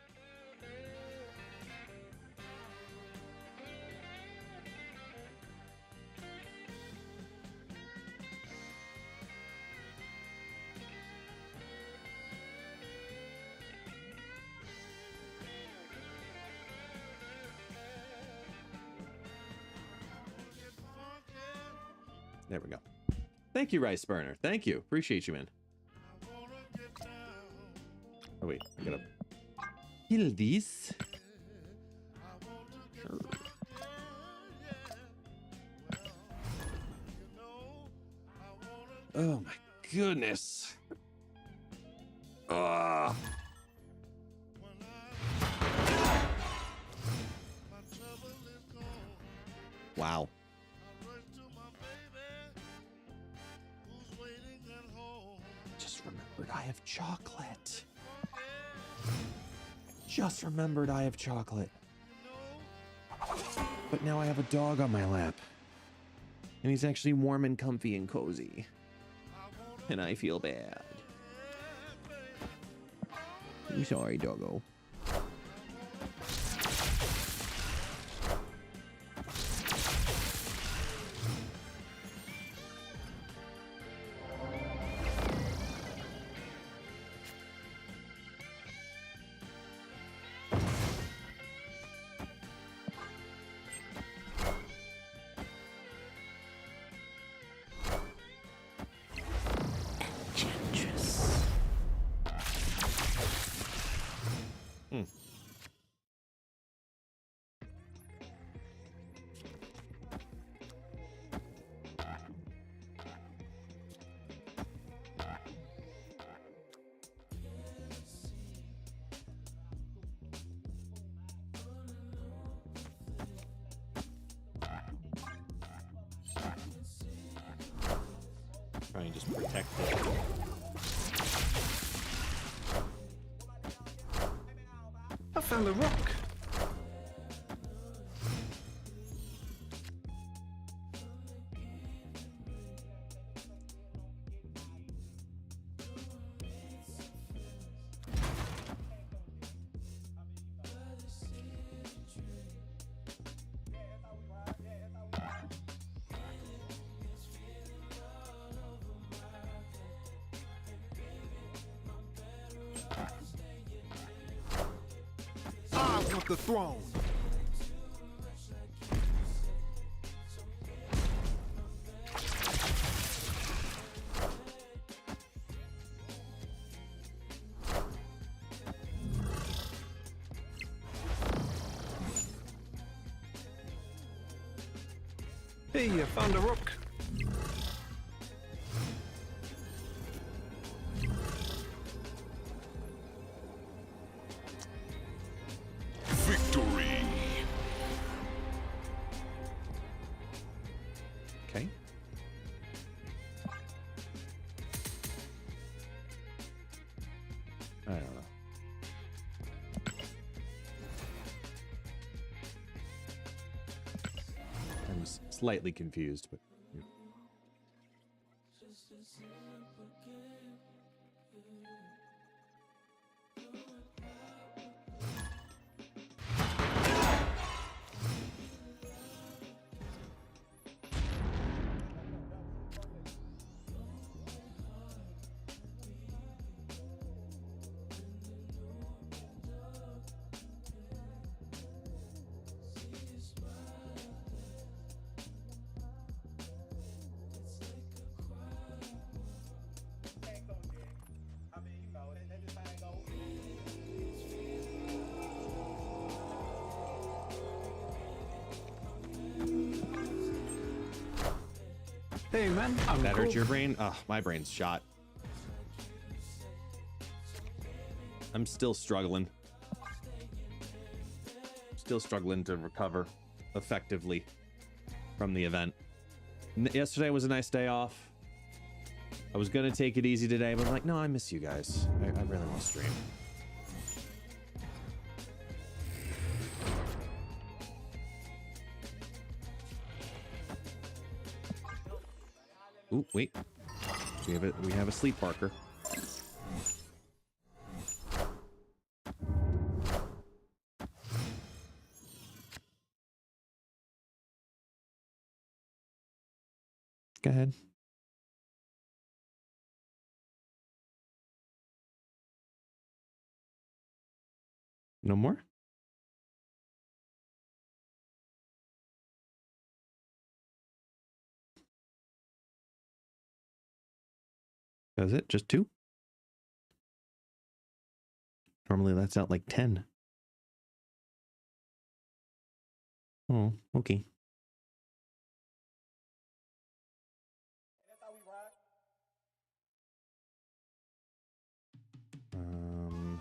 There we go. Thank you, Rice Burner. Thank you. Appreciate you, man. Oh, wait. I gotta kill these. Sure. Oh, my goodness. Ugh. Wow. Just remembered I have chocolate. Just remembered I have chocolate. But now I have a dog on my lap. And he's actually warm and comfy and cozy. And I feel bad. I'm sorry, doggo. Try and just protect it. I found a rock. I want the throne. Hey, I found a rock. Victory. Okay. I don't know. I'm slightly confused, but yeah. Hey man, I'm That cool. hurt your brain? Ugh, my brain's shot. I'm still struggling. Still struggling to recover effectively from the event. Yesterday was a nice day off. I was gonna take it easy today, but I'm like, no, I miss you guys. I really want to stream. Ooh, wait. We have a sleep barker. Go ahead. No more? Does it? Just 2? Normally that's out like 10. Oh, okay. Um,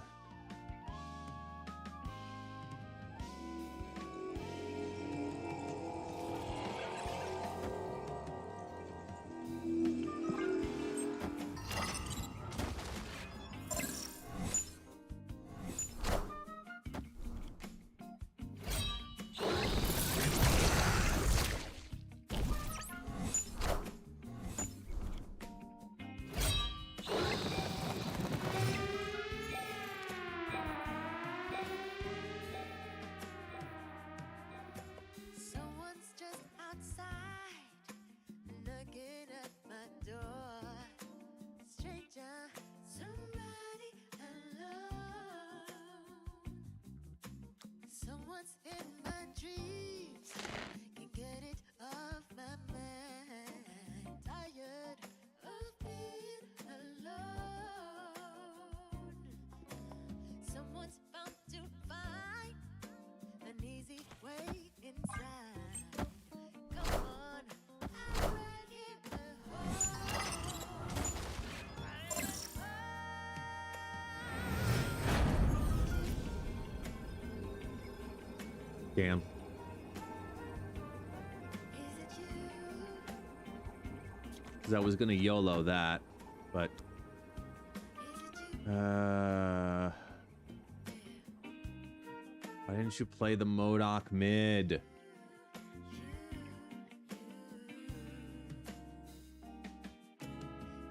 Someone's just outside, knocking at my door. Stranger, somebody alone. Someone's in my dreams, can't get it off my mind. Tired of being alone. Someone's bound to find an easy way inside. Come on, I'm ready to damn. Is it you? Because I was gonna YOLO that, but why didn't you play the Modok mid?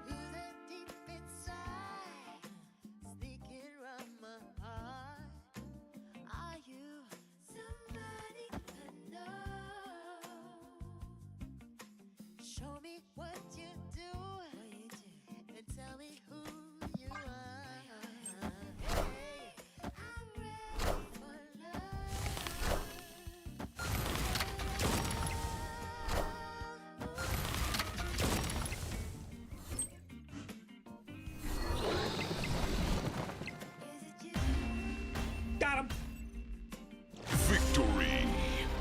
Who's that deep inside, sneaking around my heart? Are you somebody I know? Show me what you do, and tell me who you are. Hey, I'm ready for Got him. Victory!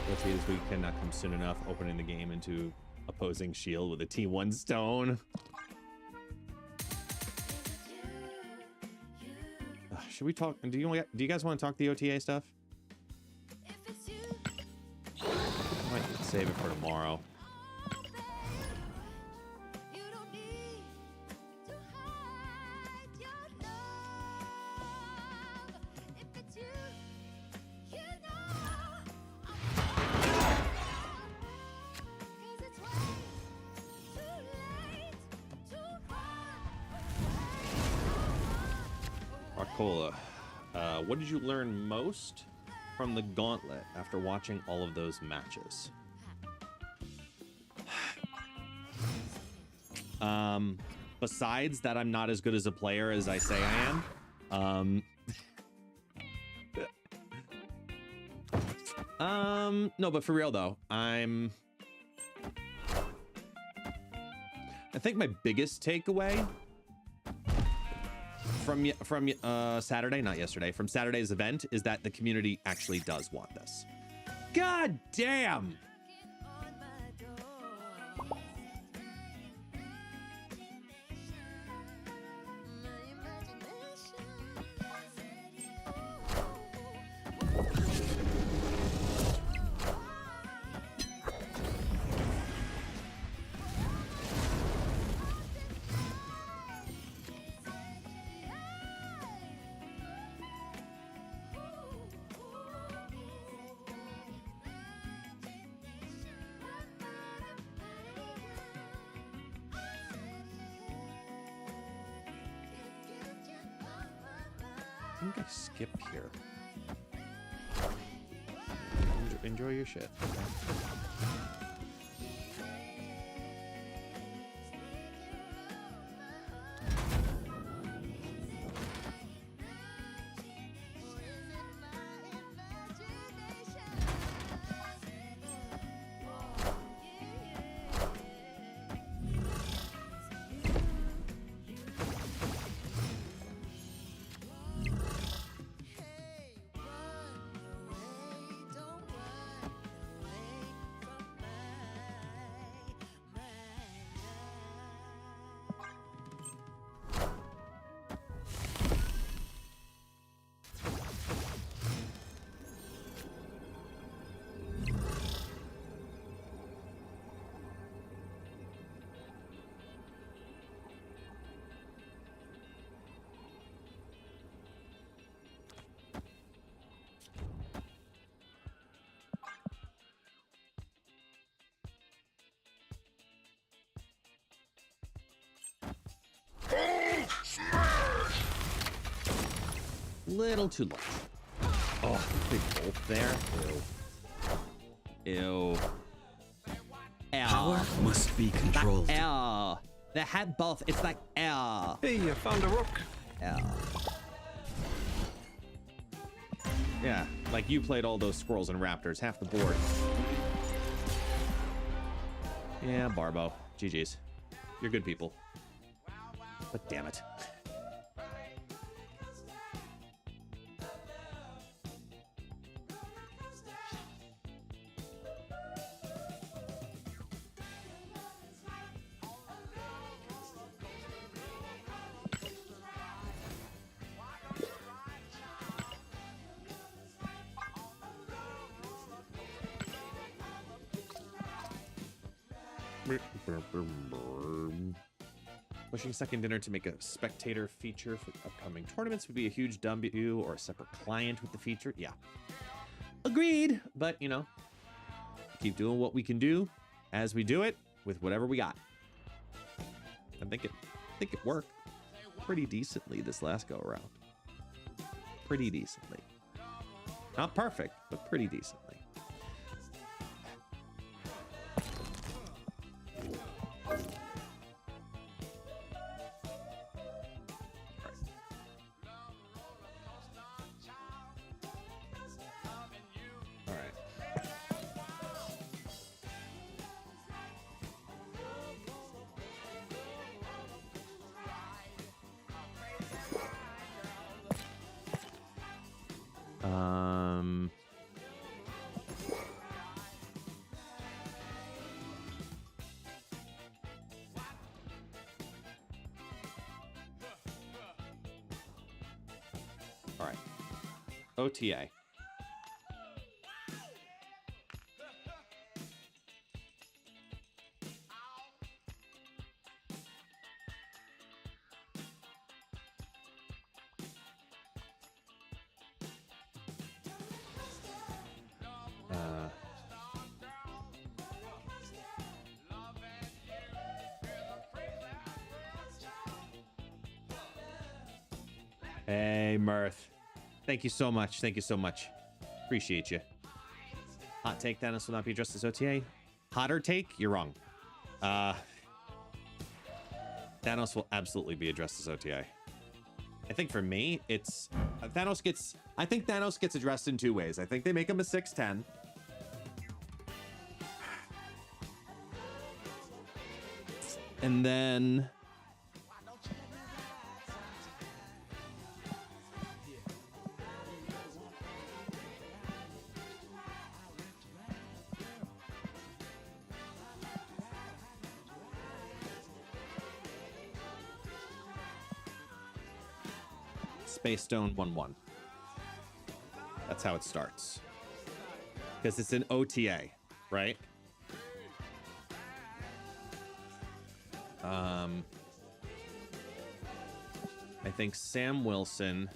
Let's see, this week cannot come soon enough. Opening the game into opposing shield with a T1 stone. Should we talk? Do you guys want to talk the OTA stuff? if it's you. I might save it for tomorrow. You don't need to hide your love. If it's you, you know I'm 'cause it's way too late to run. Arcola, what did you learn most from the gauntlet after watching all of those matches? Besides that I'm not as good as a player as I say I am. No, but for real though, I think my biggest takeaway from Saturday, not yesterday, from Saturday's event is that the community actually does want this. God damn! On my door. My imagination. I think I skipped here. Enjoy your shit. Little too large. Oh, big bolt there. Ew. Ew. Power must be controlled. Ew. The hat both. It's like ew. Hey, I found a rook. Ew. Yeah, like you played all those squirrels and raptors, half the board. Yeah, Barbo. GG's. You're good people. But damn it. Pushing second dinner to make a spectator feature for upcoming tournaments would be a huge W, or a separate client with the feature. Yeah. Agreed. But, you know, keep doing what we can do as we do it with whatever we got. I think it worked pretty decently this last go around. Pretty decently. Not perfect, but pretty decently. All right. OTA. Hey, Mirth. Thank you so much. Thank you so much. Appreciate you. Hot take, Thanos will not be addressed as OTA. Hotter take? You're wrong. Thanos will absolutely be addressed as OTA. I think for me, it's... I think Thanos gets addressed in two ways. I think they make him a 6'10". And then... Space Stone 1-1. That's how it starts. Because it's an OTA, right? I think Sam Wilson,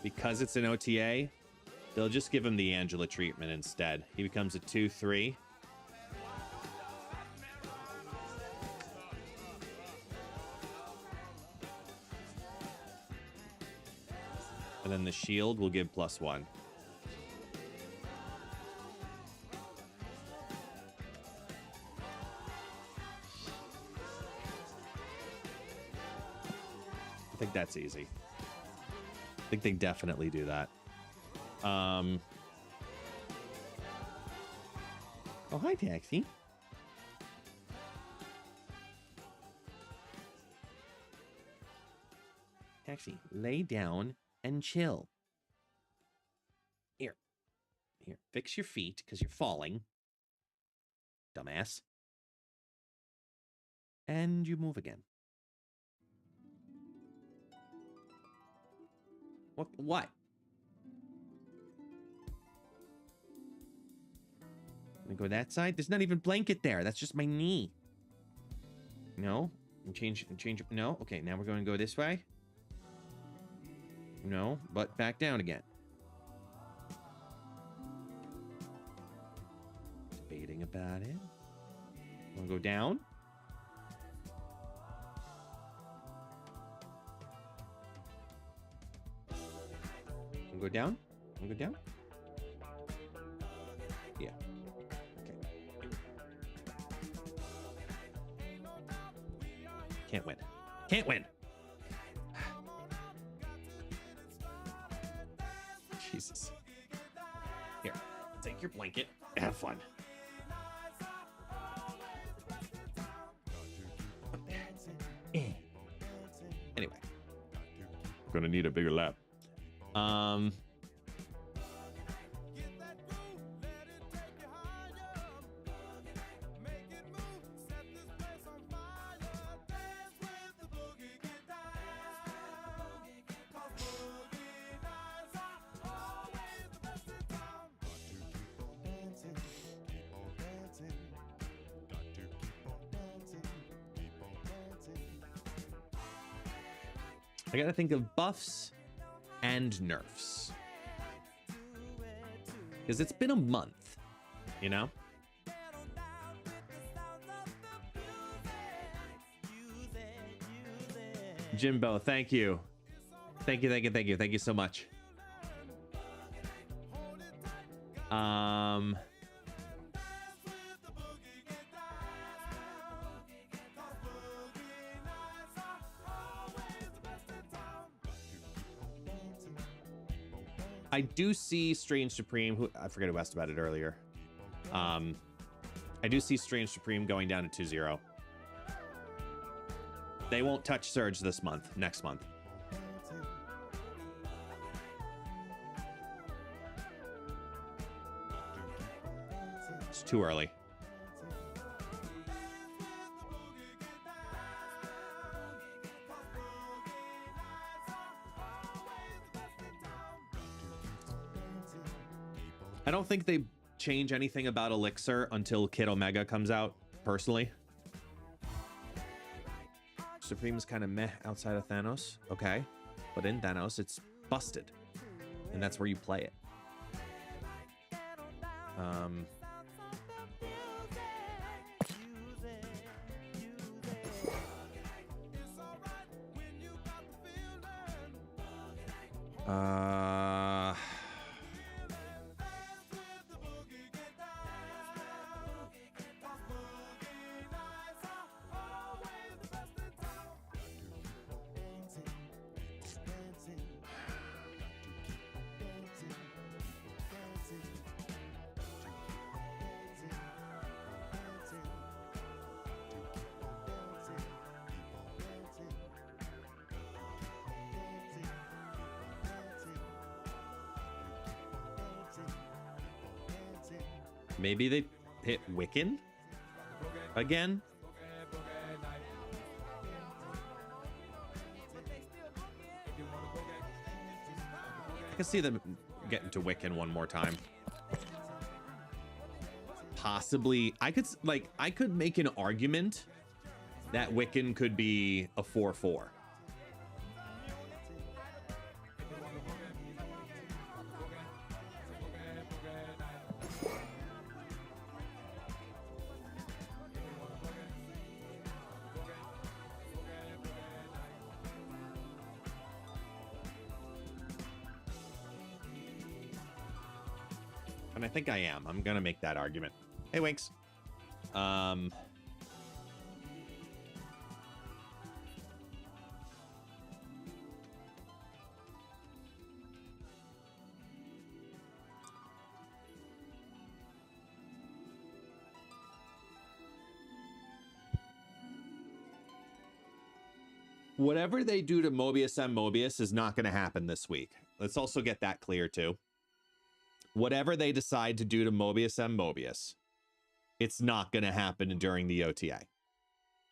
because it's an OTA, they'll just give him the Angela treatment instead. He becomes a 2-3. And then the shield will give +1. I think that's easy. I think they definitely do that. Oh, hi, Taxi. Taxi, lay down and chill. Here. Fix your feet, because you're falling. Dumbass. And you move again. What? Gonna go that side? There's not even blanket there. That's just my knee. No? And change. No? Okay, now we're going to go this way. No, but back down again. Debating about it. Want to go down? Wanna go down? Wanna go down? Yeah. Okay. Can't win. Can't win. Jesus. Here, take your blanket. Have fun. Anyway, gonna need a bigger lap. I gotta think of buffs and nerfs. Because it's been a month, you know? Jimbo, thank you. Thank you, thank you, thank you. Thank you so much. I do see Strange Supreme, who I forget who asked about it earlier. I do see Strange Supreme going down to 2-0. They won't touch Surge this month, next month. It's too early. I don't think they change anything about Elixir until Kid Omega comes out, personally. Supreme's kind of meh outside of Thanos, okay. But in Thanos, it's busted. And that's where you play it. Maybe they hit Wiccan again. I can see them getting to Wiccan one more time. Possibly, I could make an argument that Wiccan could be a 4/4. And I think I am. I'm gonna make that argument. Hey, Winks. Whatever they do to Mobius and Mobius is not going to happen this week. Let's also get that clear too. Whatever they decide to do to Mobius and Mobius, it's not going to happen during the OTA.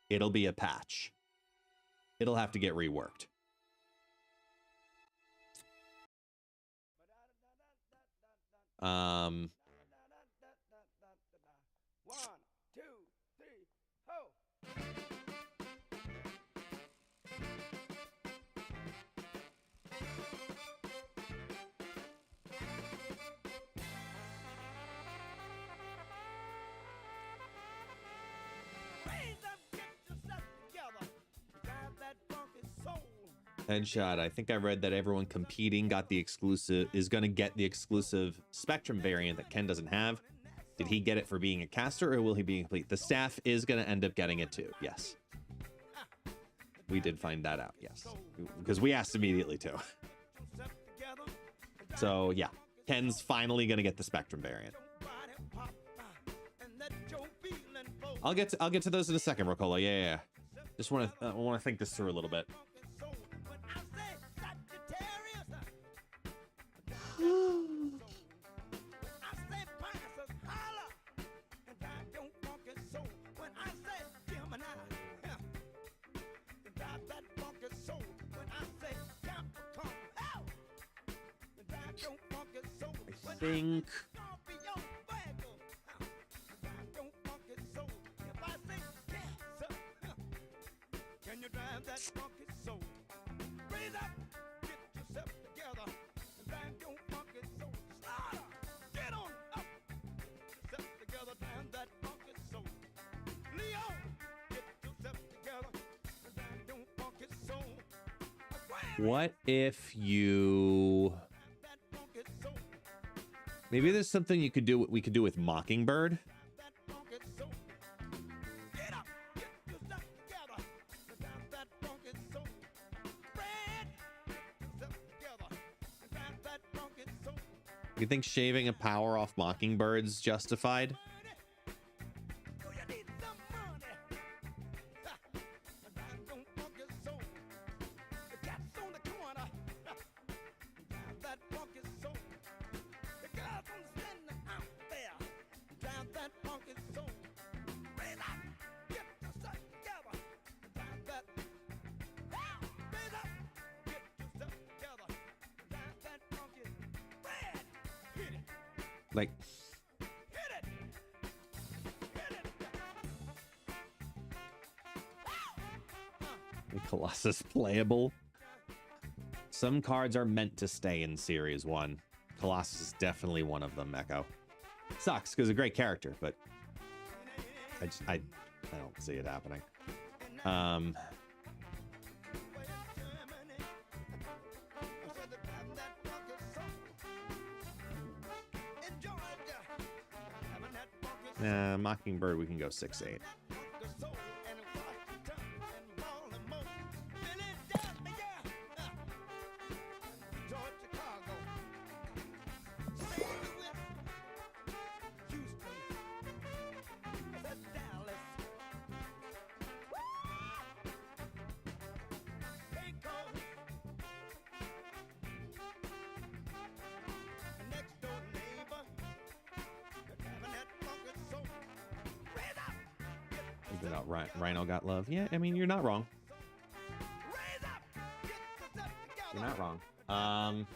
It'll be a patch. It'll have to get reworked. One, two, three, ho! Raise up, get yourself together. Grab that funky soul. Headshot. I think I read that everyone competing got the exclusive, is going to get the exclusive Spectrum variant that Ken doesn't have. Did he get it for being a caster, or will he be complete? The staff is going to end up getting it too. Yes. We did find that out. Yes. Because we asked immediately too. So yeah, Ken's finally going to get the Spectrum variant. I'll get to those in a second, Rocola. Yeah. Just want to think this through a little bit. I think what if you... Maybe there's something you could do. We could do with Mockingbird. You think shaving a power off Mockingbird's justified? Like, Colossus playable. Some cards are meant to stay in Series 1. Colossus is definitely one of them, Echo. Sucks, because a great character, but I don't see it happening. Mockingbird, we can go 6-8. Rhino got love. Yeah, I mean, you're not wrong. You're not wrong.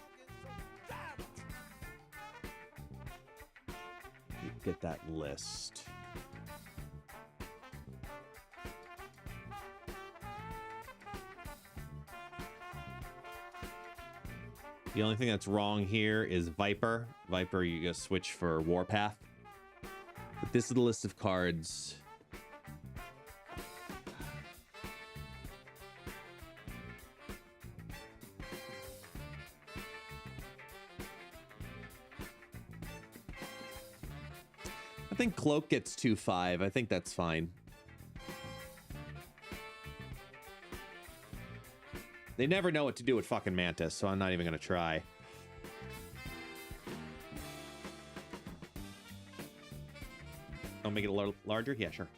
Get that list. The only thing that's wrong here is Viper. Viper, you go switch for Warpath. But this is the list of cards. I think Cloak gets 2-5. I think that's fine. They never know what to do with fucking Mantis, so I'm not even going to try. I'll make it a little larger? Yeah, sure.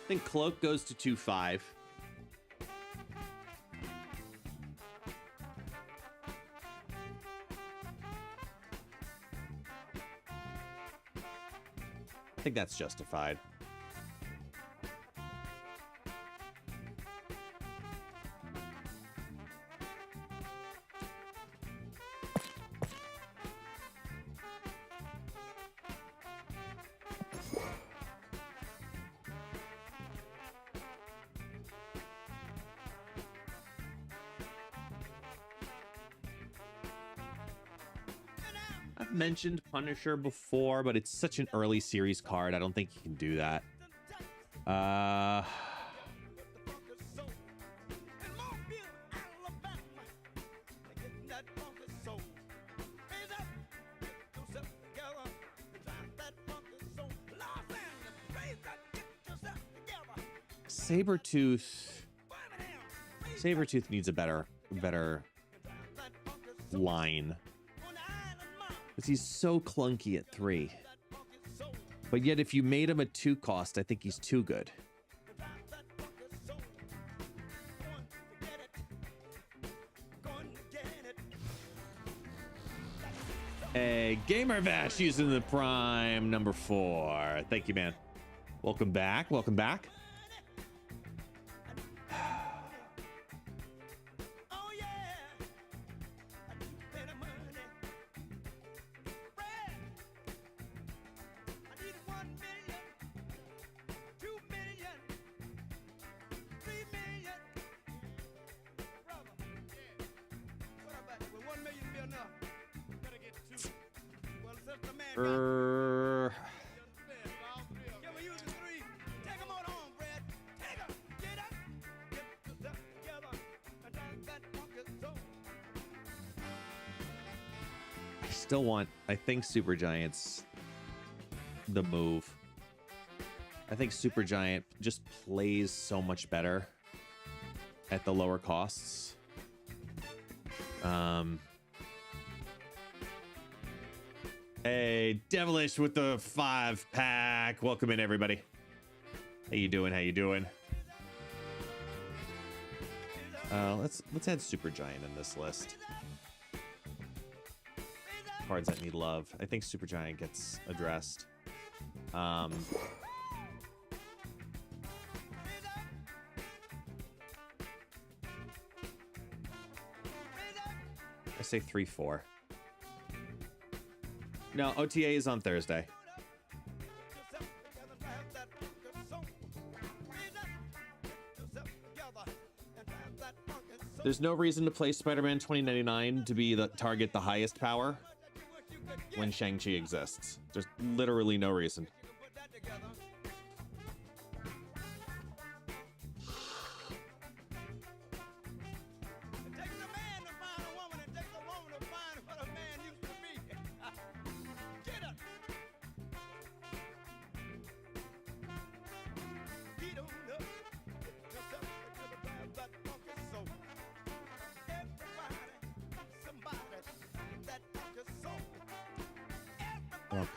I think Cloak goes to 2-5. I think that's justified. I've mentioned Punisher before, but it's such an early series card. I don't think you can do that. Sabretooth needs a better line. Because he's so clunky at 3. But yet if you made him a 2 cost, I think he's too good. Hey, Gamer Vash using the Prime number 4. Thank you, man. Welcome back. Welcome back. Still want, I think Supergiant's the move. I think Supergiant just plays so much better at the lower costs. Hey, Devilish with the 5-pack. Welcome in, everybody. How you doing? How you doing? Let's add Supergiant in this list. Cards that need love. I think Supergiant gets addressed. I say 3-4. No, OTA is on Thursday. There's no reason to play Spider-Man 2099 to be the target the highest power when Shang-Chi exists. There's literally no reason.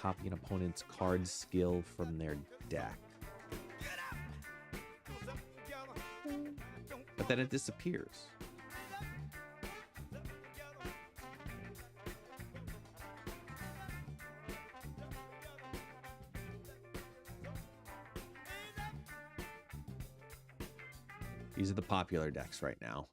Copy an opponent's card skill from their deck. But then it disappears. These are the popular decks right now.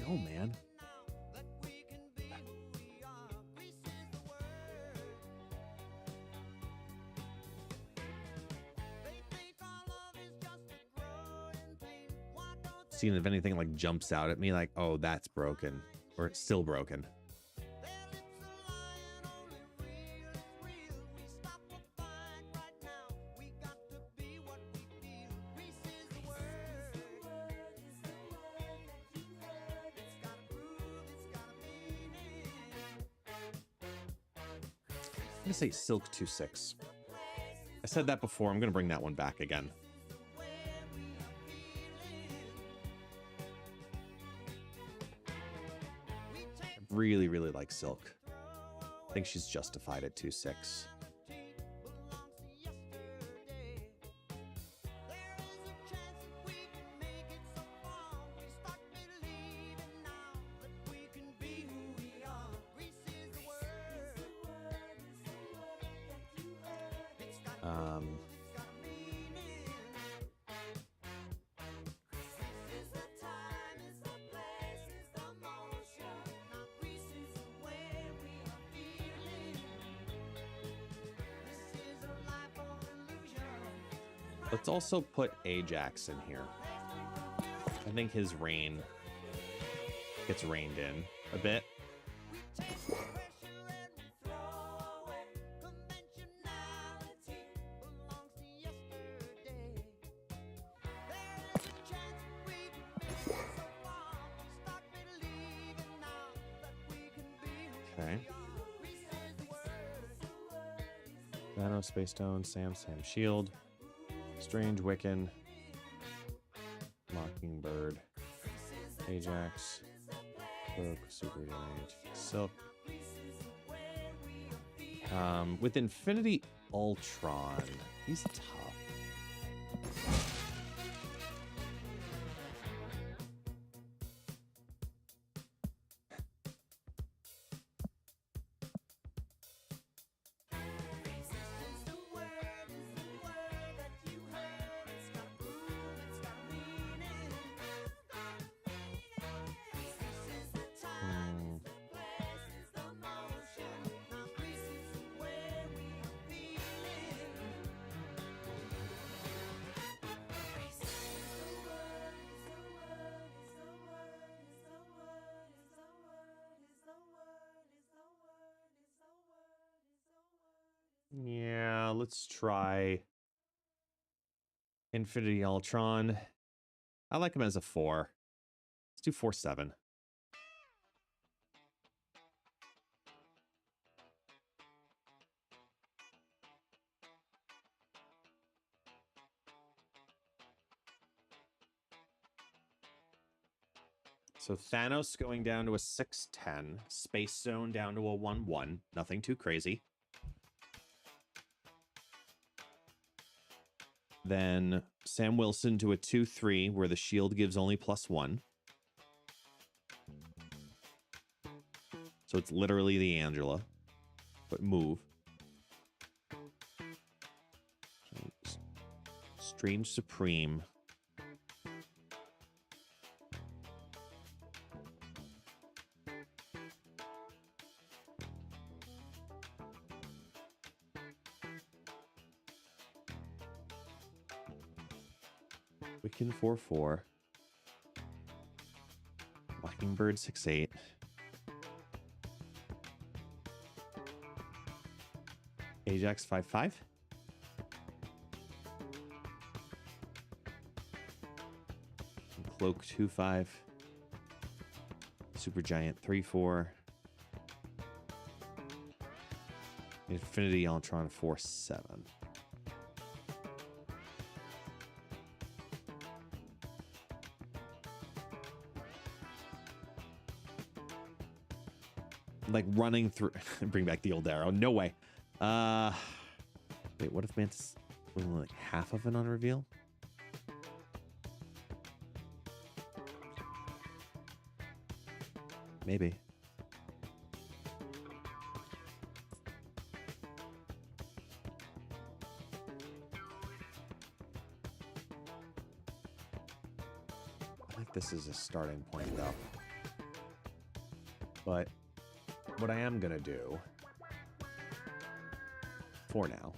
Oh man. Seeing if anything like jumps out at me like, oh, that's broken, or it's still broken. I'm gonna say Silk 2/6. I said that before. I'm gonna bring that one back again. I really, really like Silk. I think she's justified at 2/6. Let's also put Ajax in here. I think his reign gets reined in a bit. Okay. Nano, Space Stone, Sam Shield, Strange Wiccan, Mockingbird, Ajax, Cloak, Super Damage, Silk. With Infinity Ultron, he's tough. Yeah, let's try Infinity Ultron. I like him as a 4. Let's do 4/7. So Thanos going down to a 6/10. Space Zone down to a 1/1. Nothing too crazy. Then Sam Wilson to a 2/3, where the shield gives only +1. So it's literally the Angela, but move. Strange Supreme. Wiccan 4/4. Mockingbird 6/8. Ajax 5/5. Cloak 2/5. Supergiant 3/4. Infinity Ultron 4/7. Like running through bring back the old arrow. No way. Wait, what if Mantis was only like half of an unreveal? Maybe. I think this is a starting point though. But what I am gonna do for now